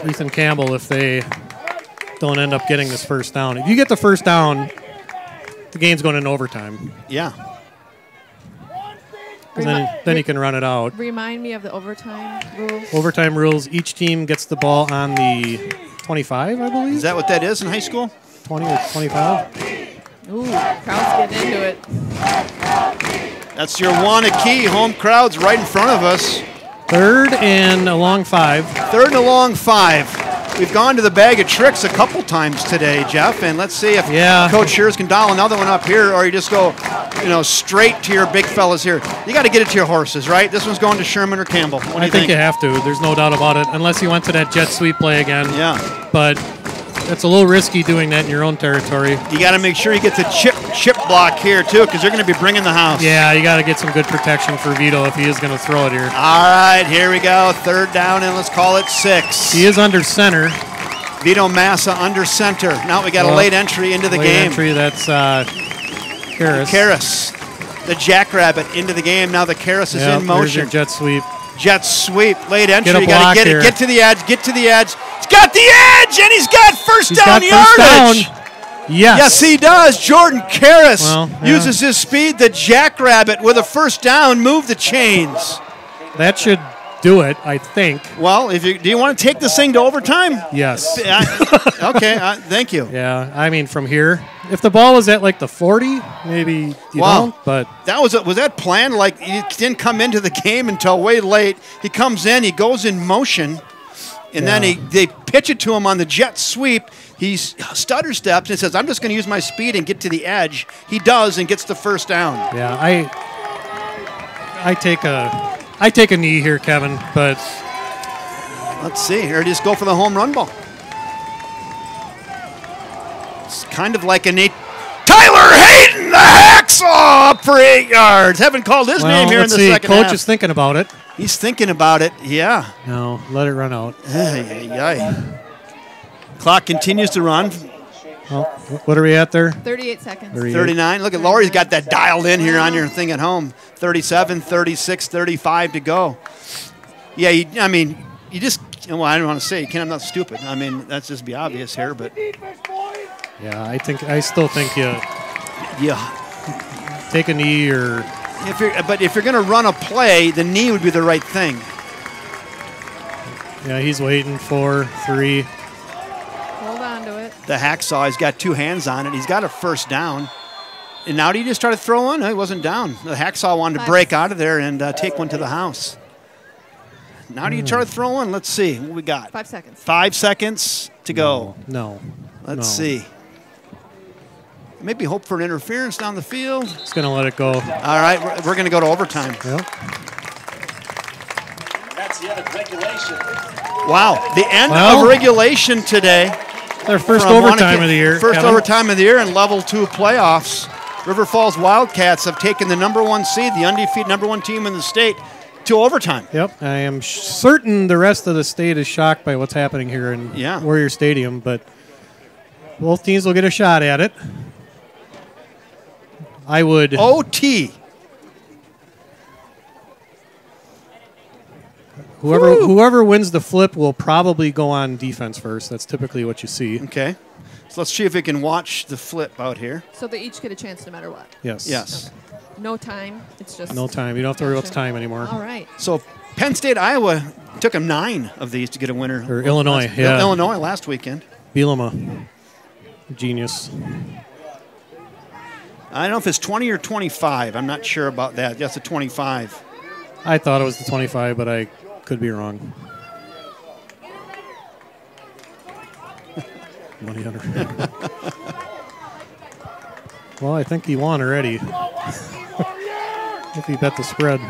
Ethan Campbell, if they don't end up getting this first down. If you get the first down, the game's going into overtime. Yeah. And then you can run it out. Remind me of the overtime rules. Overtime rules, each team gets the ball on the 25, I believe. Is that what that is in high school? 20 or 25. Ooh, crowd's getting into it. That's your Waunakee. Home crowd's right in front of us. 3rd and a long 5. 3rd and a long 5. We've gone to the bag of tricks a couple times today, Jeff, and let's see if Coach Schurz can dial another one up here, or you just go, straight to your big fellas here. You got to get it to your horses, right? This one's going to Sherman or Campbell. What do I you think you have to. There's no doubt about it, unless you went to that jet sweep play again. Yeah. But it's a little risky doing that in your own territory. You got to make sure you get the chip block here, too, because they're going to be bringing the house. Yeah, you got to get some good protection for Vito if he is going to throw it here. All right, here we go. 3rd down, and let's call it 6. He is under center. Vito Massa under center. Now we got a late entry into the game. Entry, that's Karras. Karras, the jackrabbit into the game. Now the Karras is in motion. There's your jet sweep. Jet sweep, late entry. Get a You got to block here. get to the edge. Get to the edge. He's got the edge, and he's got first down yardage. Yes. Yes, he does. Jordan Karras uses his speed. The jackrabbit with a first down. Move the chains. That should do it, I think. Well, do you want to take this thing to overtime? Yes. Okay, thank you. Yeah, I mean, from here, if the ball was at like the 40, maybe you don't, but... Was that planned? Like, he didn't come into the game until way late. He comes in, he goes in motion, and then they pitch it to him on the jet sweep. He stutter steps and says, I'm just going to use my speed and get to the edge. He does and gets the first down. Yeah, I take a knee here, Kevin, but Let's see. Here, just go for the home run ball. It's kind of like an Tyler Hayden, the hacksaw, up for 8 yards. Haven't called his name here in the second half. Coach is thinking about it. He's thinking about it, yeah. No, let it run out. Clock continues to run. Oh, what are we at there? 38 seconds. 39. Look at Laurie's got that dialed in here on your thing at home. 37, 36, 35 to go. Yeah, I mean, you just, well, I don't want to say I'm not stupid. I mean, that's just be obvious here, but. Yeah, I still think you take a knee or. But if you're going to run a play, the knee would be the right thing. Yeah, he's waiting. 4, 3. Hold on to it. The hacksaw, he's got 2 hands on it. He's got a first down. And now do you just try to throw one? No, he wasn't down. The hacksaw wanted to break out of there and take one to the house. Now do you try to throw one? Let's see what we got. 5 seconds. 5 seconds to go. No. Let's see. Maybe hope for an interference down the field. It's going to let it go. All right, we're going to go to overtime. Yep. That's the end of regulation. Wow, the end of regulation today. Their first overtime of the year. First overtime of the year in level 2 playoffs. River Falls Wildcats have taken the #1 seed, the undefeated #1 team in the state, to overtime. Yep, I am certain the rest of the state is shocked by what's happening here in Warrior Stadium, but both teams will get a shot at it. I would. OT. Whoever wins the flip will probably go on defense first. That's typically what you see. Okay. So let's see if we can watch the flip out here. So they each get a chance no matter what? Yes. Yes. Okay. No time. It's just. No time. You don't have to worry about the time anymore. All right. So Penn State, Iowa took them 9 of these to get a winner. Or Illinois, yeah. Illinois last weekend. Bielema. Genius. I don't know if it's 20 or 25. I'm not sure about that. That's a 25. I thought it was the 25, but I could be wrong. Money under. Well, I think he won already. If he bet the spread.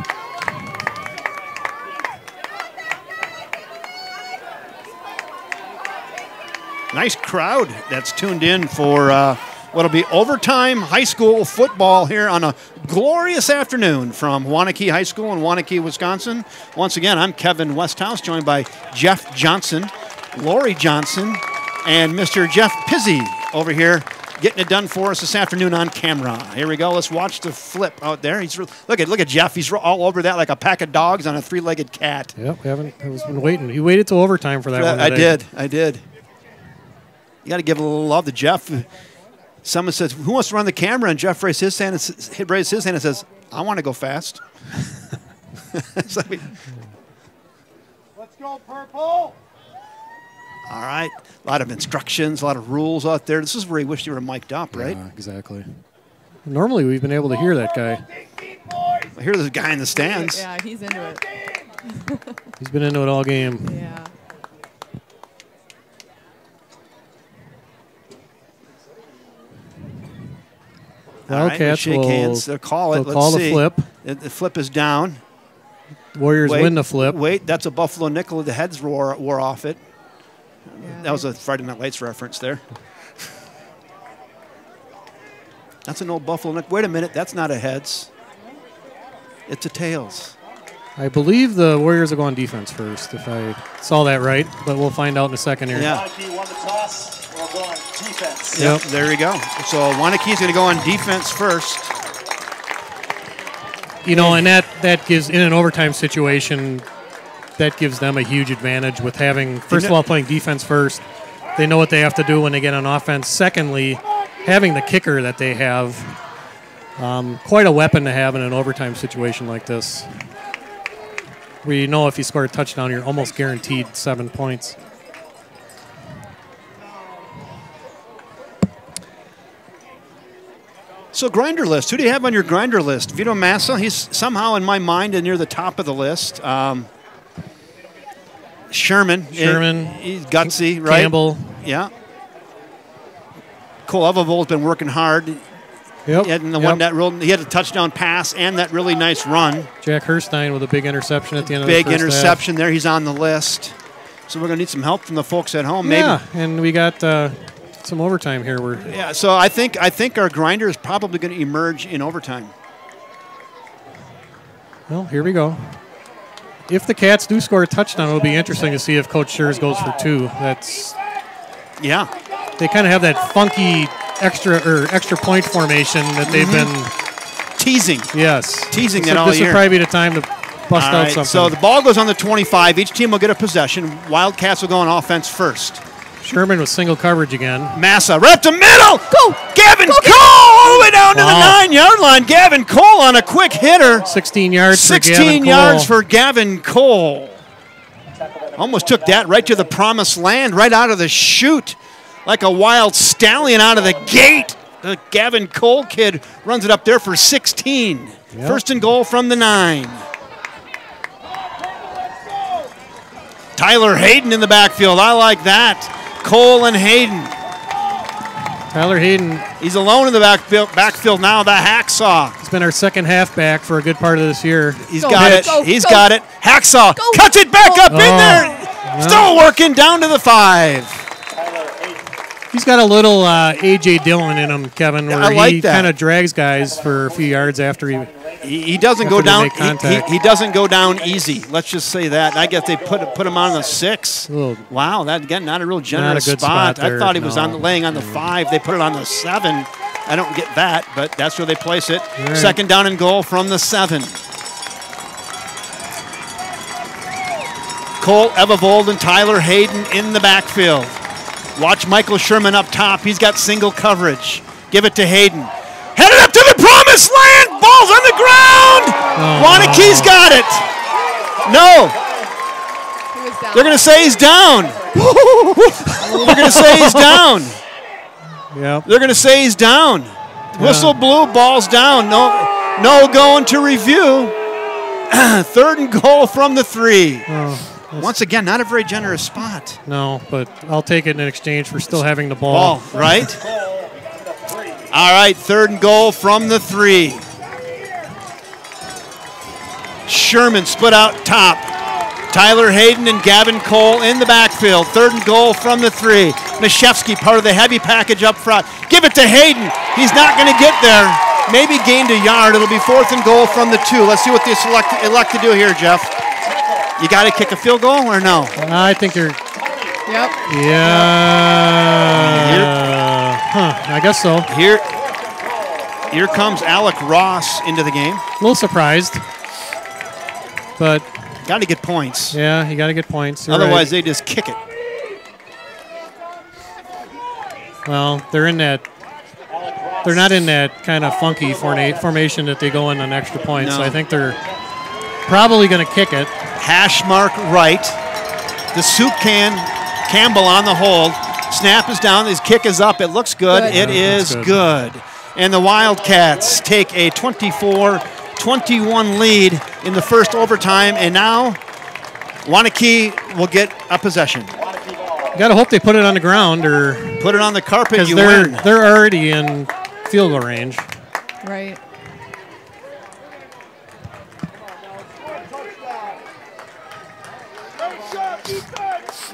Nice crowd that's tuned in for what'll be overtime high school football here on a glorious afternoon from Waunakee High School in Waunakee, Wisconsin. Once again, I'm Kevin Westhouse, joined by Jeff Johnson, Lori Johnson, and Mr. Jeff Pizzi over here getting it done for us this afternoon on camera. Here we go. Let's watch the flip out there. Look at Jeff. He's all over that like a pack of dogs on a 3-legged cat. Yep, I was been waiting. He waited till overtime for that one today. I did. You got to give a little love to Jeff. Someone says, "Who wants to run the camera?" And Jeff raised his hand and says, "I want to go fast." Let's go, purple. All right. A lot of instructions, a lot of rules out there. This is where he wished he were mic'd up, right? Yeah, exactly. Normally, we've been able to hear that guy. I hear this guy in the stands. Yeah, he's into it. He's been into it all game. Yeah. Wildcats shake hands. They'll call it. They'll call the flip. The flip is down. Warriors win the flip. Wait, that's a Buffalo nickel. The heads wore off it. Yeah, that was a Friday Night Lights reference there. That's an old Buffalo nickel. Wait a minute. That's not a heads. It's a tails. I believe the Warriors will go on defense first, if I saw that right, but we'll find out in a second here. Yeah. Waunakee won the toss. We'll go on defense. Yep, there we go. So Waunakee's going to go on defense first. You know, and that gives, in an overtime situation, that gives them a huge advantage with having, first of all, playing defense first. They know what they have to do when they get on offense. Secondly, having the kicker that they have, quite a weapon to have in an overtime situation like this. Where you know if you score a touchdown, you're almost guaranteed 7 points. So grinder list. Who do you have on your grinder list? Vito Massa, he's somehow in my mind near the top of the list. Sherman. He's gutsy, right? Campbell. Yeah. Cole Evavol's been working hard. Yep. He had a touchdown pass and that really nice run. Jack Herstein with a big interception at the end of the first Big interception half. there. He's on the list. So we're going to need some help from the folks at home. Maybe. Yeah, and we got some overtime here. Yeah, so I think our grinder is probably going to emerge in overtime. Well, here we go. If the Cats do score a touchdown, it'll be interesting to see if Coach Schurz goes for 2. That's They kind of have that funky extra point formation that they've been teasing. Yes, teasing so that all this year. This will probably be the time to bust out something. So the ball goes on the 25. Each team will get a possession. Wildcats will go on offense first. Sherman with single coverage again. Massa right up the middle. Go! Gavin Cole all the way down to the 9-yard line. Gavin Cole on a quick hitter. 16 yards 16 yards for Gavin Cole. Almost took that right to the promised land, right out of the chute. Like a wild stallion out of the gate. The Gavin Cole kid runs it up there for 16. Yep. First and goal from the 9. Tyler Hayden in the backfield. I like that. Cole and Hayden. Tyler Hayden. He's alone in the backfield now, the hacksaw. He's been our second halfback for a good part of this year. He's got it. He's got it. Hacksaw cuts it back up in there. Still working down to the 5. He's got a little A.J. Dillon in him, Kevin, where he kind of drags guys for a few yards after he doesn't go down. He doesn't go down easy. Let's just say that. I guess they put him on the 6. Wow, that again not a real generous spot. I thought he was laying on the 5. They put it on the 7. I don't get that, but that's where they place it. Right. Second down and goal from the 7. Cole Ebevold and Tyler Hayden in the backfield. Watch Michael Sherman up top. He's got single coverage. Give it to Hayden. Headed up to the promised land. Ball's on the ground. Waunakee's got it. No. They're going to say he's down. They're going to say he's down. Yep. They're going to say he's down. Whistle blew, ball's down. No going to review. Third and goal from the 3. Once again, not a very generous spot. No, but I'll take it in exchange for still having the ball. Right? All right, third and goal from the 3. Sherman split out top. Tyler Hayden and Gavin Cole in the backfield. Third and goal from the 3. Mashevsky, part of the heavy package up front. Give it to Hayden. He's not going to get there. Maybe gained a yard. It'll be fourth and goal from the 2. Let's see what they elect to do here, Jeff. You got to kick a field goal or no? I think you're. Yep. Yeah. I guess so. Here comes Alec Ross into the game. A little surprised, but got to get points. Yeah, you got to get points. Otherwise, they just kick it. Well, they're in that. They're not in that kind of funky formation that they go in on extra points. No. So I think they're probably going to kick it. Hash mark right. The soup can. Campbell on the hold. Snap is down. His kick is up. It looks good. It is good. And the Wildcats take a 24-21 lead in the first overtime. And now Waunakee will get a possession. You got to hope they put it on the ground or put it on the carpet. You win. win. They're already in field goal range. Right.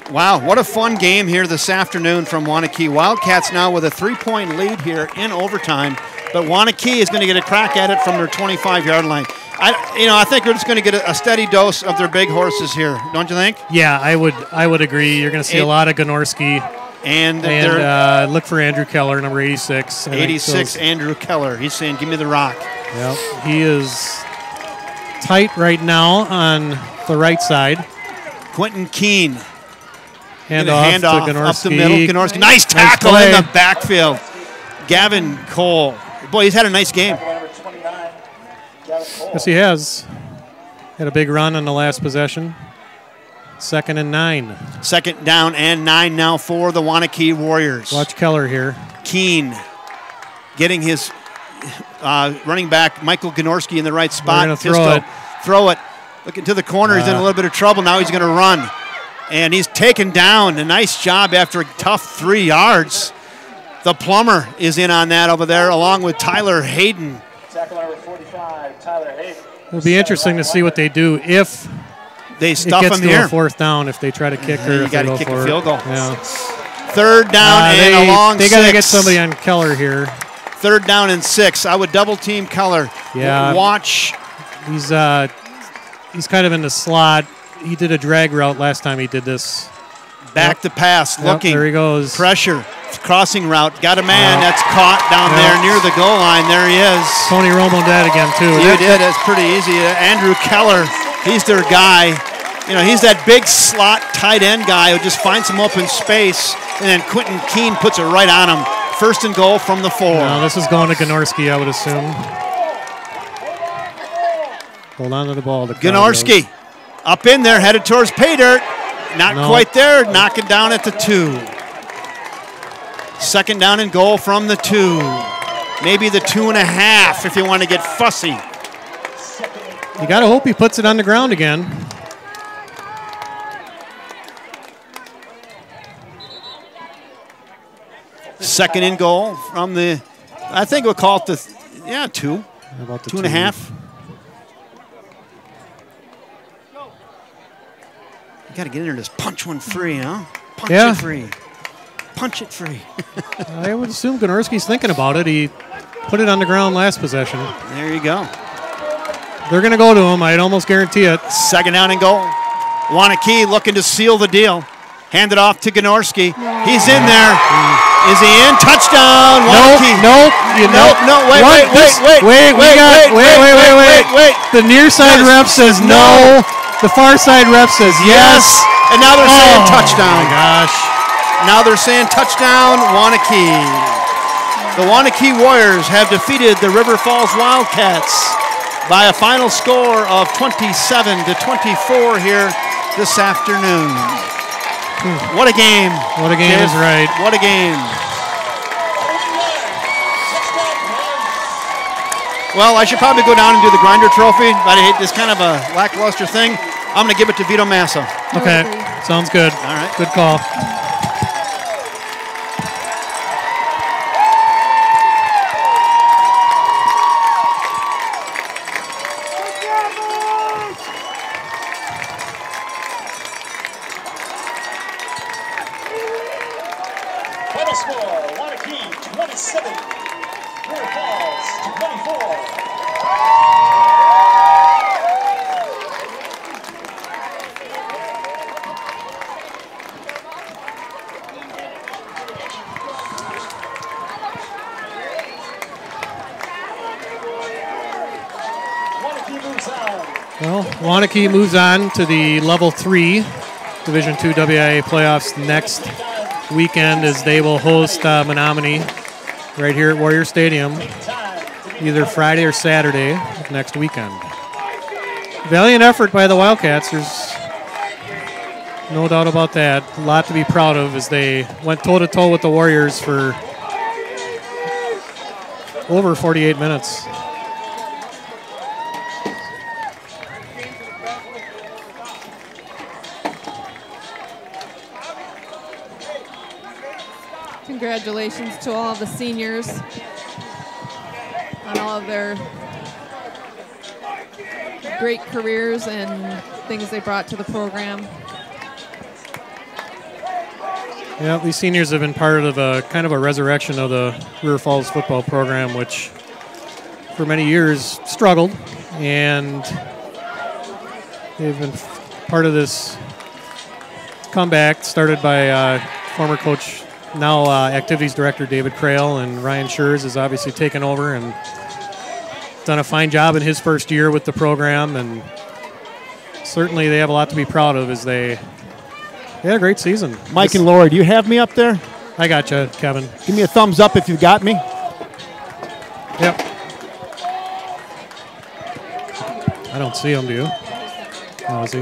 Wow, what a fun game here this afternoon from Waunakee. Wildcats now with a 3-point lead here in overtime, but Waunakee is going to get a crack at it from their 25-yard line. I think we're just going to get a steady dose of their big horses here, don't you think? Yeah, I would agree. You're going to see a lot of Gnorski. And look for Andrew Keller, number 86. 86, Andrew Keller. He's saying, give me the rock. Yep. He is tight right now on the right side. Quentin Keene. Hand off to Gnorski. Up the middle. Gnorski. Nice tackle in the backfield. Gavin Cole. Boy, he's had a nice game. Yes, he has. Had a big run on the last possession. 2nd and 9. Second down and 9 now for the Waunakee Warriors. Watch Keller here. Keene getting his running back, Michael Gnorski, in the right spot. Throw it. Looking to the corner. He's in a little bit of trouble. Now he's going to run. And he's taken down. A nice job after a tough 3 yards. The plumber is in on that over there, along with Tyler Hayden. Tackle number 45, Tyler Hayden. It'll be interesting to see what they do if They stuff it gets them to here. a fourth down if they try to kick or You if got they to go kick for a it. field goal. Yeah. Third down and a long They got to 6. get somebody on Keller here. Third down and 6. I would double team Keller. Yeah. Watch. He's kind of in the slot. He did a drag route last time he did this. Back to pass. Yep, Looking. there he goes. Pressure. Crossing route. Got a man that's caught down there near the goal line. There he is. Tony Romo that again, too. You did. That's pretty easy. Andrew Keller, he's their guy. You know, he's that big slot tight end guy who just finds some open space, and then Quentin Keene puts it right on him. First and goal from the 4. No, this is going to Gnorski, I would assume. Hold on to the ball. Gnorski up in there, headed towards pay dirt. Not quite there. Knocking down at the 2. Second down and goal from the 2. Maybe the 2.5 if you want to get fussy. You got to hope he puts it on the ground again. Second and goal from the, I think we'll call it the, 2. How about the 2.5. You got to get in there and just punch one free, huh? Punch it free. Punch it free. I would assume Gnorski's thinking about it. He put it on the ground last possession. There you go. They're going to go to him. I'd almost guarantee it. Second down and goal. Waunakee looking to seal the deal. Hand it off to Gnorski. He's in there. Is he in? Touchdown, Waunakee. Nope. Wait. The near side ref says no. The far side ref says yes. And now they're saying touchdown. Oh my gosh. Now they're saying touchdown, Waunakee. The Waunakee Warriors have defeated the River Falls Wildcats by a final score of 27-24 here this afternoon. What a game. What a game is right. What a game. Well, I should probably go down and do the Grinder Trophy, but I hate this kind of a lackluster thing. I'm going to give it to Vito Massa. Okay, sounds good. All right. Good call. Final score, Waunakee 27, River Falls 24. Well, Waunakee moves on to the Level 3 Division II WIAA playoffs next weekend as they will host Menominee right here at Warrior Stadium either Friday or Saturday of next weekend. Valiant effort by the Wildcats. There's no doubt about that. A lot to be proud of as they went toe-to-toe with the Warriors for over 48 minutes. Congratulations to all of the seniors on all of their great careers and things they brought to the program. Yeah, these seniors have been part of a kind of a resurrection of the River Falls football program, which for many years struggled, and they've been part of this comeback started by former coach, now activities director David Crail, and Ryan Schurz has obviously taken over and done a fine job in his first year with the program, and certainly they have a lot to be proud of as they had a great season. Mike and Laura, do you have me up there? I got you, Kevin. Give me a thumbs up if you got me. Yep. I don't see him, do you? Oh, is he?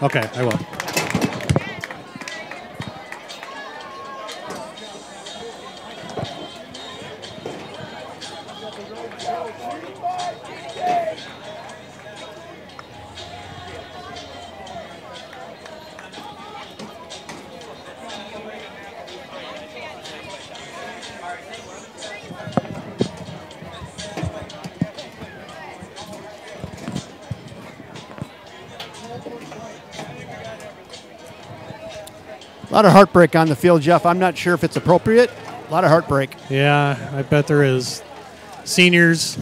Okay, I will. lot of heartbreak on the field, Jeff. I'm not sure if it's appropriate. A lot of heartbreak. Yeah, I bet there is. Seniors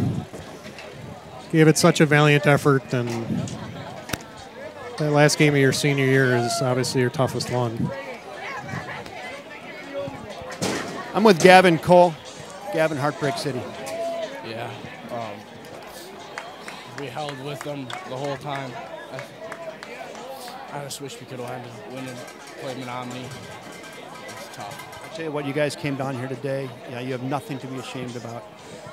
gave it such a valiant effort, and that last game of your senior year is obviously your toughest one. I'm with Gavin Cole. Gavin, Heartbreak City. Yeah. We held with them the whole time. I just wish we could have had to win and play Menominee. It's tough. I'll tell you what, you guys came down here today. Yeah, you have nothing to be ashamed about.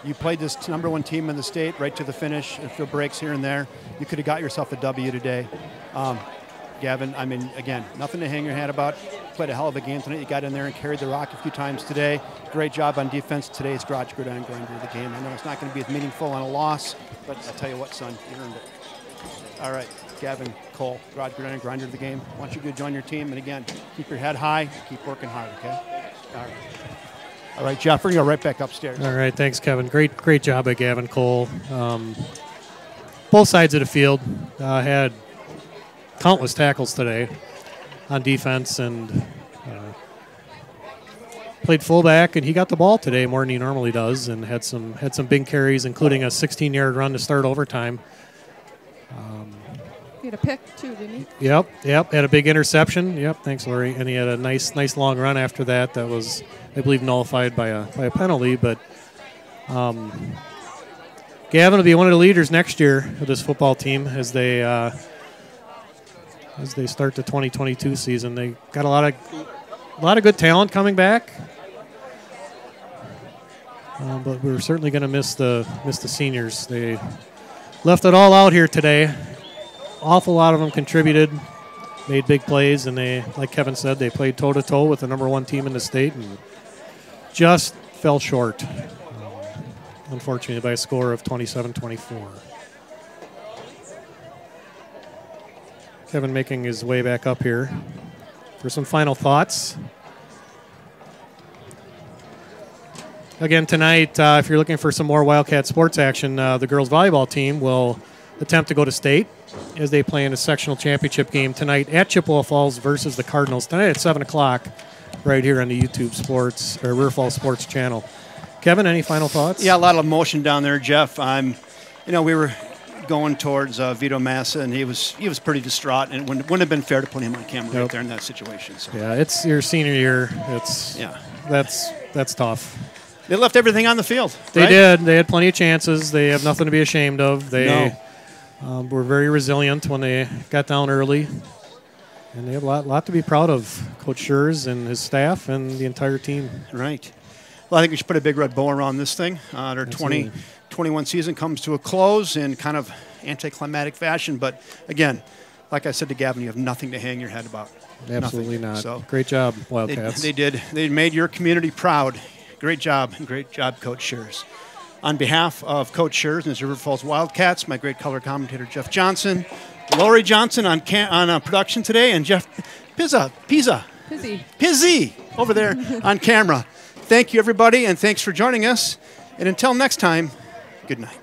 You played this #1 team in the state right to the finish. A few breaks here and there. You could have got yourself a W today. Gavin, I mean, again, nothing to hang your hat about. Played a hell of a game tonight. You got in there and carried the rock a few times today. Great job on defense. Today's garage gridiron grinder of the game. I know it's not going to be as meaningful on a loss, but I'll tell you what, son, you earned it. All right, Gavin Cole, garage gridiron grinder of the game. I want you to join your team, and again, keep your head high, keep working hard, okay? All right, Jeff, we're going to go right back upstairs. All right, thanks, Kevin. Great job by Gavin Cole. Both sides of the field had countless tackles today on defense, and played fullback, and he got the ball today more than he normally does, and had some big carries, including a 16-yard run to start overtime. He had a pick too, didn't he? Yep. Had a big interception. Yep. Thanks, Lori. And he had a nice long run after that. That was, I believe, nullified by a penalty. But Gavin will be one of the leaders next year of this football team as they start the 2022 season. They got a lot of good talent coming back. But we're certainly going to miss the seniors. They left it all out here today. Awful lot of them contributed, made big plays, and they, like Kevin said, they played toe-to-toe with the #1 team in the state and just fell short, unfortunately, by a score of 27-24. Kevin making his way back up here for some final thoughts. Again, tonight, if you're looking for some more Wildcat sports action, the girls volleyball team will attempt to go to state as they play in a sectional championship game tonight at Chippewa Falls versus the Cardinals tonight at 7 o'clock right here on the YouTube Sports or River Falls Sports channel. Kevin, any final thoughts? Yeah, a lot of emotion down there, Jeff. We were going towards Vito Massa, and he was pretty distraught, and it wouldn't have been fair to put him on camera right there in that situation. So. Yeah, it's your senior year. That's tough. They left everything on the field. They did. They had plenty of chances. They have nothing to be ashamed of. They were very resilient when they got down early, and they have a lot to be proud of. Coach Schurz and his staff and the entire team. Right. Well, I think we should put a big red bow around this thing. Their 2021 season comes to a close in kind of anticlimactic fashion. But, again, like I said to Gavin, you have nothing to hang your head about. Absolutely nothing. not. So great job, Wildcats. They did. They made your community proud. Great job, Coach Schurz. On behalf of Coach Schurz and his River Falls Wildcats, my great color commentator, Jeff Johnson, Lori Johnson on production today, and Jeff Pizzi over there on camera. Thank you, everybody, and thanks for joining us. And until next time, good night.